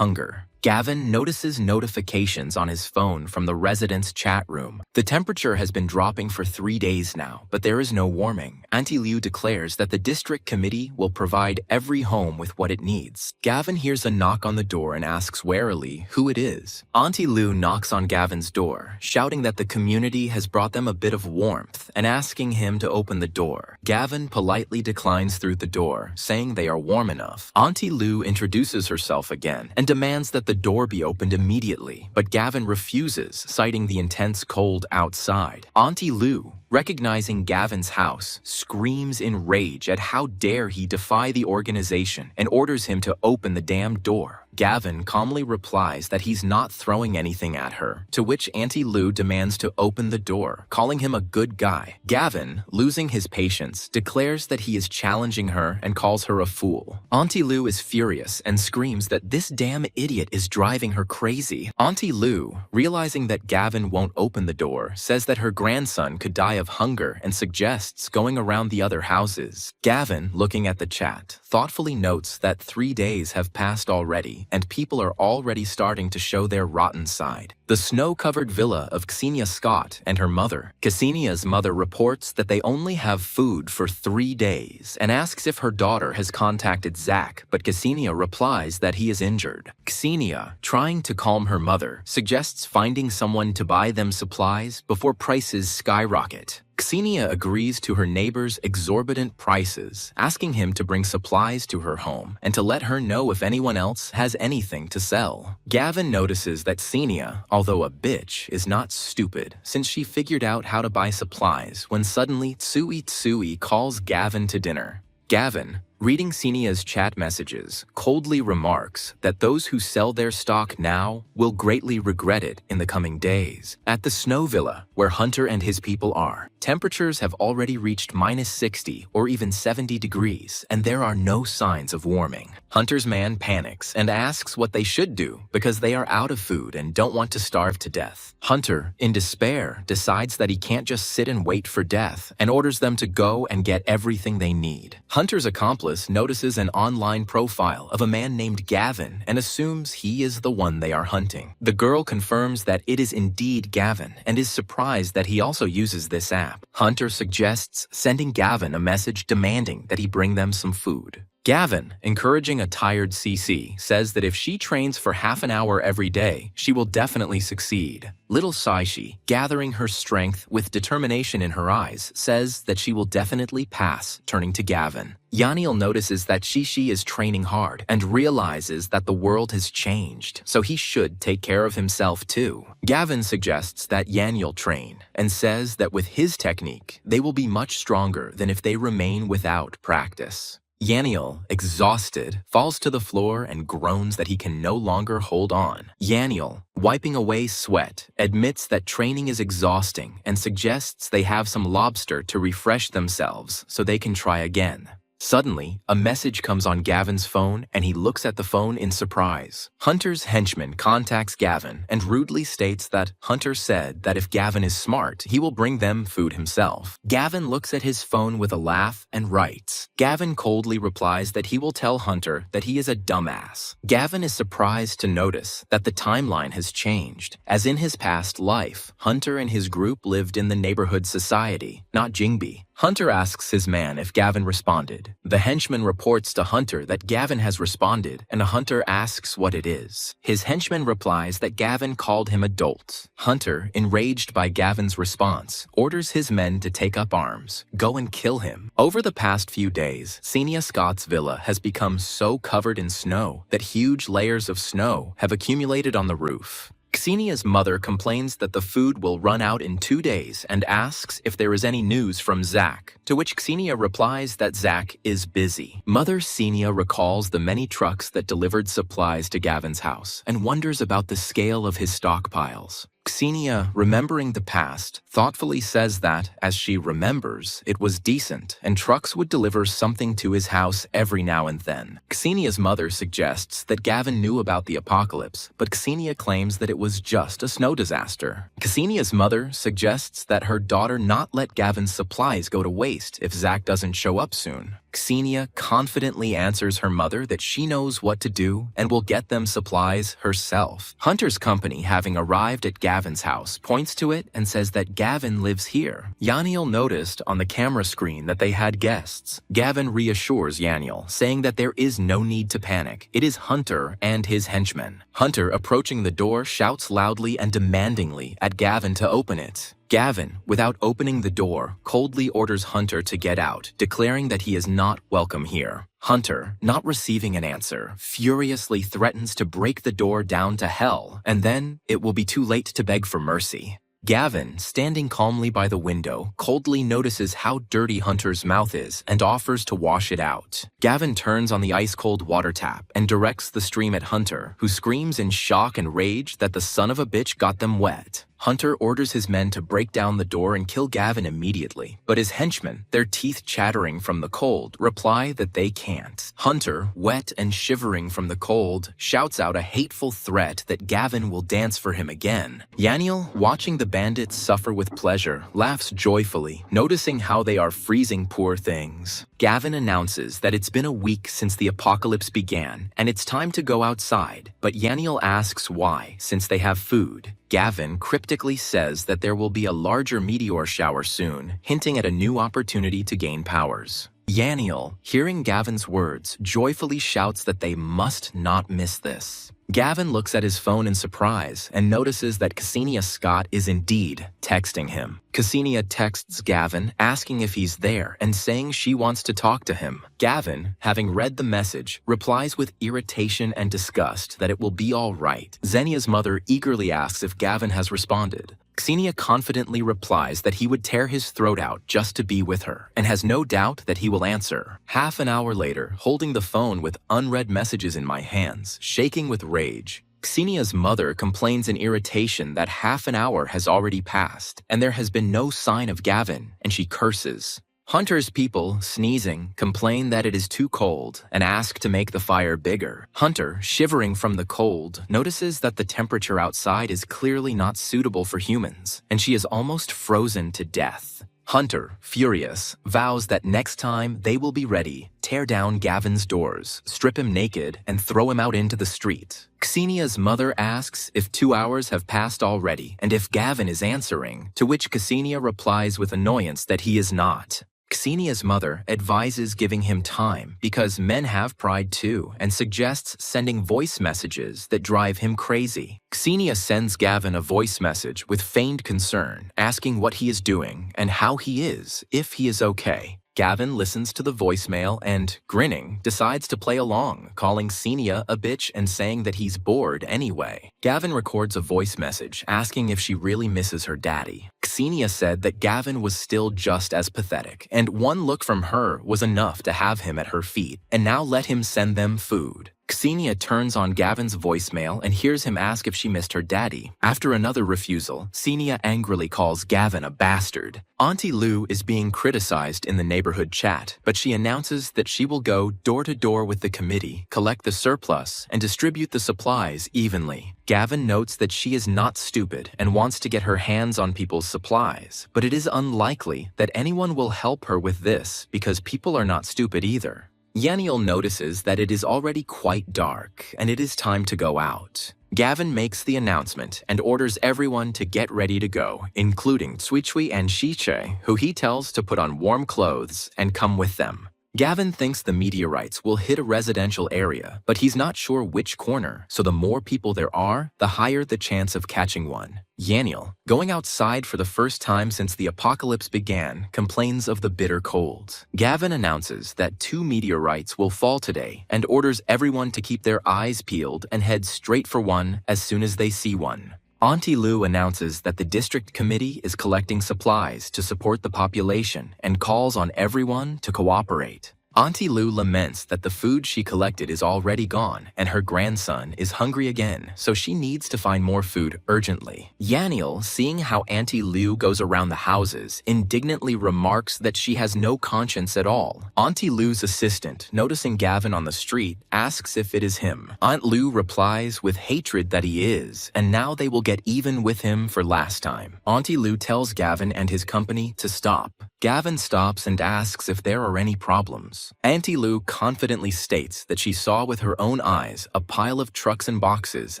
hunger. Gavin notices notifications on his phone from the residents' chat room. The temperature has been dropping for 3 days now, but there is no warming. Auntie Liu declares that the district committee will provide every home with what it needs. Gavin hears a knock on the door and asks warily who it is. Auntie Liu knocks on Gavin's door, shouting that the community has brought them a bit of warmth and asking him to open the door. Gavin politely declines through the door, saying they are warm enough. Auntie Liu introduces herself again and demands that the door be opened immediately, but Gavin refuses, citing the intense cold outside. Auntie Liu, recognizing Gavin's house, screams in rage at how dare he defy the organization and orders him to open the damn door. Gavin calmly replies that he's not throwing anything at her, to which Auntie Liu demands to open the door, calling him a good guy. Gavin, losing his patience, declares that he is challenging her and calls her a fool. Auntie Liu is furious and screams that this damn idiot is driving her crazy. Auntie Liu, realizing that Gavin won't open the door, says that her grandson could die of hunger and suggests going around the other houses. Gavin, looking at the chat, thoughtfully notes that 3 days have passed already, and people are already starting to show their rotten side. The snow-covered villa of Ksenia Scott and her mother. Ksenia's mother reports that they only have food for 3 days and asks if her daughter has contacted Zach, but Ksenia replies that he is injured. Ksenia, trying to calm her mother, suggests finding someone to buy them supplies before prices skyrocket. Ksenia agrees to her neighbor's exorbitant prices, asking him to bring supplies to her home and to let her know if anyone else has anything to sell. Gavin notices that Ksenia, although a bitch, is not stupid, since she figured out how to buy supplies when suddenly Tsui calls Gavin to dinner. Gavin, reading Ksenia's chat messages, coldly remarks that those who sell their stock now will greatly regret it in the coming days. At the snow villa, where Hunter and his people are, temperatures have already reached -60 or even 70 degrees, and there are no signs of warming. Hunter's man panics and asks what they should do because they are out of food and don't want to starve to death. Hunter, in despair, decides that he can't just sit and wait for death and orders them to go and get everything they need. Hunter's accomplice notices an online profile of a man named Gavin and assumes he is the one they are hunting. The girl confirms that it is indeed Gavin and is surprised that he also uses this app. Hunter suggests sending Gavin a message demanding that he bring them some food. Gavin, encouraging a tired CC, says that if she trains for half an hour every day, she will definitely succeed. Little Saishi, gathering her strength with determination in her eyes, says that she will definitely pass, turning to Gavin. Yaniel notices that Shishi is training hard and realizes that the world has changed, so he should take care of himself too. Gavin suggests that Yaniel train and says that with his technique, they will be much stronger than if they remain without practice. Yaniel, exhausted, falls to the floor and groans that he can no longer hold on. Yaniel, wiping away sweat, admits that training is exhausting and suggests they have some lobster to refresh themselves so they can try again. Suddenly, a message comes on Gavin's phone and he looks at the phone in surprise. Hunter's henchman contacts Gavin and rudely states that Hunter said that if Gavin is smart, he will bring them food himself. Gavin looks at his phone with a laugh and writes. Gavin coldly replies that he will tell Hunter that he is a dumbass. Gavin is surprised to notice that the timeline has changed. As in his past life, Hunter and his group lived in the neighborhood society, not Jingbi. Hunter asks his man if Gavin responded. The henchman reports to Hunter that Gavin has responded, and Hunter asks what it is. His henchman replies that Gavin called him a dolt. Hunter, enraged by Gavin's response, orders his men to take up arms, go and kill him. Over the past few days, Xenia Scott's villa has become so covered in snow that huge layers of snow have accumulated on the roof. Xenia's mother complains that the food will run out in 2 days and asks if there is any news from Zach, to which Xenia replies that Zach is busy. Mother Xenia recalls the many trucks that delivered supplies to Gavin's house and wonders about the scale of his stockpiles. Xenia, remembering the past, thoughtfully says that, as she remembers, it was decent and trucks would deliver something to his house every now and then. Xenia's mother suggests that Gavin knew about the apocalypse, but Xenia claims that it was just a snow disaster. Xenia's mother suggests that her daughter not let Gavin's supplies go to waste if Zach doesn't show up soon. Xenia confidently answers her mother that she knows what to do and will get them supplies herself. Hunter's company, having arrived at Gavin's house, points to it and says that Gavin lives here. Yaniel noticed on the camera screen that they had guests. Gavin reassures Yaniel, saying that there is no need to panic. It is Hunter and his henchmen. Hunter, approaching the door, shouts loudly and demandingly at Gavin to open it. Gavin, without opening the door, coldly orders Hunter to get out, declaring that he is not welcome here. Hunter, not receiving an answer, furiously threatens to break the door down to hell, and then it will be too late to beg for mercy. Gavin, standing calmly by the window, coldly notices how dirty Hunter's mouth is and offers to wash it out. Gavin turns on the ice-cold water tap and directs the stream at Hunter, who screams in shock and rage that the son of a bitch got them wet. Hunter orders his men to break down the door and kill Gavin immediately, but his henchmen, their teeth chattering from the cold, reply that they can't. Hunter, wet and shivering from the cold, shouts out a hateful threat that Gavin will dance for him again. Yaniel, watching the bandits suffer with pleasure, laughs joyfully, noticing how they are freezing poor things. Gavin announces that it's been a week since the apocalypse began, and it's time to go outside, but Yaniel asks why, since they have food. Gavin cryptically says that there will be a larger meteor shower soon, hinting at a new opportunity to gain powers. Yaniel, hearing Gavin's words, joyfully shouts that they must not miss this. Gavin looks at his phone in surprise and notices that Xenia Scott is indeed texting him. Xenia texts Gavin, asking if he's there and saying she wants to talk to him. Gavin, having read the message, replies with irritation and disgust that it will be all right. Xenia's mother eagerly asks if Gavin has responded. Xenia confidently replies that he would tear his throat out just to be with her, and has no doubt that he will answer. Half an hour later, holding the phone with unread messages in my hands, shaking with rage, Xenia's mother complains in irritation that half an hour has already passed, and there has been no sign of Gavin, and she curses. Hunter's people, sneezing, complain that it is too cold and ask to make the fire bigger. Hunter, shivering from the cold, notices that the temperature outside is clearly not suitable for humans, and she is almost frozen to death. Hunter, furious, vows that next time they will be ready, tear down Gavin's doors, strip him naked, and throw him out into the street. Xenia's mother asks if 2 hours have passed already and if Gavin is answering, to which Xenia replies with annoyance that he is not. Xenia's mother advises giving him time because men have pride too and suggests sending voice messages that drive him crazy. Xenia sends Gavin a voice message with feigned concern, asking what he is doing and how he is, if he is okay. Gavin listens to the voicemail and, grinning, decides to play along, calling Xenia a bitch and saying that he's bored anyway. Gavin records a voice message asking if she really misses her daddy. Xenia said that Gavin was still just as pathetic, and one look from her was enough to have him at her feet, and now let him send them food. Xenia turns on Gavin's voicemail and hears him ask if she missed her daddy. After another refusal, Xenia angrily calls Gavin a bastard. Auntie Lou is being criticized in the neighborhood chat, but she announces that she will go door to door with the committee, collect the surplus, and distribute the supplies evenly. Gavin notes that she is not stupid and wants to get her hands on people's supplies, but it is unlikely that anyone will help her with this because people are not stupid either. Yaniel notices that it is already quite dark and it is time to go out. Gavin makes the announcement and orders everyone to get ready to go, including Tsuichui and Shiche, who he tells to put on warm clothes and come with them. Gavin thinks the meteorites will hit a residential area, but he's not sure which corner, so the more people there are, the higher the chance of catching one. Yaniel, going outside for the first time since the apocalypse began, complains of the bitter cold. Gavin announces that 2 meteorites will fall today and orders everyone to keep their eyes peeled and head straight for one as soon as they see one. Auntie Lou announces that the district committee is collecting supplies to support the population and calls on everyone to cooperate. Auntie Lou laments that the food she collected is already gone and her grandson is hungry again, so she needs to find more food urgently. Yaniel, seeing how Auntie Lou goes around the houses, indignantly remarks that she has no conscience at all. Auntie Lou's assistant, noticing Gavin on the street, asks if it is him. Aunt Lou replies with hatred that he is, and now they will get even with him for last time. Auntie Lou tells Gavin and his company to stop. Gavin stops and asks if there are any problems. Auntie Lou confidently states that she saw with her own eyes a pile of trucks and boxes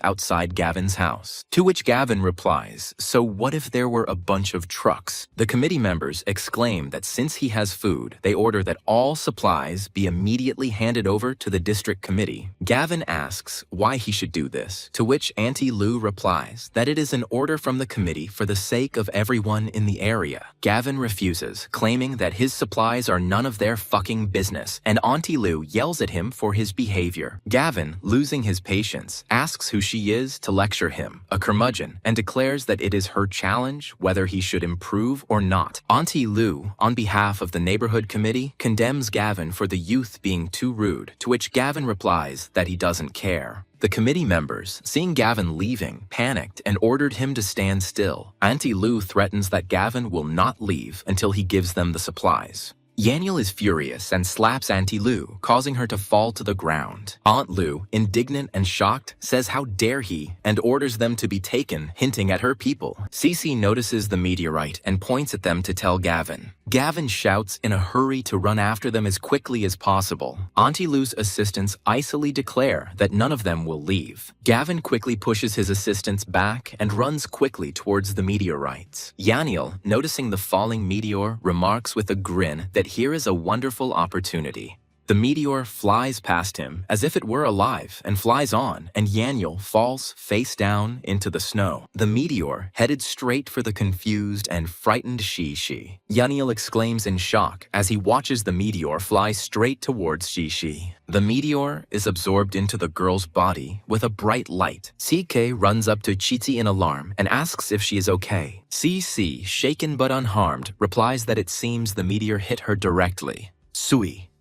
outside Gavin's house. To which Gavin replies, "So what if there were a bunch of trucks?" The committee members exclaim that since he has food, they order that all supplies be immediately handed over to the district committee. Gavin asks why he should do this, to which Auntie Lou replies that it is an order from the committee for the sake of everyone in the area. Gavin refuses, claiming that his supplies are none of their fucking business, and Auntie Lou yells at him for his behavior. Gavin, losing his patience, asks who she is to lecture him, a curmudgeon, and declares that it is her challenge whether he should improve or not. Auntie Lou, on behalf of the neighborhood committee, condemns Gavin for the youth being too rude, to which Gavin replies that he doesn't care. The committee members, seeing Gavin leaving, panicked and ordered him to stand still. Auntie Lou threatens that Gavin will not leave until he gives them the supplies. Yaniel is furious and slaps Auntie Lou, causing her to fall to the ground. Aunt Lou, indignant and shocked, says how dare he and orders them to be taken, hinting at her people. Cece notices the meteorite and points at them to tell Gavin. Gavin shouts in a hurry to run after them as quickly as possible. Auntie Lou's assistants icily declare that none of them will leave. Gavin quickly pushes his assistants back and runs quickly towards the meteorites. Yaniel, noticing the falling meteor, remarks with a grin that here is a wonderful opportunity. The meteor flies past him as if it were alive and flies on, and Yaniel falls face down into the snow. The meteor headed straight for the confused and frightened Shishi. Yaniel exclaims in shock as he watches the meteor fly straight towards Shishi. The meteor is absorbed into the girl's body with a bright light. CK runs up to Chiti in alarm and asks if she is okay. CC, shaken but unharmed, replies that it seems the meteor hit her directly.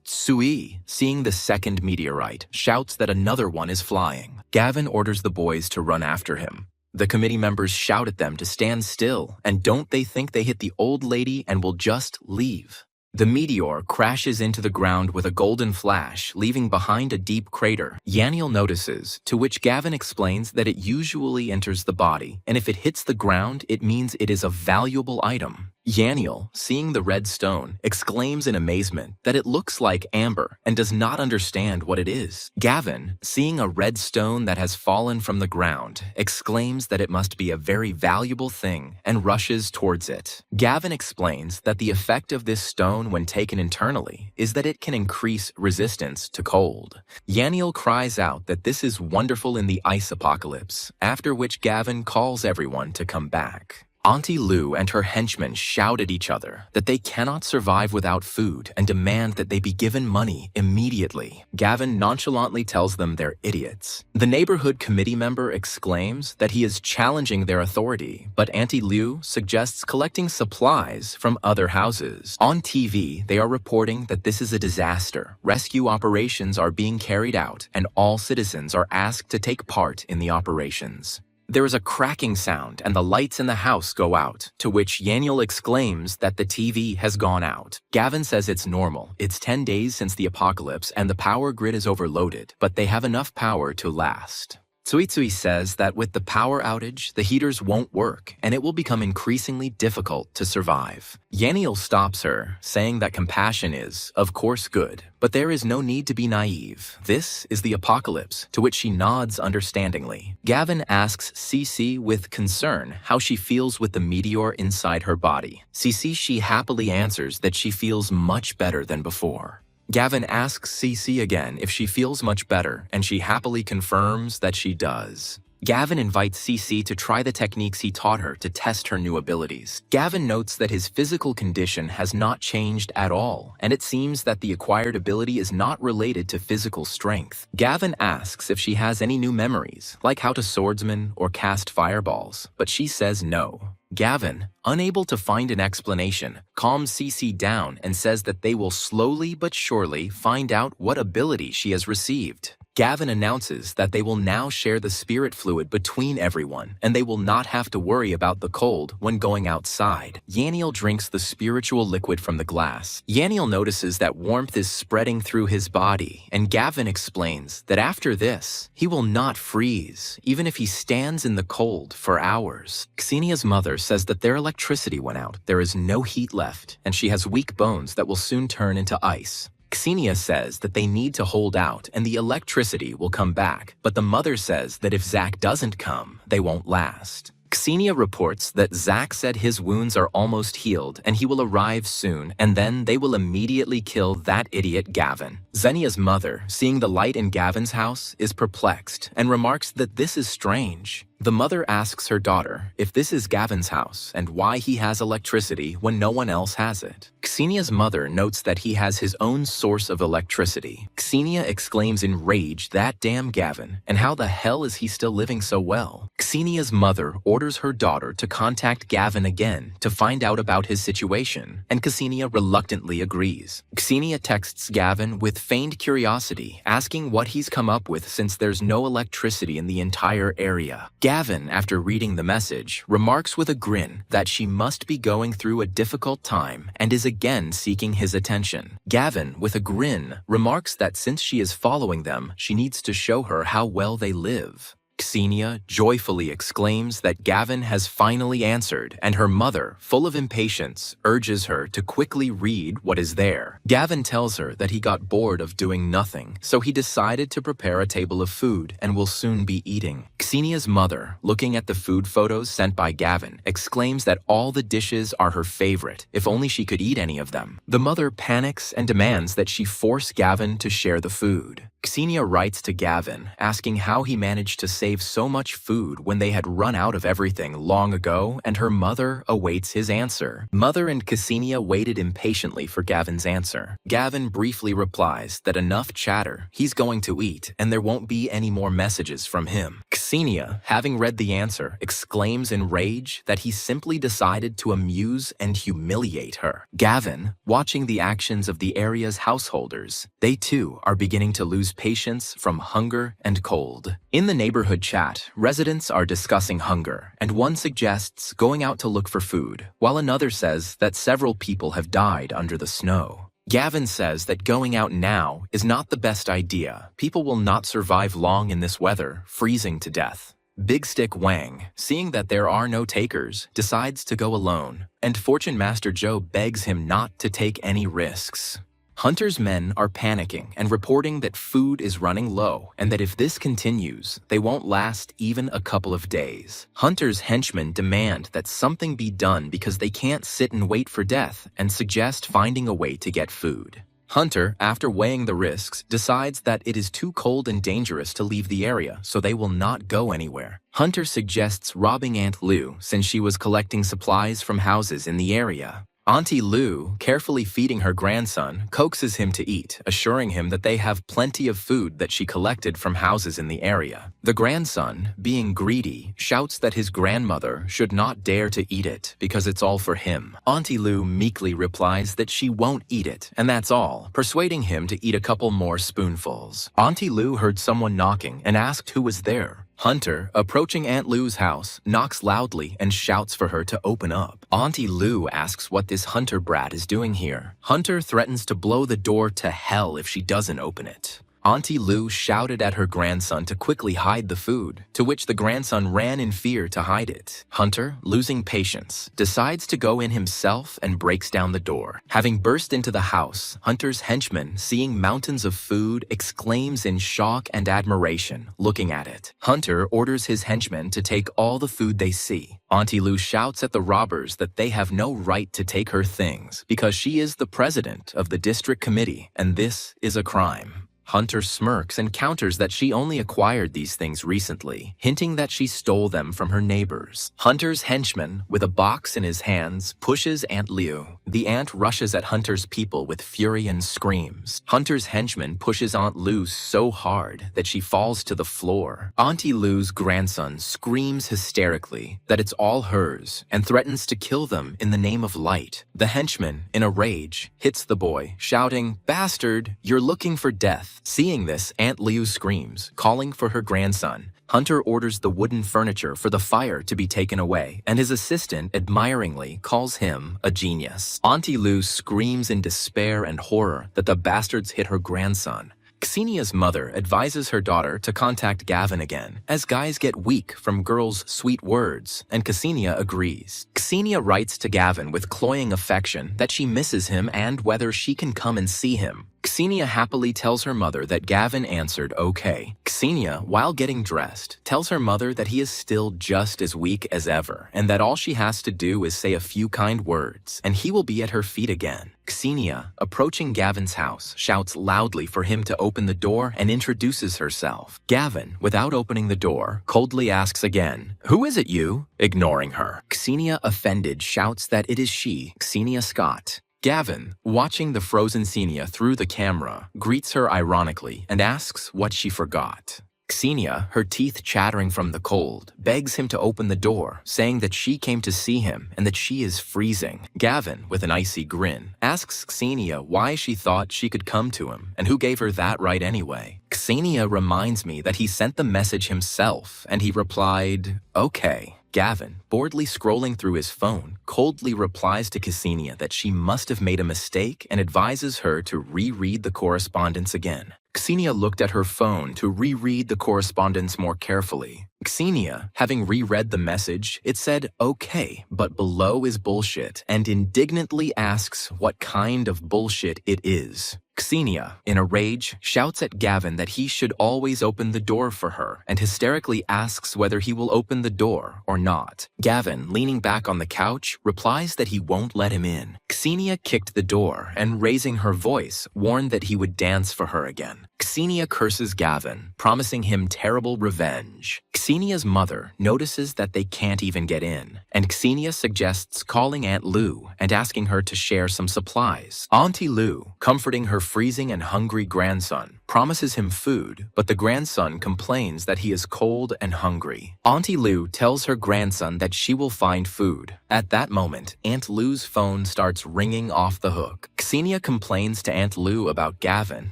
Sui, seeing the second meteorite, shouts that another one is flying. Gavin orders the boys to run after him. The committee members shout at them to stand still, and don't they think they hit the old lady and will just leave. The meteor crashes into the ground with a golden flash, leaving behind a deep crater. Yaniel notices, to which Gavin explains that it usually enters the body, and if it hits the ground, it means it is a valuable item. Yaniel, seeing the red stone, exclaims in amazement that it looks like amber and does not understand what it is. Gavin, seeing a red stone that has fallen from the ground, exclaims that it must be a very valuable thing and rushes towards it. Gavin explains that the effect of this stone when taken internally is that it can increase resistance to cold. Yaniel cries out that this is wonderful in the ice apocalypse, after which Gavin calls everyone to come back. Auntie Lou and her henchmen shout at each other that they cannot survive without food and demand that they be given money immediately. Gavin nonchalantly tells them they're idiots. The neighborhood committee member exclaims that he is challenging their authority, but Auntie Lou suggests collecting supplies from other houses. On TV, they are reporting that this is a disaster. Rescue operations are being carried out, and all citizens are asked to take part in the operations. There is a cracking sound and the lights in the house go out, to which Yaniel exclaims that the TV has gone out. Gavin says it's normal. It's 10 days since the apocalypse and the power grid is overloaded, but they have enough power to last. Tsuitsui says that with the power outage, the heaters won't work and it will become increasingly difficult to survive. Yaniel stops her, saying that compassion is, of course, good, but there is no need to be naive. This is the apocalypse, to which she nods understandingly. Gavin asks Cece with concern how she feels with the meteor inside her body. She happily answers that she feels much better than before. Gavin asks Cece again if she feels much better, and she happily confirms that she does. Gavin invites Cece to try the techniques he taught her to test her new abilities. Gavin notes that his physical condition has not changed at all, and it seems that the acquired ability is not related to physical strength. Gavin asks if she has any new memories, like how to swordsman or cast fireballs, but she says no. Gavin, unable to find an explanation, calms Cece down and says that they will slowly but surely find out what ability she has received. Gavin announces that they will now share the spirit fluid between everyone, and they will not have to worry about the cold when going outside. Yaniel drinks the spiritual liquid from the glass. Yaniel notices that warmth is spreading through his body, and Gavin explains that after this, he will not freeze, even if he stands in the cold for hours. Xenia's mother says that their electricity went out, there is no heat left, and she has weak bones that will soon turn into ice. Xenia says that they need to hold out and the electricity will come back, but the mother says that if Zack doesn't come, they won't last. Xenia reports that Zack said his wounds are almost healed and he will arrive soon, and then they will immediately kill that idiot Gavin. Xenia's mother, seeing the light in Gavin's house, is perplexed and remarks that this is strange. The mother asks her daughter if this is Gavin's house and why he has electricity when no one else has it. Xenia's mother notes that he has his own source of electricity. Xenia exclaims in rage, "That damn Gavin, and how the hell is he still living so well?" Xenia's mother orders her daughter to contact Gavin again to find out about his situation, and Xenia reluctantly agrees. Xenia texts Gavin with feigned curiosity, asking what he's come up with since there's no electricity in the entire area. Gavin, after reading the message, remarks with a grin that she must be going through a difficult time and is again seeking his attention. Gavin, with a grin, remarks that since she is following them, she needs to show her how well they live. Xenia joyfully exclaims that Gavin has finally answered, and her mother, full of impatience, urges her to quickly read what is there. Gavin tells her that he got bored of doing nothing, so he decided to prepare a table of food and will soon be eating. Xenia's mother, looking at the food photos sent by Gavin, exclaims that all the dishes are her favorite, if only she could eat any of them. The mother panics and demands that she force Gavin to share the food. Xenia writes to Gavin, asking how he managed to save so much food when they had run out of everything long ago, and her mother awaits his answer. Mother and Xenia waited impatiently for Gavin's answer. Gavin briefly replies that enough chatter, he's going to eat, and there won't be any more messages from him. Xenia, having read the answer, exclaims in rage that he simply decided to amuse and humiliate her. Gavin, watching the actions of the area's householders, they too are beginning to lose patience from hunger and cold. In the neighborhood chat, residents are discussing hunger, and one suggests going out to look for food, while another says that several people have died under the snow. Gavin says that going out now is not the best idea. People will not survive long in this weather, freezing to death. Big Stick Wang, seeing that there are no takers, decides to go alone, and Fortune Master Joe begs him not to take any risks. Hunter's men are panicking and reporting that food is running low and that if this continues, they won't last even a couple of days. Hunter's henchmen demand that something be done because they can't sit and wait for death and suggest finding a way to get food. Hunter, after weighing the risks, decides that it is too cold and dangerous to leave the area, so they will not go anywhere. Hunter suggests robbing Aunt Lou since she was collecting supplies from houses in the area. Auntie Lou, carefully feeding her grandson, coaxes him to eat, assuring him that they have plenty of food that she collected from houses in the area. The grandson, being greedy, shouts that his grandmother should not dare to eat it because it's all for him. Auntie Lou meekly replies that she won't eat it, and that's all, persuading him to eat a couple more spoonfuls. Auntie Lou heard someone knocking and asked who was there. Hunter, approaching Aunt Lou's house, knocks loudly and shouts for her to open up. Auntie Lou asks what this Hunter brat is doing here. Hunter threatens to blow the door to hell if she doesn't open it. Auntie Lou shouted at her grandson to quickly hide the food, to which the grandson ran in fear to hide it. Hunter, losing patience, decides to go in himself and breaks down the door. Having burst into the house, Hunter's henchman, seeing mountains of food, exclaims in shock and admiration, looking at it. Hunter orders his henchmen to take all the food they see. Auntie Lou shouts at the robbers that they have no right to take her things because she is the president of the district committee, and this is a crime. Hunter smirks and counters that she only acquired these things recently, hinting that she stole them from her neighbors. Hunter's henchman, with a box in his hands, pushes Aunt Lou. The aunt rushes at Hunter's people with fury and screams. Hunter's henchman pushes Aunt Lou so hard that she falls to the floor. Auntie Lou's grandson screams hysterically that it's all hers and threatens to kill them in the name of light. The henchman, in a rage, hits the boy, shouting, "Bastard, you're looking for death." Seeing this, Aunt Lou screams, calling for her grandson. Hunter orders the wooden furniture for the fire to be taken away, and his assistant admiringly calls him a genius. Auntie Lou screams in despair and horror that the bastards hit her grandson. Ksenia's mother advises her daughter to contact Gavin again, as guys get weak from girls' sweet words, and Ksenia agrees. Ksenia writes to Gavin with cloying affection that she misses him and whether she can come and see him. Ksenia happily tells her mother that Gavin answered okay. Ksenia, while getting dressed, tells her mother that he is still just as weak as ever, and that all she has to do is say a few kind words, and he will be at her feet again. Ksenia, approaching Gavin's house, shouts loudly for him to open the door and introduces herself. Gavin, without opening the door, coldly asks again, "Who is it, you?" ignoring her. Ksenia, offended, shouts that it is she, Ksenia Scott. Gavin, watching the frozen Ksenia through the camera, greets her ironically and asks what she forgot. Ksenia, her teeth chattering from the cold, begs him to open the door, saying that she came to see him and that she is freezing. Gavin, with an icy grin, asks Ksenia why she thought she could come to him and who gave her that right anyway. Ksenia reminds me that he sent the message himself, and he replied, "Okay." Gavin, boredly scrolling through his phone, coldly replies to Ksenia that she must have made a mistake and advises her to reread the correspondence again. Ksenia looked at her phone to reread the correspondence more carefully. Ksenia, having reread the message, it said, "Okay, but below is bullshit," and indignantly asks what kind of bullshit it is. Ksenia, in a rage, shouts at Gavin that he should always open the door for her and hysterically asks whether he will open the door or not. Gavin, leaning back on the couch, replies that he won't let him in. Ksenia kicked the door and, raising her voice, warned that he would dance for her again. Ksenia curses Gavin, promising him terrible revenge. Ksenia's mother notices that they can't even get in, and Ksenia suggests calling Aunt Lou and asking her to share some supplies. Auntie Lou, comforting her freezing and hungry grandson, promises him food, but the grandson complains that he is cold and hungry. Auntie Lou tells her grandson that she will find food. At that moment, Aunt Lou's phone starts ringing off the hook. Ksenia complains to Aunt Lou about Gavin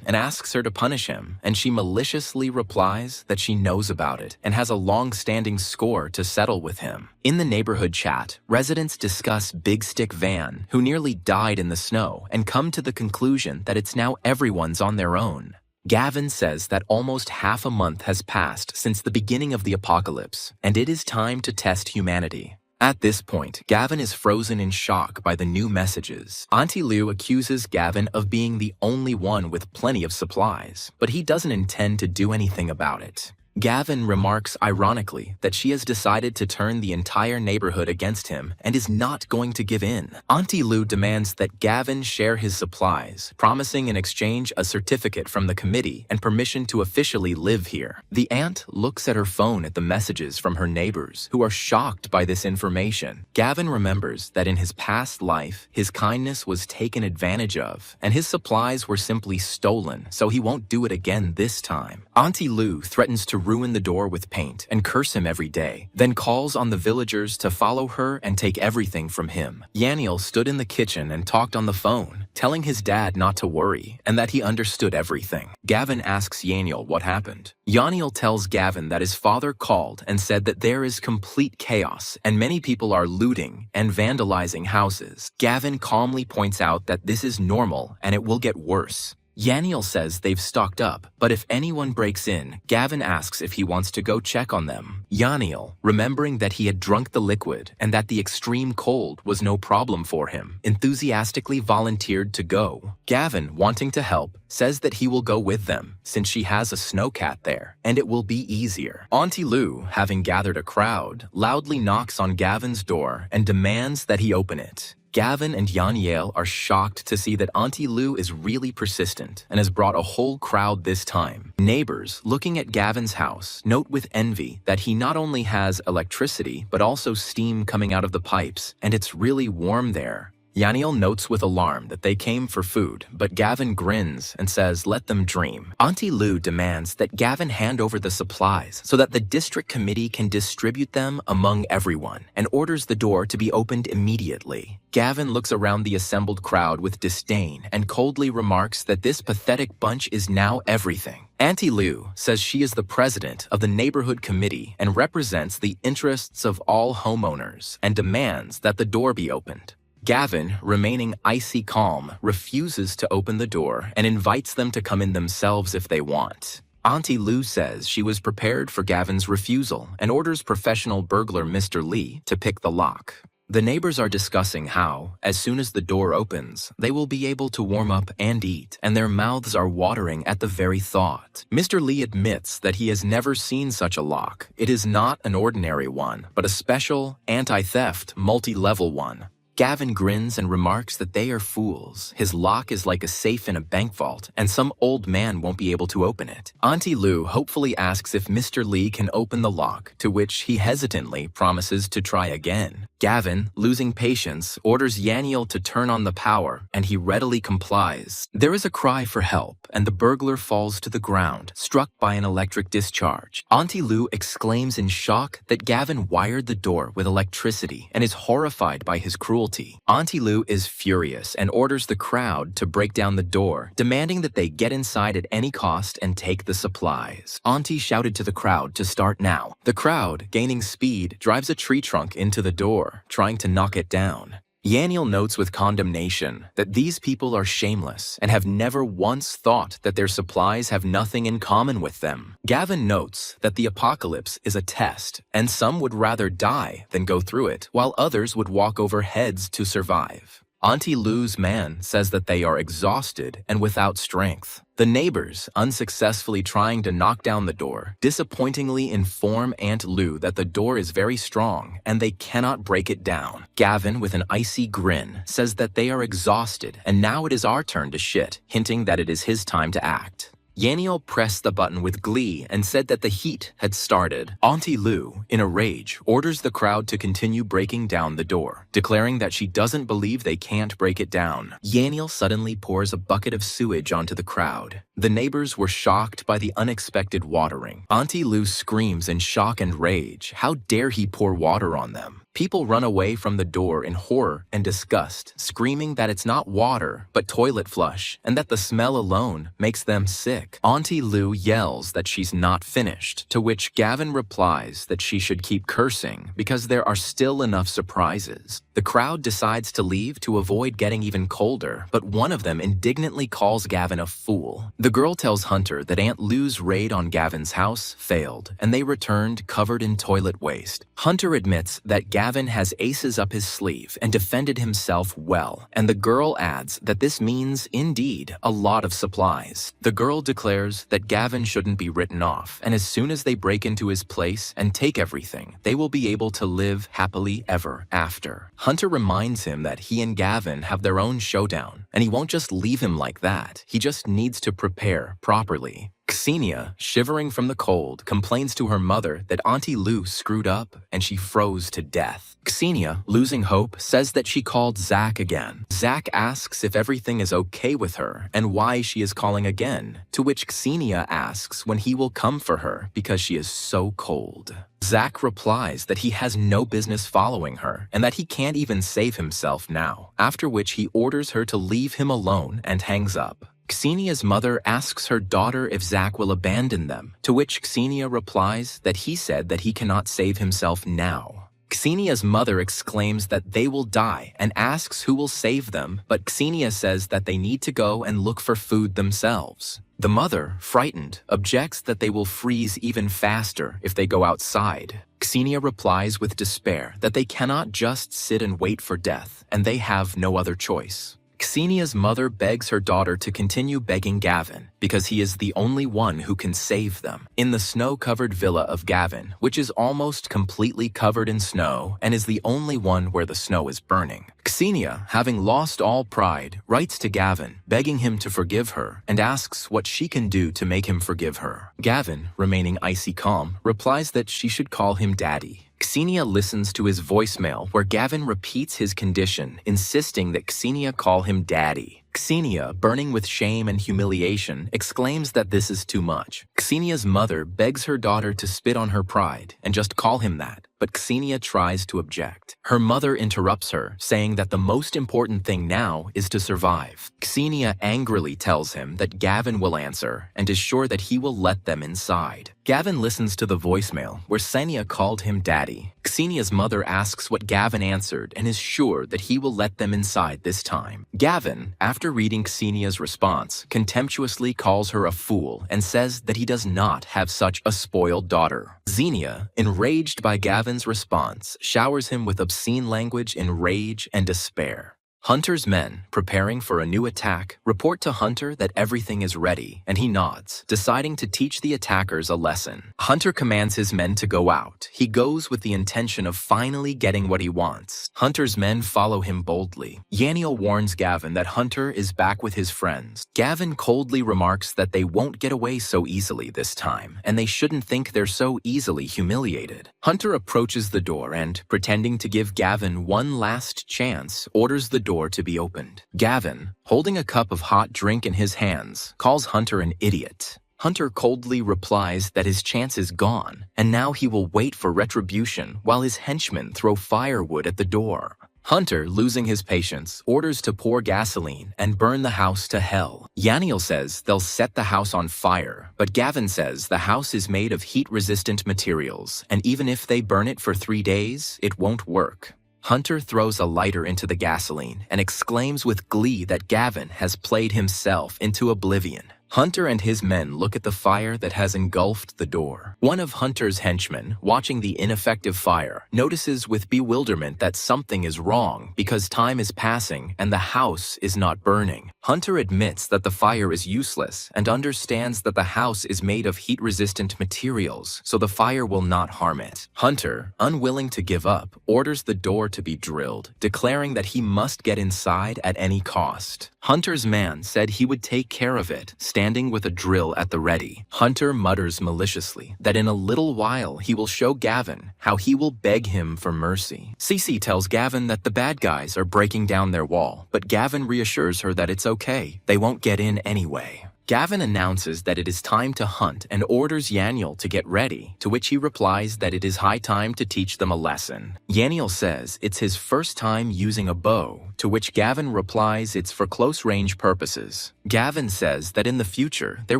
and asks her to punish him, and she maliciously replies that she knows about it and has a long-standing score to settle with him. In the neighborhood chat, residents discuss Big Stick Van, who nearly died in the snow, and come to the conclusion that it's now everyone's on their own. Gavin says that almost half a month has passed since the beginning of the apocalypse, and it is time to test humanity. At this point, Gavin is frozen in shock by the new messages. Auntie Lou accuses Gavin of being the only one with plenty of supplies, but he doesn't intend to do anything about it. Gavin remarks ironically that she has decided to turn the entire neighborhood against him and is not going to give in. Auntie Lou demands that Gavin share his supplies, promising in exchange a certificate from the committee and permission to officially live here. The aunt looks at her phone at the messages from her neighbors, who are shocked by this information. Gavin remembers that in his past life, his kindness was taken advantage of, and his supplies were simply stolen, so he won't do it again this time. Auntie Lou threatens to ruin the door with paint and curse him every day, then calls on the villagers to follow her and take everything from him. Yaniel stood in the kitchen and talked on the phone, telling his dad not to worry and that he understood everything. Gavin asks Yaniel what happened. Yaniel tells Gavin that his father called and said that there is complete chaos and many people are looting and vandalizing houses. Gavin calmly points out that this is normal and it will get worse. Yaniel says they've stocked up, but if anyone breaks in, Gavin asks if he wants to go check on them. Yaniel, remembering that he had drunk the liquid and that the extreme cold was no problem for him, enthusiastically volunteered to go. Gavin, wanting to help, says that he will go with them since she has a snowcat there, and it will be easier. Auntie Lou, having gathered a crowd, loudly knocks on Gavin's door and demands that he open it. Gavin and Yaniel are shocked to see that Auntie Lou is really persistent and has brought a whole crowd this time. Neighbors, looking at Gavin's house, note with envy that he not only has electricity but also steam coming out of the pipes, and it's really warm there. Yaniel notes with alarm that they came for food, but Gavin grins and says let them dream. Auntie Lou demands that Gavin hand over the supplies so that the district committee can distribute them among everyone and orders the door to be opened immediately. Gavin looks around the assembled crowd with disdain and coldly remarks that this pathetic bunch is now everything. Auntie Lou says she is the president of the neighborhood committee and represents the interests of all homeowners and demands that the door be opened. Gavin, remaining icy calm, refuses to open the door and invites them to come in themselves if they want. Auntie Lou says she was prepared for Gavin's refusal and orders professional burglar Mr. Lee to pick the lock. The neighbors are discussing how, as soon as the door opens, they will be able to warm up and eat, and their mouths are watering at the very thought. Mr. Lee admits that he has never seen such a lock. It is not an ordinary one, but a special, anti-theft, multi-level one. Gavin grins and remarks that they are fools. His lock is like a safe in a bank vault, and some old man won't be able to open it. Auntie Lou hopefully asks if Mr. Lee can open the lock, to which he hesitantly promises to try again. Gavin, losing patience, orders Yaniel to turn on the power, and he readily complies. There is a cry for help, and the burglar falls to the ground, struck by an electric discharge. Auntie Lou exclaims in shock that Gavin wired the door with electricity and is horrified by his cruelty. Auntie Lou is furious and orders the crowd to break down the door, demanding that they get inside at any cost and take the supplies. Auntie shouted to the crowd to start now. The crowd, gaining speed, drives a tree trunk into the door, trying to knock it down. Yaniel notes with condemnation that these people are shameless and have never once thought that their supplies have nothing in common with them. Gavin notes that the apocalypse is a test, and some would rather die than go through it, while others would walk over heads to survive. Auntie Lou's man says that they are exhausted and without strength. The neighbors, unsuccessfully trying to knock down the door, disappointingly inform Aunt Lou that the door is very strong and they cannot break it down. Gavin, with an icy grin, says that they are exhausted and now it is our turn to shit, hinting that it is his time to act. Yaniel pressed the button with glee and said that the heat had started. Auntie Lou, in a rage, orders the crowd to continue breaking down the door, declaring that she doesn't believe they can't break it down. Yaniel suddenly pours a bucket of sewage onto the crowd. The neighbors were shocked by the unexpected watering. Auntie Lou screams in shock and rage. How dare he pour water on them? People run away from the door in horror and disgust, screaming that it's not water, but toilet flush, and that the smell alone makes them sick. Auntie Lou yells that she's not finished, to which Gavin replies that she should keep cursing because there are still enough surprises. The crowd decides to leave to avoid getting even colder, but one of them indignantly calls Gavin a fool. The girl tells Hunter that Aunt Lou's raid on Gavin's house failed, and they returned covered in toilet waste. Hunter admits that Gavin has aces up his sleeve and defended himself well, and the girl adds that this means, indeed, a lot of supplies. The girl declares that Gavin shouldn't be written off, and as soon as they break into his place and take everything, they will be able to live happily ever after. Hunter reminds him that he and Gavin have their own showdown, and he won't just leave him like that. He just needs to prepare properly. Xenia, shivering from the cold, complains to her mother that Auntie Lou screwed up and she froze to death. Xenia, losing hope, says that she called Zach again. Zach asks if everything is okay with her and why she is calling again, to which Xenia asks when he will come for her because she is so cold. Zach replies that he has no business following her and that he can't even save himself now, after which he orders her to leave him alone and hangs up. Xenia's mother asks her daughter if Zach will abandon them, to which Xenia replies that he said that he cannot save himself now. Xenia's mother exclaims that they will die and asks who will save them, but Xenia says that they need to go and look for food themselves. The mother, frightened, objects that they will freeze even faster if they go outside. Xenia replies with despair that they cannot just sit and wait for death, and they have no other choice. Xenia's mother begs her daughter to continue begging Gavin because he is the only one who can save them. In the snow-covered villa of Gavin, which is almost completely covered in snow and is the only one where the snow is burning, Xenia, having lost all pride, writes to Gavin, begging him to forgive her and asks what she can do to make him forgive her. Gavin, remaining icy calm, replies that she should call him Daddy. Xenia listens to his voicemail where Gavin repeats his condition, insisting that Xenia call him Daddy. Xenia, burning with shame and humiliation, exclaims that this is too much. Xenia's mother begs her daughter to spit on her pride and just call him that, but Xenia tries to object. Her mother interrupts her, saying that the most important thing now is to survive. Xenia angrily tells him that Gavin will answer and is sure that he will let them inside. Gavin listens to the voicemail where Xenia called him Daddy. Xenia's mother asks what Gavin answered and is sure that he will let them inside this time. Gavin, after reading Xenia's response, contemptuously calls her a fool and says that he does not have such a spoiled daughter. Xenia, enraged by Gavin's response, showers him with obscene language in rage and despair. Hunter's men, preparing for a new attack, report to Hunter that everything is ready, and he nods, deciding to teach the attackers a lesson. Hunter commands his men to go out. He goes with the intention of finally getting what he wants. Hunter's men follow him boldly. Yaniel warns Gavin that Hunter is back with his friends. Gavin coldly remarks that they won't get away so easily this time, and they shouldn't think they're so easily humiliated. Hunter approaches the door and, pretending to give Gavin one last chance, orders the door to be opened. Gavin, holding a cup of hot drink in his hands, calls Hunter an idiot. Hunter coldly replies that his chance is gone, and now he will wait for retribution while his henchmen throw firewood at the door. Hunter, losing his patience, orders to pour gasoline and burn the house to hell. Yaniel says they'll set the house on fire, but Gavin says the house is made of heat-resistant materials, and even if they burn it for 3 days, it won't work. Hunter throws a lighter into the gasoline and exclaims with glee that Gavin has played himself into oblivion. Hunter and his men look at the fire that has engulfed the door. One of Hunter's henchmen, watching the ineffective fire, notices with bewilderment that something is wrong because time is passing and the house is not burning. Hunter admits that the fire is useless and understands that the house is made of heat-resistant materials, so the fire will not harm it. Hunter, unwilling to give up, orders the door to be drilled, declaring that he must get inside at any cost. Hunter's man said he would take care of it, standing with a drill at the ready. Hunter mutters maliciously that in a little while he will show Gavin how he will beg him for mercy. Cece tells Gavin that the bad guys are breaking down their wall, but Gavin reassures her that it's okay. They won't get in anyway. Gavin announces that it is time to hunt and orders Yaniel to get ready, to which he replies that it is high time to teach them a lesson. Yaniel says it's his first time using a bow, to which Gavin replies it's for close-range purposes. Gavin says that in the future there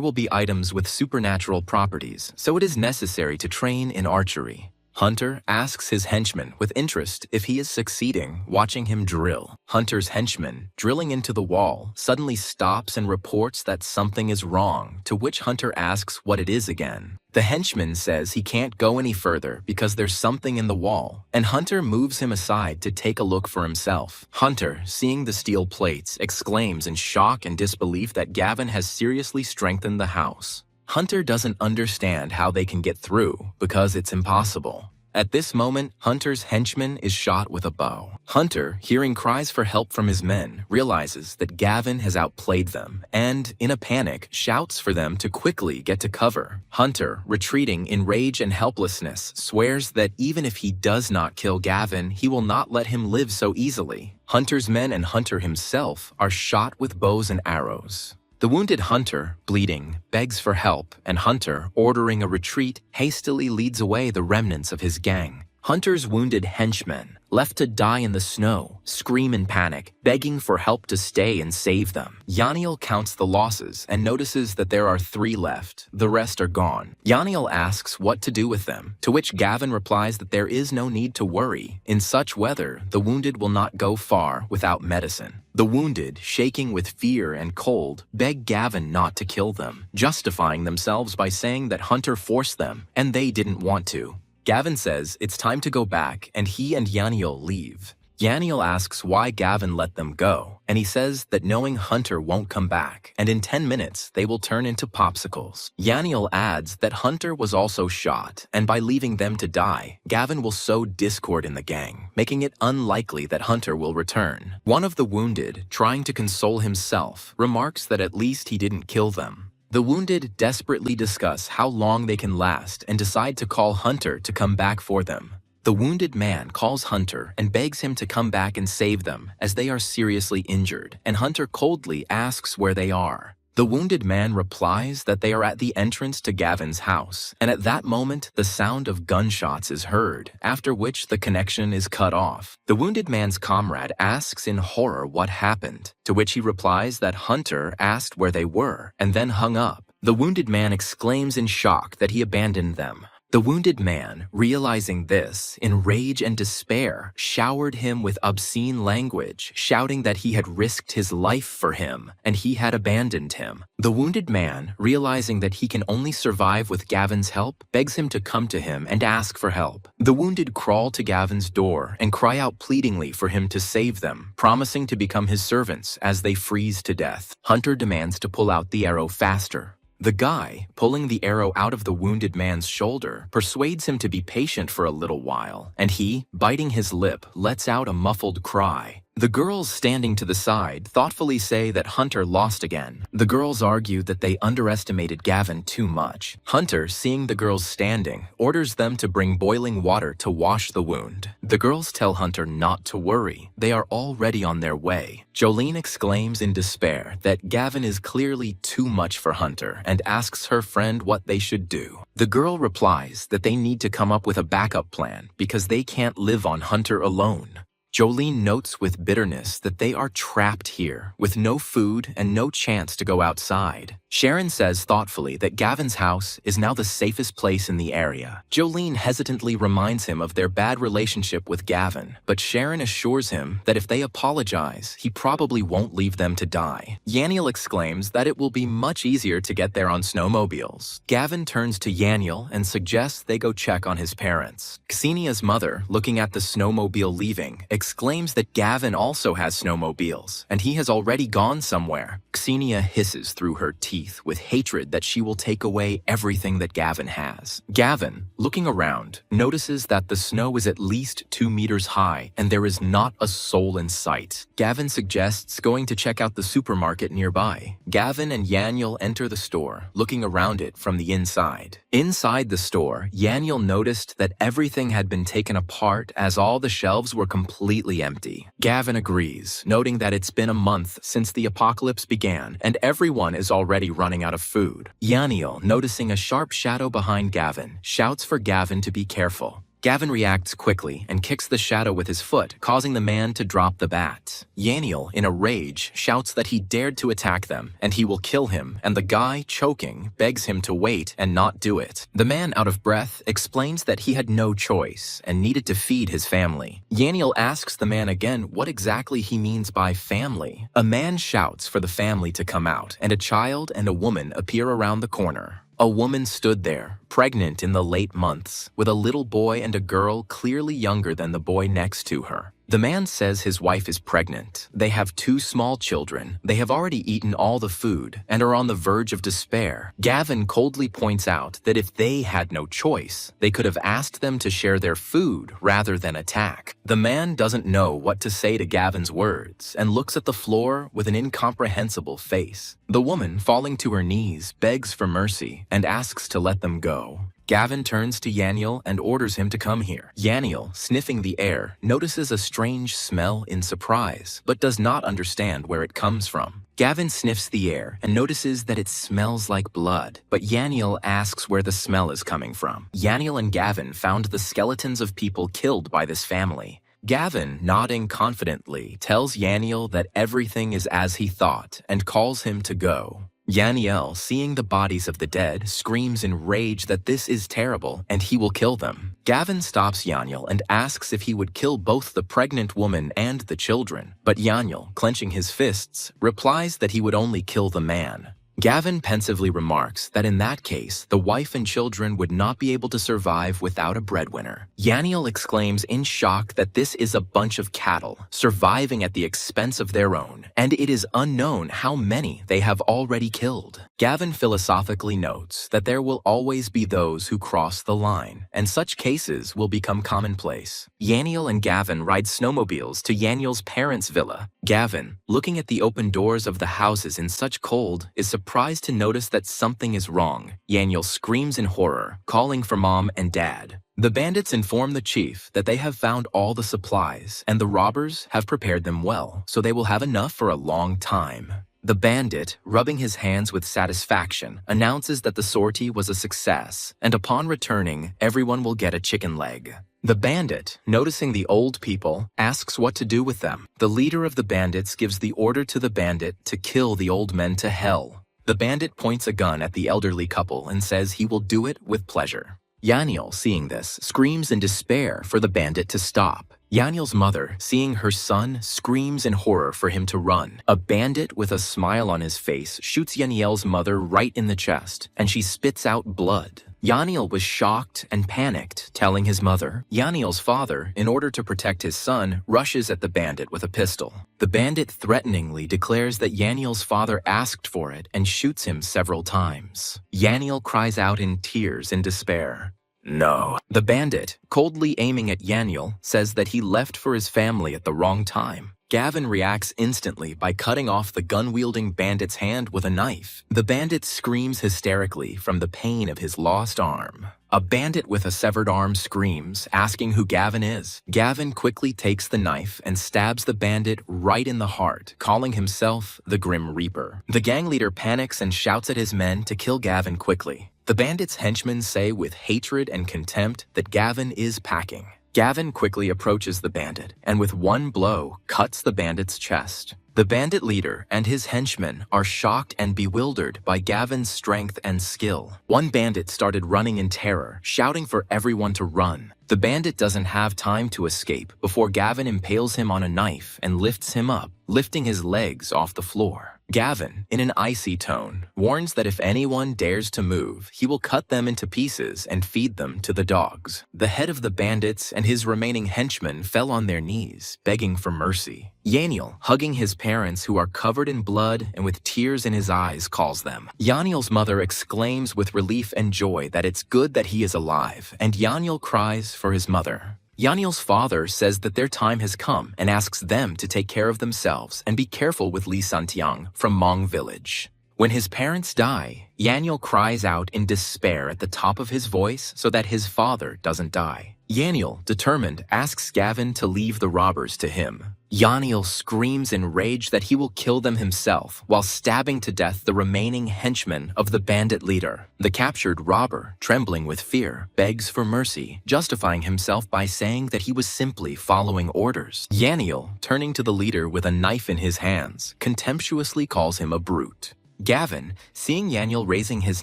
will be items with supernatural properties, so it is necessary to train in archery. Hunter asks his henchman with interest if he is succeeding, watching him drill. Hunter's henchman, drilling into the wall, suddenly stops and reports that something is wrong, to which Hunter asks what it is again. The henchman says he can't go any further because there's something in the wall, and Hunter moves him aside to take a look for himself. Hunter, seeing the steel plates, exclaims in shock and disbelief that Gavin has seriously strengthened the house. Hunter doesn't understand how they can get through because it's impossible. At this moment, Hunter's henchman is shot with a bow. Hunter, hearing cries for help from his men, realizes that Gavin has outplayed them and, in a panic, shouts for them to quickly get to cover. Hunter, retreating in rage and helplessness, swears that even if he does not kill Gavin, he will not let him live so easily. Hunter's men and Hunter himself are shot with bows and arrows. The wounded Hunter, bleeding, begs for help, and Hunter, ordering a retreat, hastily leads away the remnants of his gang. Hunter's wounded henchmen, left to die in the snow, scream in panic, begging for help to stay and save them. Yaniel counts the losses and notices that there are 3 left. The rest are gone. Yaniel asks what to do with them, to which Gavin replies that there is no need to worry. In such weather, the wounded will not go far without medicine. The wounded, shaking with fear and cold, beg Gavin not to kill them, justifying themselves by saying that Hunter forced them and they didn't want to. Gavin says it's time to go back, and he and Yaniel leave. Yaniel asks why Gavin let them go, and he says that knowing Hunter won't come back, and in 10 minutes they will turn into popsicles. Yaniel adds that Hunter was also shot, and by leaving them to die, Gavin will sow discord in the gang, making it unlikely that Hunter will return. One of the wounded, trying to console himself, remarks that at least he didn't kill them. The wounded desperately discuss how long they can last and decide to call Hunter to come back for them. The wounded man calls Hunter and begs him to come back and save them as they are seriously injured, and Hunter coldly asks where they are. The wounded man replies that they are at the entrance to Gavin's house, and at that moment the sound of gunshots is heard, after which the connection is cut off. The wounded man's comrade asks in horror what happened, to which he replies that Hunter asked where they were, and then hung up. The wounded man exclaims in shock that he abandoned them. The wounded man, realizing this, in rage and despair, showered him with obscene language, shouting that he had risked his life for him, and he had abandoned him. The wounded man, realizing that he can only survive with Gavin's help, begs him to come to him and ask for help. The wounded crawl to Gavin's door and cry out pleadingly for him to save them, promising to become his servants as they freeze to death. Hunter demands to pull out the arrow faster. The guy, pulling the arrow out of the wounded man's shoulder, persuades him to be patient for a little while, and he, biting his lip, lets out a muffled cry. The girls standing to the side thoughtfully say that Hunter lost again. The girls argue that they underestimated Gavin too much. Hunter, seeing the girls standing, orders them to bring boiling water to wash the wound. The girls tell Hunter not to worry. They are already on their way. Jolene exclaims in despair that Gavin is clearly too much for Hunter and asks her friend what they should do. The girl replies that they need to come up with a backup plan because they can't live on Hunter alone. Jolene notes with bitterness that they are trapped here, with no food and no chance to go outside. Sharon says thoughtfully that Gavin's house is now the safest place in the area. Jolene hesitantly reminds him of their bad relationship with Gavin, but Sharon assures him that if they apologize, he probably won't leave them to die. Yaniel exclaims that it will be much easier to get there on snowmobiles. Gavin turns to Yaniel and suggests they go check on his parents. Ksenia's mother, looking at the snowmobile leaving, exclaims that Gavin also has snowmobiles, and he has already gone somewhere. Ksenia hisses through her teeth with hatred that she will take away everything that Gavin has. Gavin, looking around, notices that the snow is at least 2 meters high and there is not a soul in sight. Gavin suggests going to check out the supermarket nearby. Gavin and Yaniel enter the store, looking around it from the inside. Inside the store, Yaniel noticed that everything had been taken apart as all the shelves were completely empty. Gavin agrees, noting that it's been a month since the apocalypse began and everyone is already running out of food. Yaniel, noticing a sharp shadow behind Gavin, shouts for Gavin to be careful. Gavin reacts quickly and kicks the shadow with his foot, causing the man to drop the bat. Yaniel, in a rage, shouts that he dared to attack them and he will kill him, and the guy, choking, begs him to wait and not do it. The man, out of breath, explains that he had no choice and needed to feed his family. Yaniel asks the man again what exactly he means by family. A man shouts for the family to come out, and a child and a woman appear around the corner. A woman stood there, pregnant in the late months, with a little boy and a girl clearly younger than the boy next to her. The man says his wife is pregnant. They have 2 small children. They have already eaten all the food and are on the verge of despair. Gavin coldly points out that if they had no choice, they could have asked them to share their food rather than attack. The man doesn't know what to say to Gavin's words and looks at the floor with an incomprehensible face. The woman, falling to her knees, begs for mercy and asks to let them go. Gavin turns to Yaniel and orders him to come here. Yaniel, sniffing the air, notices a strange smell in surprise, but does not understand where it comes from. Gavin sniffs the air and notices that it smells like blood, but Yaniel asks where the smell is coming from. Yaniel and Gavin found the skeletons of people killed by this family. Gavin, nodding confidently, tells Yaniel that everything is as he thought and calls him to go. Yaniel, seeing the bodies of the dead, screams in rage that this is terrible and he will kill them. Gavin stops Yaniel and asks if he would kill both the pregnant woman and the children, but Yaniel, clenching his fists, replies that he would only kill the man. Gavin pensively remarks that in that case, the wife and children would not be able to survive without a breadwinner. Yaniel exclaims in shock that this is a bunch of cattle, surviving at the expense of their own, and it is unknown how many they have already killed. Gavin philosophically notes that there will always be those who cross the line, and such cases will become commonplace. Yaniel and Gavin ride snowmobiles to Yaniel's parents' villa. Gavin, looking at the open doors of the houses in such cold, is surprised to notice that something is wrong. Yaniel screams in horror, calling for Mom and Dad. The bandits inform the chief that they have found all the supplies, and the robbers have prepared them well, so they will have enough for a long time. The bandit, rubbing his hands with satisfaction, announces that the sortie was a success, and upon returning, everyone will get a chicken leg. The bandit, noticing the old people, asks what to do with them. The leader of the bandits gives the order to the bandit to kill the old men to hell. The bandit points a gun at the elderly couple and says he will do it with pleasure. Yaniel, seeing this, screams in despair for the bandit to stop. Yaniel's mother, seeing her son, screams in horror for him to run. A bandit with a smile on his face shoots Yaniel's mother right in the chest, and she spits out blood. Yaniel was shocked and panicked, telling his mother. Yaniel's father, in order to protect his son, rushes at the bandit with a pistol. The bandit threateningly declares that Yaniel's father asked for it and shoots him several times. Yaniel cries out in tears in despair. No. The bandit, coldly aiming at Yaniel, says that he left for his family at the wrong time. Gavin reacts instantly by cutting off the gun-wielding bandit's hand with a knife. The bandit screams hysterically from the pain of his lost arm. A bandit with a severed arm screams, asking who Gavin is. Gavin quickly takes the knife and stabs the bandit right in the heart, calling himself the Grim Reaper. The gang leader panics and shouts at his men to kill Gavin quickly. The bandit's henchmen say with hatred and contempt that Gavin is packing. Gavin quickly approaches the bandit and with one blow cuts the bandit's chest. The bandit leader and his henchmen are shocked and bewildered by Gavin's strength and skill. One bandit started running in terror, shouting for everyone to run. The bandit doesn't have time to escape before Gavin impales him on a knife and lifts him up, lifting his legs off the floor. Gavin, in an icy tone, warns that if anyone dares to move, he will cut them into pieces and feed them to the dogs. The head of the bandits and his remaining henchmen fell on their knees, begging for mercy. Yaniel, hugging his parents who are covered in blood and with tears in his eyes, calls them. Yaniel's mother exclaims with relief and joy that it's good that he is alive, and Yaniel cries for his mother. Yaniel's father says that their time has come and asks them to take care of themselves and be careful with Li Santiang from Mong village. When his parents die, Yaniel cries out in despair at the top of his voice so that his father doesn't die. Yaniel, determined, asks Gavin to leave the robbers to him. Yaniel screams in rage that he will kill them himself while stabbing to death the remaining henchmen of the bandit leader. The captured robber, trembling with fear, begs for mercy, justifying himself by saying that he was simply following orders. Yaniel, turning to the leader with a knife in his hands, contemptuously calls him a brute. Gavin, seeing Yaniel raising his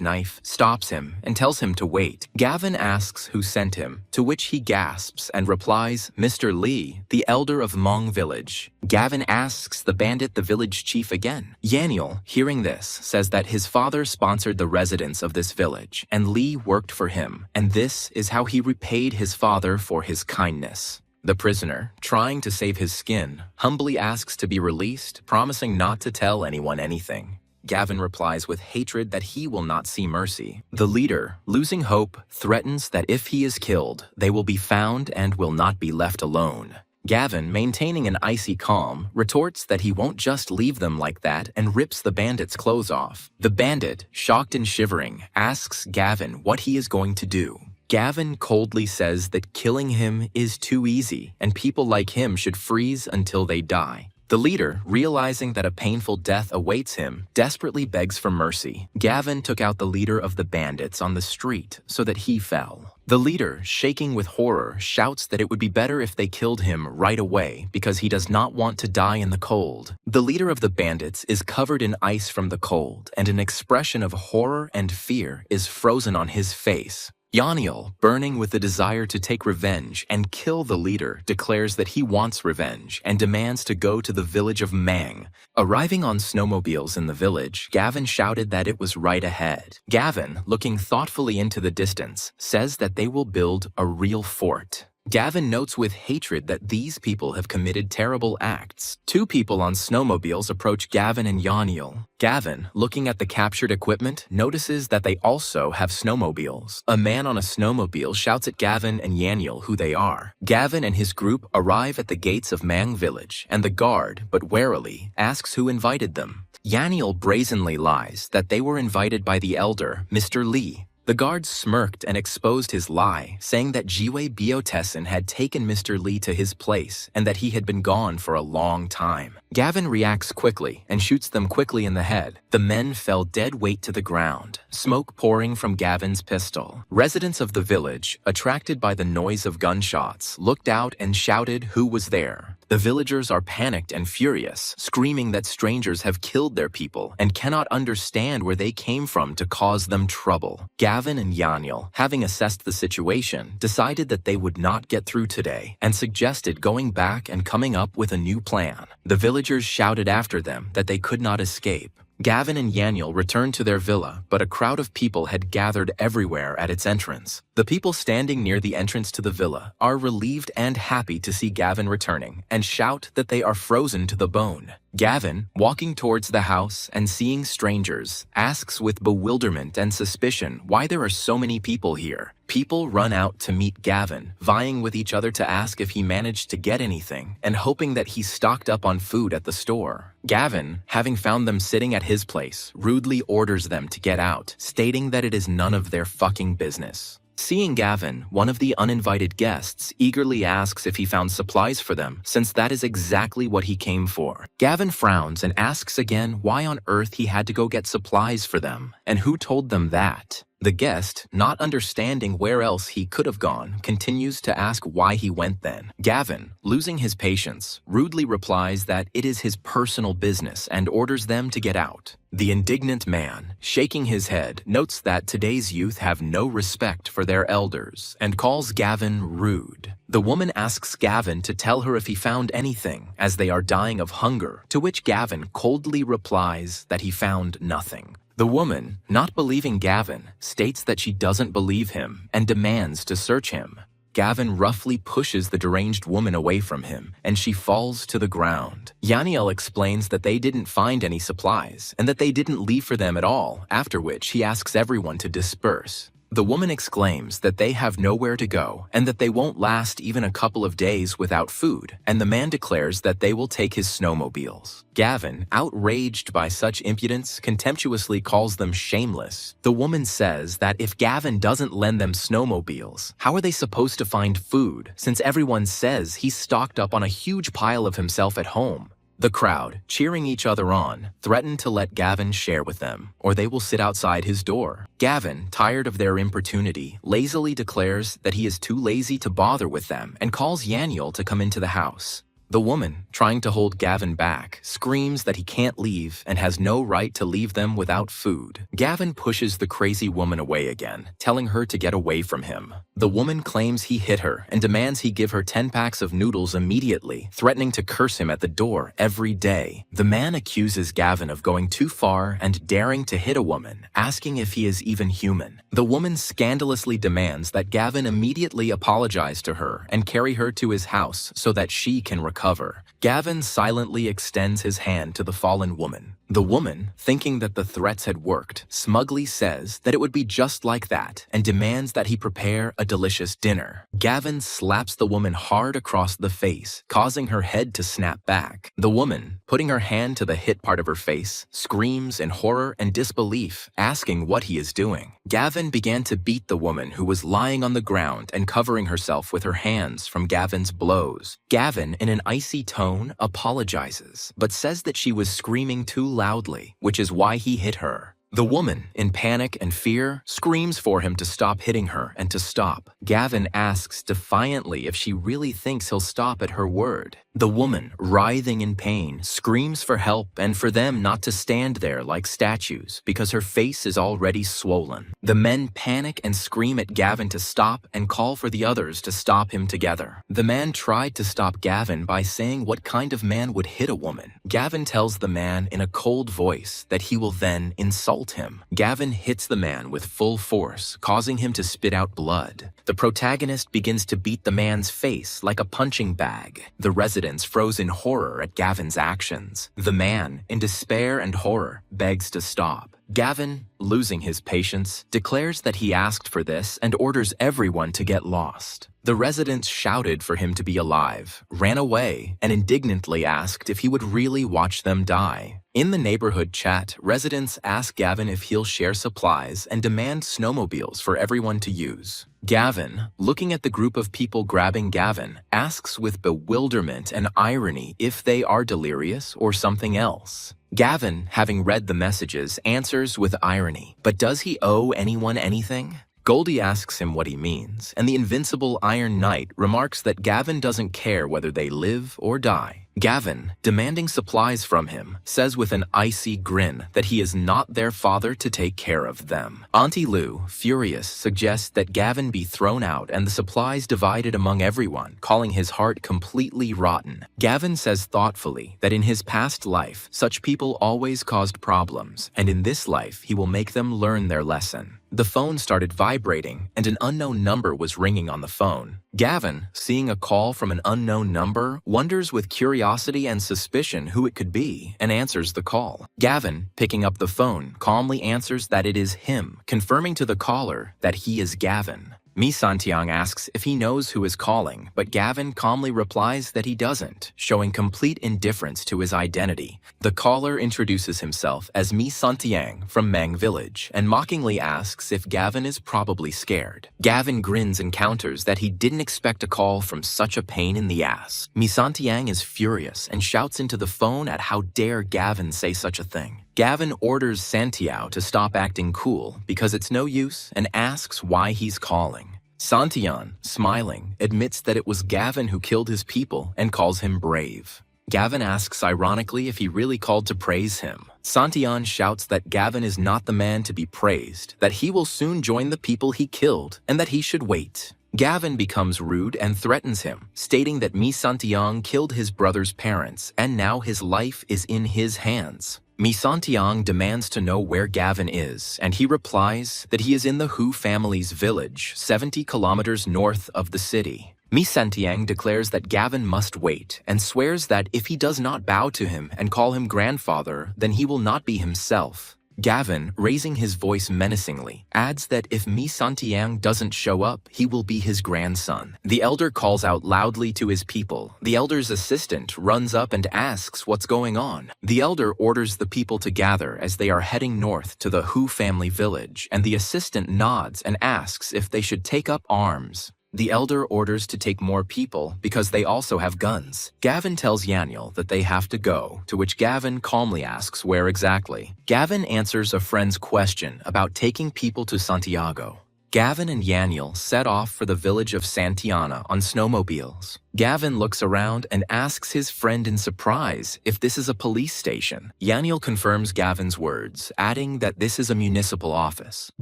knife, stops him and tells him to wait. Gavin asks who sent him, to which he gasps and replies, "Mr. Lee, the elder of Mong village." Gavin asks the bandit the village chief again. Yaniel, hearing this, says that his father sponsored the residents of this village, and Lee worked for him, and this is how he repaid his father for his kindness. The prisoner, trying to save his skin, humbly asks to be released, promising not to tell anyone anything. Gavin replies with hatred that he will not see mercy. The leader, losing hope, threatens that if he is killed, they will be found and will not be left alone. Gavin, maintaining an icy calm, retorts that he won't just leave them like that and rips the bandit's clothes off. The bandit, shocked and shivering, asks Gavin what he is going to do. Gavin coldly says that killing him is too easy and people like him should freeze until they die. The leader, realizing that a painful death awaits him, desperately begs for mercy. Gavin took out the leader of the bandits on the street so that he fell. The leader, shaking with horror, shouts that it would be better if they killed him right away because he does not want to die in the cold. The leader of the bandits is covered in ice from the cold, and an expression of horror and fear is frozen on his face. Yaniel, burning with the desire to take revenge and kill the leader, declares that he wants revenge and demands to go to the village of Mang. Arriving on snowmobiles in the village, Gavin shouted that it was right ahead. Gavin, looking thoughtfully into the distance, says that they will build a real fort. Gavin notes with hatred that these people have committed terrible acts. Two people on snowmobiles approach Gavin and Yaniel. Gavin, looking at the captured equipment, notices that they also have snowmobiles. A man on a snowmobile shouts at Gavin and Yaniel who they are. Gavin and his group arrive at the gates of Mang village, and the guard, but warily, asks who invited them. Yaniel brazenly lies that they were invited by the elder, Mr. Lee. The guard smirked and exposed his lie, saying that Jiwei Biotessen had taken Mr. Lee to his place and that he had been gone for a long time. Gavin reacts quickly and shoots them quickly in the head. The men fell dead weight to the ground, smoke pouring from Gavin's pistol. Residents of the village, attracted by the noise of gunshots, looked out and shouted who was there. The villagers are panicked and furious, screaming that strangers have killed their people and cannot understand where they came from to cause them trouble. Gavin and Yaniel, having assessed the situation, decided that they would not get through today and suggested going back and coming up with a new plan. The villagers shouted after them that they could not escape. Gavin and Yaniel returned to their villa, but a crowd of people had gathered everywhere at its entrance. The people standing near the entrance to the villa are relieved and happy to see Gavin returning and shout that they are frozen to the bone. Gavin, walking towards the house and seeing strangers, asks with bewilderment and suspicion why there are so many people here. People run out to meet Gavin, vying with each other to ask if he managed to get anything and hoping that he stocked up on food at the store. Gavin, having found them sitting at his place, rudely orders them to get out, stating that it is none of their fucking business. Seeing Gavin, one of the uninvited guests eagerly asks if he found supplies for them, since that is exactly what he came for. Gavin frowns and asks again why on earth he had to go get supplies for them, and who told them that. The guest, not understanding where else he could have gone, continues to ask why he went then. Gavin, losing his patience, rudely replies that it is his personal business and orders them to get out. The indignant man, shaking his head, notes that today's youth have no respect for their elders and calls Gavin rude. The woman asks Gavin to tell her if he found anything, as they are dying of hunger, to which Gavin coldly replies that he found nothing. The woman, not believing Gavin, states that she doesn't believe him and demands to search him. Gavin roughly pushes the deranged woman away from him, and she falls to the ground. Yaniel explains that they didn't find any supplies and that they didn't leave for them at all, after which he asks everyone to disperse. The woman exclaims that they have nowhere to go and that they won't last even a couple of days without food, and the man declares that they will take his snowmobiles. Gavin, outraged by such impudence, contemptuously calls them shameless. The woman says that if Gavin doesn't lend them snowmobiles, how are they supposed to find food, since everyone says he's stocked up on a huge pile of himself at home? The crowd, cheering each other on, threaten to let Gavin share with them, or they will sit outside his door. Gavin, tired of their importunity, lazily declares that he is too lazy to bother with them and calls Yaniel to come into the house. The woman, trying to hold Gavin back, screams that he can't leave and has no right to leave them without food. Gavin pushes the crazy woman away again, telling her to get away from him. The woman claims he hit her and demands he give her 10 packs of noodles immediately, threatening to curse him at the door every day. The man accuses Gavin of going too far and daring to hit a woman, asking if he is even human. The woman scandalously demands that Gavin immediately apologize to her and carry her to his house so that she can recover. Gavin silently extends his hand to the fallen woman. The woman, thinking that the threats had worked, smugly says that it would be just like that and demands that he prepare a delicious dinner. Gavin slaps the woman hard across the face, causing her head to snap back. The woman, putting her hand to the hit part of her face, screams in horror and disbelief, asking what he is doing. Gavin began to beat the woman who was lying on the ground and covering herself with her hands from Gavin's blows. Gavin, in an icy tone, apologizes, but says that she was screaming too loudly, which is why he hit her. The woman, in panic and fear, screams for him to stop hitting her and to stop. Gavin asks defiantly if she really thinks he'll stop at her word. The woman, writhing in pain, screams for help and for them not to stand there like statues because her face is already swollen. The men panic and scream at Gavin to stop and call for the others to stop him together. The man tried to stop Gavin by saying what kind of man would hit a woman. Gavin tells the man in a cold voice that he will then insult him. Gavin hits the man with full force, causing him to spit out blood. The protagonist begins to beat the man's face like a punching bag. The residents froze in horror at Gavin's actions. The man, in despair and horror, begs to stop. Gavin, losing his patience, declares that he asked for this and orders everyone to get lost. The residents shouted for him to be alive, ran away, and indignantly asked if he would really watch them die. In the neighborhood chat, residents ask Gavin if he'll share supplies and demand snowmobiles for everyone to use. Gavin, looking at the group of people grabbing Gavin, asks with bewilderment and irony if they are delirious or something else. Gavin, having read the messages, answers with irony, but does he owe anyone anything? Goldie asks him what he means, and the invincible Iron Knight remarks that Gavin doesn't care whether they live or die. Gavin, demanding supplies from him, says with an icy grin that he is not their father to take care of them. Auntie Lou, furious, suggests that Gavin be thrown out and the supplies divided among everyone, calling his heart completely rotten. Gavin says thoughtfully that in his past life, such people always caused problems, and in this life he will make them learn their lesson. The phone started vibrating, and an unknown number was ringing on the phone. Gavin, seeing a call from an unknown number, wonders with curiosity and suspicion who it could be and answers the call. Gavin, picking up the phone, calmly answers that it is him, confirming to the caller that he is Gavin. Mi Santiang asks if he knows who is calling, but Gavin calmly replies that he doesn't, showing complete indifference to his identity. The caller introduces himself as Mi Santiang from Mang Village and mockingly asks if Gavin is probably scared. Gavin grins and counters that he didn't expect a call from such a pain in the ass. Mi Santiang is furious and shouts into the phone at how dare Gavin say such a thing. Gavin orders Santiao to stop acting cool because it's no use and asks why he's calling. Santian, smiling, admits that it was Gavin who killed his people and calls him brave. Gavin asks ironically if he really called to praise him. Santian shouts that Gavin is not the man to be praised, that he will soon join the people he killed, and that he should wait. Gavin becomes rude and threatens him, stating that Mi Santiang killed his brother's parents and now his life is in his hands. Mi Santiang demands to know where Gavin is, and he replies that he is in the Hu family's village, 70 kilometers north of the city. Mi Santiang declares that Gavin must wait and swears that if he does not bow to him and call him grandfather, then he will not be himself. Gavin, raising his voice menacingly, adds that if Mi Santiang doesn't show up, he will be his grandson. The elder calls out loudly to his people. The elder's assistant runs up and asks what's going on. The elder orders the people to gather as they are heading north to the Hu family village, and the assistant nods and asks if they should take up arms. The elder orders to take more people because they also have guns. Gavin tells Yaniel that they have to go, to which Gavin calmly asks where exactly. Gavin answers a friend's question about taking people to Santiago. Gavin and Yaniel set off for the village of Santiana on snowmobiles. Gavin looks around and asks his friend in surprise if this is a police station. Yaniel confirms Gavin's words, adding that this is a municipal office.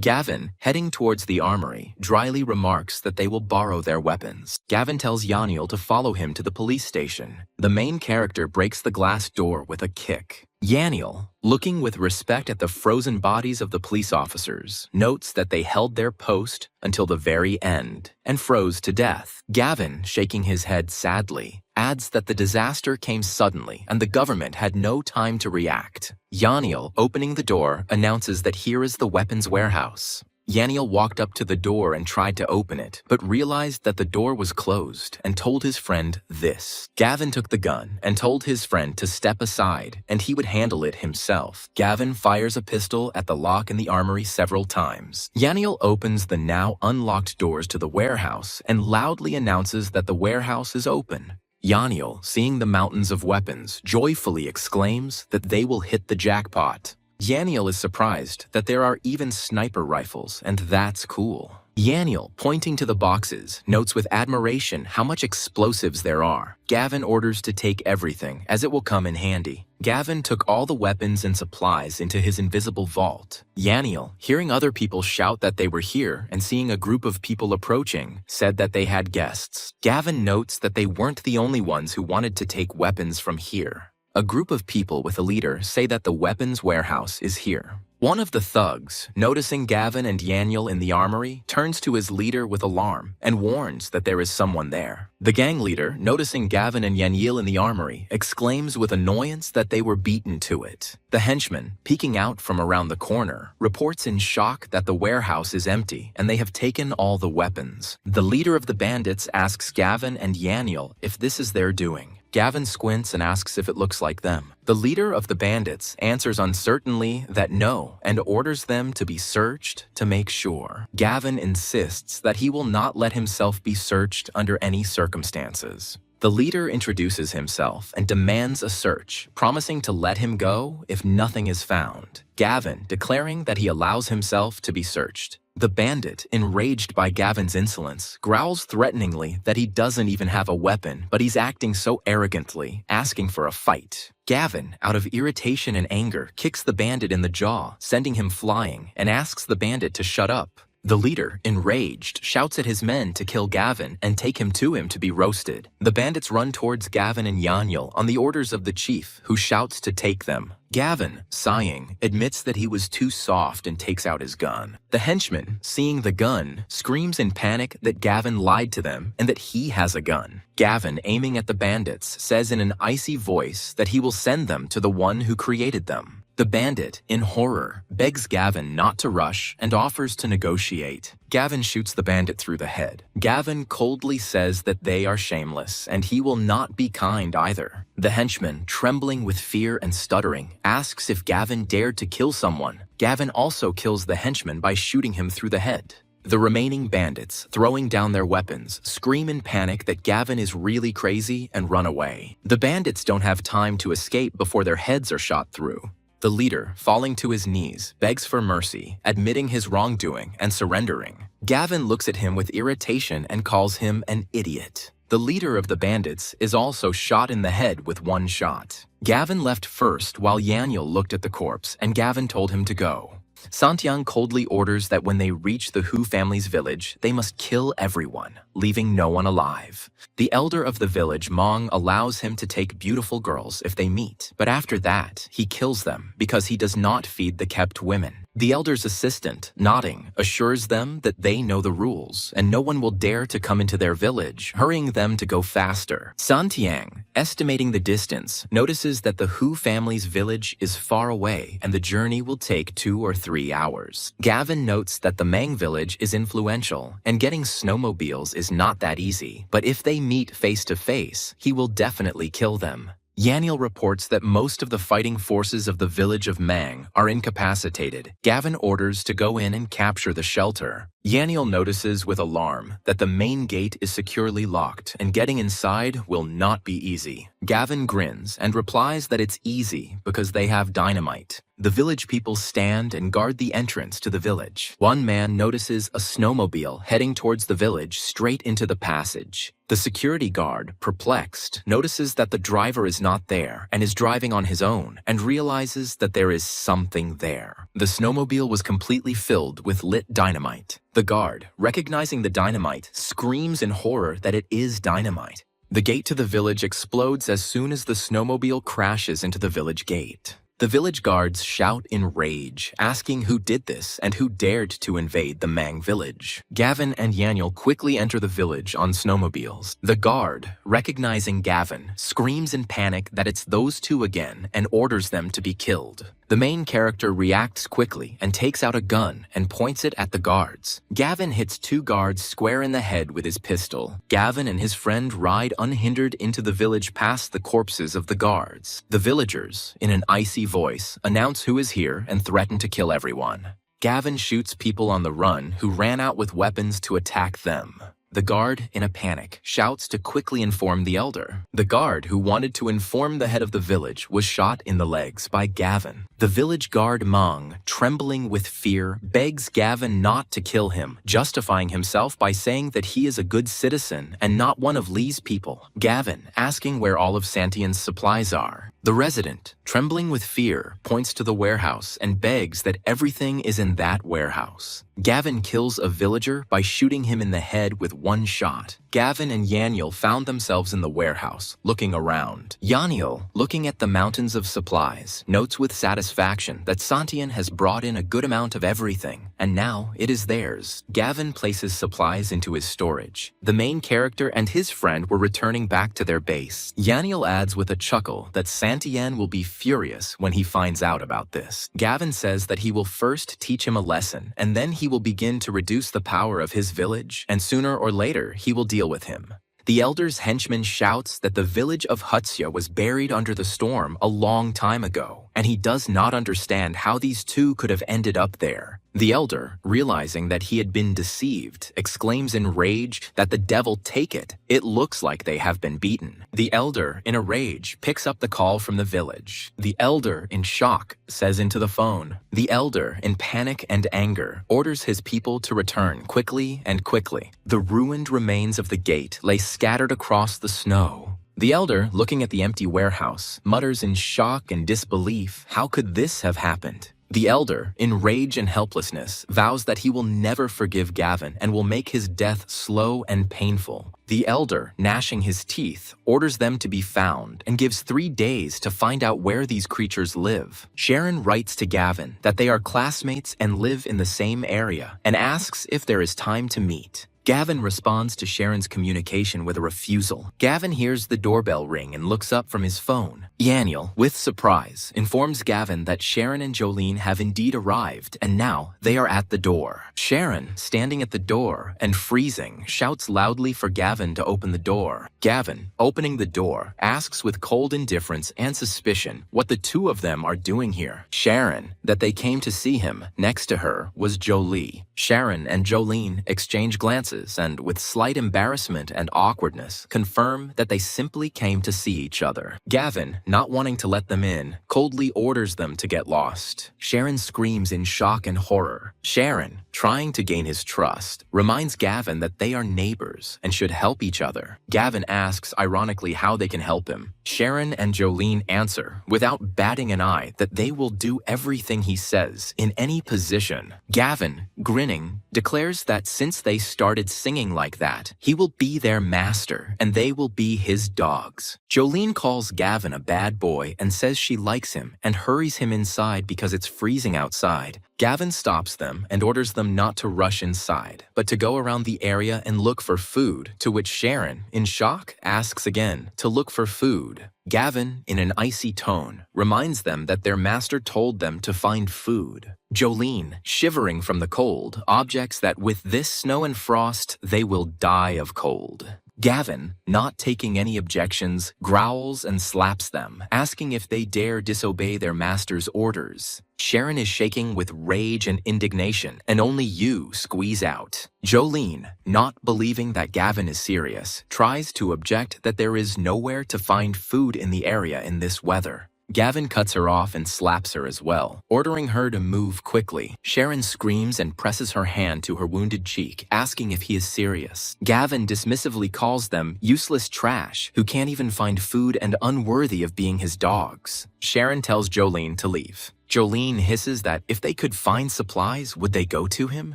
Gavin, heading towards the armory, dryly remarks that they will borrow their weapons. Gavin tells Yaniel to follow him to the police station. The main character breaks the glass door with a kick. Yaniel, looking with respect at the frozen bodies of the police officers, notes that they held their post until the very end and froze to death. Gavin, shaking his head sadly, adds that the disaster came suddenly and the government had no time to react. Yaniel, opening the door, announces that here is the weapons warehouse. Yaniel walked up to the door and tried to open it, but realized that the door was closed and told his friend this. Gavin took the gun and told his friend to step aside and he would handle it himself. Gavin fires a pistol at the lock in the armory several times. Yaniel opens the now unlocked doors to the warehouse and loudly announces that the warehouse is open. Yaniel, seeing the mountains of weapons, joyfully exclaims that they will hit the jackpot. Yaniel is surprised that there are even sniper rifles, and that's cool. Yaniel, pointing to the boxes, notes with admiration how much explosives there are. Gavin orders to take everything, as it will come in handy. Gavin took all the weapons and supplies into his invisible vault. Yaniel, hearing other people shout that they were here and seeing a group of people approaching, said that they had guests. Gavin notes that they weren't the only ones who wanted to take weapons from here. A group of people with a leader say that the weapons warehouse is here. One of the thugs, noticing Gavin and Yaniel in the armory, turns to his leader with alarm and warns that there is someone there. The gang leader, noticing Gavin and Yaniel in the armory, exclaims with annoyance that they were beaten to it. The henchman, peeking out from around the corner, reports in shock that the warehouse is empty and they have taken all the weapons. The leader of the bandits asks Gavin and Yaniel if this is their doing. Gavin squints and asks if it looks like them. The leader of the bandits answers uncertainly that no and orders them to be searched to make sure. Gavin insists that he will not let himself be searched under any circumstances. The leader introduces himself and demands a search, promising to let him go if nothing is found. Gavin declaring that he allows himself to be searched. The bandit, enraged by Gavin's insolence, growls threateningly that he doesn't even have a weapon, but he's acting so arrogantly, asking for a fight. Gavin, out of irritation and anger, kicks the bandit in the jaw, sending him flying, and asks the bandit to shut up. The leader, enraged, shouts at his men to kill Gavin and take him to be roasted. The bandits run towards Gavin and Yaniel on the orders of the chief, who shouts to take them. Gavin, sighing, admits that he was too soft and takes out his gun. The henchman, seeing the gun, screams in panic that Gavin lied to them and that he has a gun. Gavin, aiming at the bandits, says in an icy voice that he will send them to the one who created them. The bandit, in horror, begs Gavin not to rush and offers to negotiate. Gavin shoots the bandit through the head. Gavin coldly says that they are shameless and he will not be kind either. The henchman, trembling with fear and stuttering, asks if Gavin dared to kill someone. Gavin also kills the henchman by shooting him through the head. The remaining bandits, throwing down their weapons, scream in panic that Gavin is really crazy and run away. The bandits don't have time to escape before their heads are shot through. The leader, falling to his knees, begs for mercy, admitting his wrongdoing and surrendering. Gavin looks at him with irritation and calls him an idiot. The leader of the bandits is also shot in the head with one shot. Gavin left first while Yaniel looked at the corpse, and Gavin told him to go. Santiang coldly orders that when they reach the Hu family's village, they must kill everyone, leaving no one alive. The elder of the village, Manga, allows him to take beautiful girls if they meet, but after that, he kills them because he does not feed the kept women. The elder's assistant, nodding, assures them that they know the rules and no one will dare to come into their village, hurrying them to go faster. Santiang, estimating the distance, notices that the Hu family's village is far away and the journey will take 2 or 3 hours. Gavin notes that the Mang village is influential and getting snowmobiles is not that easy, but if they meet face to face, he will definitely kill them. Yaniel reports that most of the fighting forces of the village of Mang are incapacitated. Gavin orders to go in and capture the shelter. Yaniel notices with alarm that the main gate is securely locked and getting inside will not be easy. Gavin grins and replies that it's easy because they have dynamite. The village people stand and guard the entrance to the village. One man notices a snowmobile heading towards the village straight into the passage. The security guard, perplexed, notices that the driver is not there and is driving on his own and realizes that there is something there. The snowmobile was completely filled with lit dynamite. The guard, recognizing the dynamite, screams in horror that it is dynamite. The gate to the village explodes as soon as the snowmobile crashes into the village gate. The village guards shout in rage, asking who did this and who dared to invade the Mang village. Gavin and Yaniel quickly enter the village on snowmobiles. The guard, recognizing Gavin, screams in panic that it's those two again and orders them to be killed. The main character reacts quickly and takes out a gun and points it at the guards. Gavin hits 2 guards square in the head with his pistol. Gavin and his friend ride unhindered into the village past the corpses of the guards. The villagers, in an icy voice, announce who is here and threaten to kill everyone. Gavin shoots people on the run who ran out with weapons to attack them. The guard, in a panic, shouts to quickly inform the elder. The guard who wanted to inform the head of the village was shot in the legs by Gavin. The village guard Mang, trembling with fear, begs Gavin not to kill him, justifying himself by saying that he is a good citizen and not one of Lee's people. Gavin, asking where all of Santian's supplies are. The resident, trembling with fear, points to the warehouse and begs that everything is in that warehouse. Gavin kills a villager by shooting him in the head with 1 shot. Gavin and Yaniel found themselves in the warehouse, looking around. Yaniel, looking at the mountains of supplies, notes with satisfaction that Santian has brought in a good amount of everything, and now it is theirs. Gavin places supplies into his storage. The main character and his friend were returning back to their base. Yaniel adds with a chuckle that Santian will be furious when he finds out about this. Gavin says that he will first teach him a lesson, and then he will begin to reduce the power of his village, and sooner or later he will deal with him. The elder's henchman shouts that the village of Hutsya was buried under the storm a long time ago, and he does not understand how these two could have ended up there. The elder, realizing that he had been deceived, exclaims in rage that the devil take it. It looks like they have been beaten. The elder, in a rage, picks up the call from the village. The elder, in shock, says into the phone. The elder, in panic and anger, orders his people to return quickly and quickly. The ruined remains of the gate lay scattered across the snow. The elder, looking at the empty warehouse, mutters in shock and disbelief, how could this have happened? The elder, in rage and helplessness, vows that he will never forgive Gavin and will make his death slow and painful. The elder, gnashing his teeth, orders them to be found and gives 3 days to find out where these creatures live. Sharon writes to Gavin that they are classmates and live in the same area and asks if there is time to meet. Gavin responds to Sharon's communication with a refusal. Gavin hears the doorbell ring and looks up from his phone. Yaniel, with surprise, informs Gavin that Sharon and Jolene have indeed arrived and now they are at the door. Sharon, standing at the door and freezing, shouts loudly for Gavin to open the door. Gavin, opening the door, asks with cold indifference and suspicion what the two of them are doing here. Sharon, that they came to see him. Next to her was Jolie. Sharon and Jolene exchange glances and, with slight embarrassment and awkwardness, confirm that they simply came to see each other. Gavin, not wanting to let them in, coldly orders them to get lost. Sharon screams in shock and horror. Sharon, trying to gain his trust, reminds Gavin that they are neighbors and should help each other. Gavin asks ironically how they can help him. Sharon and Jolene answer, without batting an eye, that they will do everything he says, in any position. Gavin, grinning, declares that since they started singing like that, he will be their master and they will be his dogs. Jolene calls Gavin a bad boy and says she likes him and hurries him inside because it's freezing outside. Gavin stops them and orders them not to rush inside, but to go around the area and look for food, to which Sharon, in shock, asks again to look for food. Gavin, in an icy tone, reminds them that their master told them to find food. Jolene, shivering from the cold, objects that with this snow and frost they will die of cold. Gavin, not taking any objections, growls and slaps them, asking if they dare disobey their master's orders. Sharon is shaking with rage and indignation, and only you squeeze out. Jolene, not believing that Gavin is serious, tries to object that there is nowhere to find food in the area in this weather. Gavin cuts her off and slaps her as well, ordering her to move quickly. Sharon screams and presses her hand to her wounded cheek, asking if he is serious. Gavin dismissively calls them useless trash who can't even find food and unworthy of being his dogs. Sharon tells Jolene to leave. Jolene hisses that if they could find supplies, would they go to him?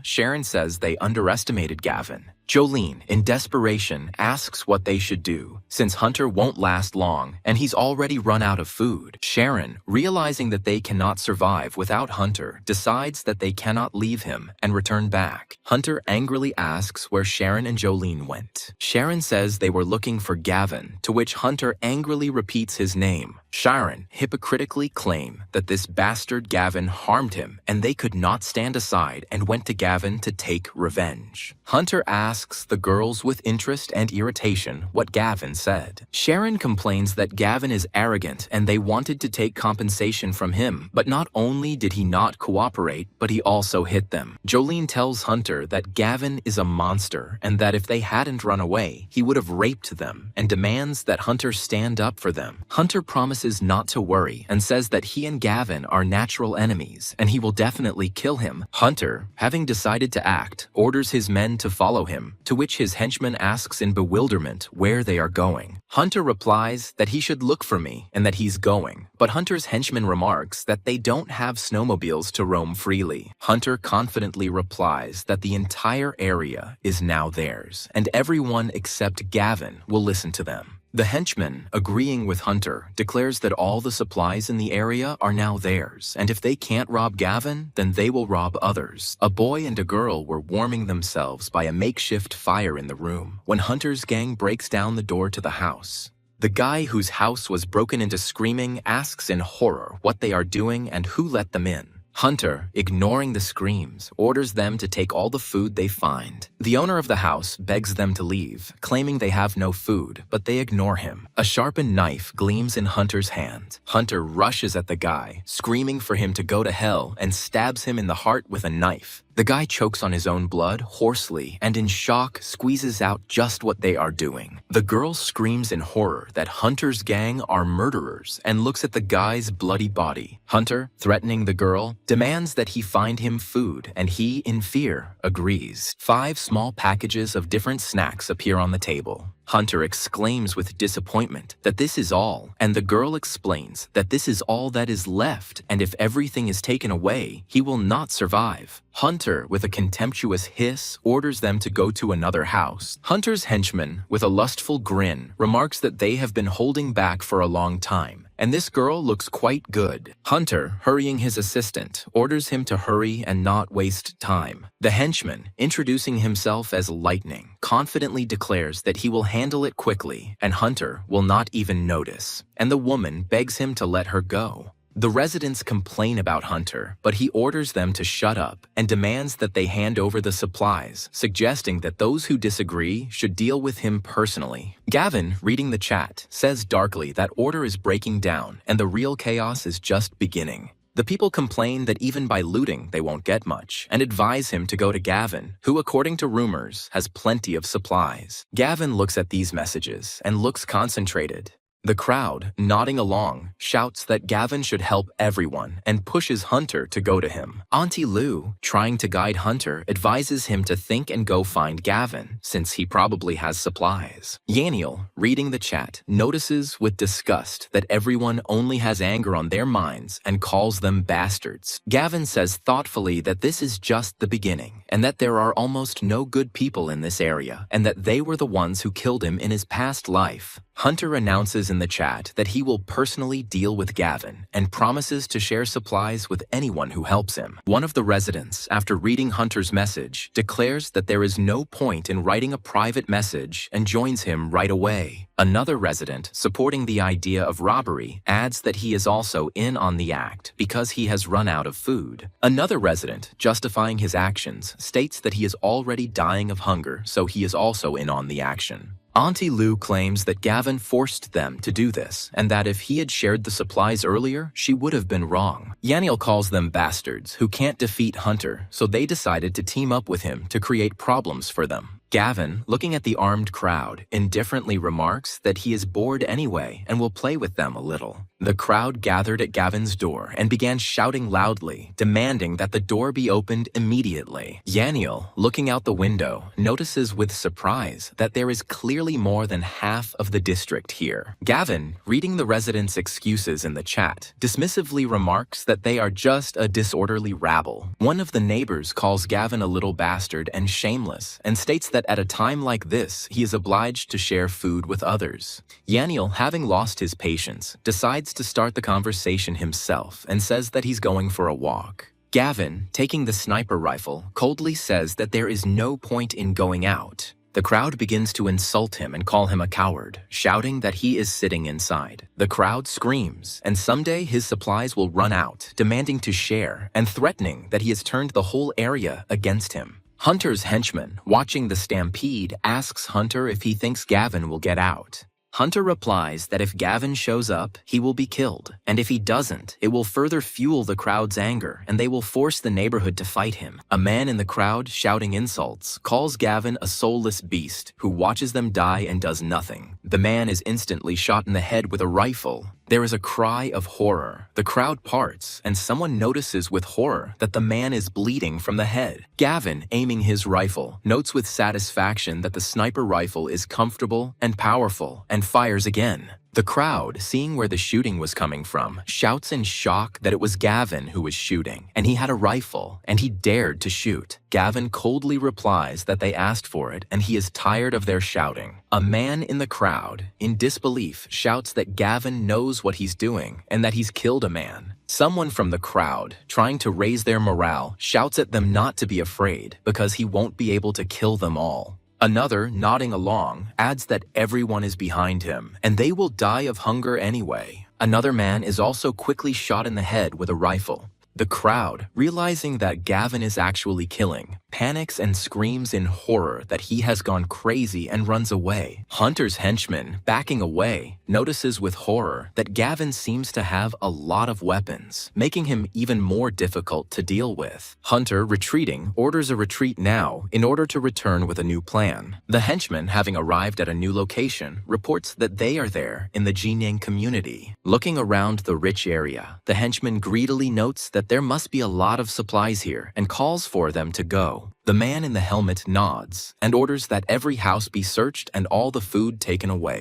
Sharon says they underestimated Gavin. Jolene, in desperation, asks what they should do, since Hunter won't last long and he's already run out of food. Sharon, realizing that they cannot survive without Hunter, decides that they cannot leave him and return back. Hunter angrily asks where Sharon and Jolene went. Sharon says they were looking for Gavin, to which Hunter angrily repeats his name. Sharon hypocritically claim that this bastard Gavin harmed him and they could not stand aside and went to Gavin to take revenge. Hunter asks the girls with interest and irritation what Gavin said. Sharon complains that Gavin is arrogant and they wanted to take compensation from him, but not only did he not cooperate, but he also hit them. Jolene tells Hunter that Gavin is a monster and that if they hadn't run away, he would have raped them, and demands that Hunter stand up for them. Hunter promises not to worry and says that he and Gavin are natural enemies and he will definitely kill him. Hunter, having decided to act, orders his men to follow him, to which his henchman asks in bewilderment where they are going. Hunter replies that he should look for me and that he's going, but Hunter's henchman remarks that they don't have snowmobiles to roam freely. Hunter confidently replies that the entire area is now theirs and everyone except Gavin will listen to them. The henchman, agreeing with Hunter, declares that all the supplies in the area are now theirs, and if they can't rob Gavin, then they will rob others. A boy and a girl were warming themselves by a makeshift fire in the room when Hunter's gang breaks down the door to the house. The guy whose house was broken into screaming asks in horror what they are doing and who let them in. Hunter, ignoring the screams, orders them to take all the food they find. The owner of the house begs them to leave, claiming they have no food, but they ignore him. A sharpened knife gleams in Hunter's hand. Hunter rushes at the guy, screaming for him to go to hell, and stabs him in the heart with a knife. The guy chokes on his own blood hoarsely and in shock squeezes out just what they are doing. The girl screams in horror that Hunter's gang are murderers and looks at the guy's bloody body. Hunter, threatening the girl, demands that he find him food and he, in fear, agrees. 5 small packages of different snacks appear on the table. Hunter exclaims with disappointment that this is all, and the girl explains that this is all that is left, and if everything is taken away, he will not survive. Hunter, with a contemptuous hiss, orders them to go to another house. Hunter's henchman, with a lustful grin, remarks that they have been holding back for a long time, and this girl looks quite good. Hunter, hurrying his assistant, orders him to hurry and not waste time. The henchman, introducing himself as Lightning, confidently declares that he will handle it quickly, and Hunter will not even notice, and the woman begs him to let her go. The residents complain about Hunter, but he orders them to shut up and demands that they hand over the supplies, suggesting that those who disagree should deal with him personally. Gavin, reading the chat, says darkly that order is breaking down and the real chaos is just beginning. The people complain that even by looting they won't get much, and advise him to go to Gavin, who, according to rumors, has plenty of supplies. Gavin looks at these messages and looks concentrated. The crowd, nodding along, shouts that Gavin should help everyone and pushes Hunter to go to him. Auntie Lou, trying to guide Hunter, advises him to think and go find Gavin, since he probably has supplies. Yaniel, reading the chat, notices with disgust that everyone only has anger on their minds and calls them bastards. Gavin says thoughtfully that this is just the beginning, and that there are almost no good people in this area, and that they were the ones who killed him in his past life. Hunter announces in the chat that he will personally deal with Gavin and promises to share supplies with anyone who helps him. One of the residents, after reading Hunter's message, declares that there is no point in writing a private message and joins him right away. Another resident, supporting the idea of robbery, adds that he is also in on the act because he has run out of food. Another resident, justifying his actions, states that he is already dying of hunger, so he is also in on the action. Auntie Lou claims that Gavin forced them to do this, and that if he had shared the supplies earlier, she would have been wrong. Yaniel calls them bastards who can't defeat Hunter, so they decided to team up with him to create problems for them. Gavin, looking at the armed crowd, indifferently remarks that he is bored anyway and will play with them a little. The crowd gathered at Gavin's door and began shouting loudly, demanding that the door be opened immediately. Yaniel, looking out the window, notices with surprise that there is clearly more than half of the district here. Gavin, reading the residents' excuses in the chat, dismissively remarks that they are just a disorderly rabble. One of the neighbors calls Gavin a little bastard and shameless and states that at a time like this, he is obliged to share food with others. Yaniel, having lost his patience, decides to start the conversation himself and says that he's going for a walk. Gavin, taking the sniper rifle, coldly says that there is no point in going out. The crowd begins to insult him and call him a coward, shouting that he is sitting inside. The crowd screams, and someday his supplies will run out, demanding to share and threatening that he has turned the whole area against him. Hunter's henchman, watching the stampede, asks Hunter if he thinks Gavin will get out. Hunter replies that if Gavin shows up, he will be killed, and if he doesn't, it will further fuel the crowd's anger, and they will force the neighborhood to fight him. A man in the crowd, shouting insults, calls Gavin a soulless beast who watches them die and does nothing. The man is instantly shot in the head with a rifle. There is a cry of horror. The crowd parts, and someone notices with horror that the man is bleeding from the head. Gavin, aiming his rifle, notes with satisfaction that the sniper rifle is comfortable and powerful, and fires again. The crowd, seeing where the shooting was coming from, shouts in shock that it was Gavin who was shooting, and he had a rifle, and he dared to shoot. Gavin coldly replies that they asked for it, and he is tired of their shouting. A man in the crowd, in disbelief, shouts that Gavin knows what he's doing, and that he's killed a man. Someone from the crowd, trying to raise their morale, shouts at them not to be afraid, because he won't be able to kill them all. Another, nodding along, adds that everyone is behind him, and they will die of hunger anyway. Another man is also quickly shot in the head with a rifle. The crowd, realizing that Gavin is actually killing, panics and screams in horror that he has gone crazy and runs away. Hunter's henchman, backing away, notices with horror that Gavin seems to have a lot of weapons, making him even more difficult to deal with. Hunter, retreating, orders a retreat now in order to return with a new plan. The henchman, having arrived at a new location, reports that they are there in the Jinyang community. Looking around the rich area, the henchman greedily notes that there must be a lot of supplies here and calls for them to go. The man in the helmet nods and orders that every house be searched and all the food taken away.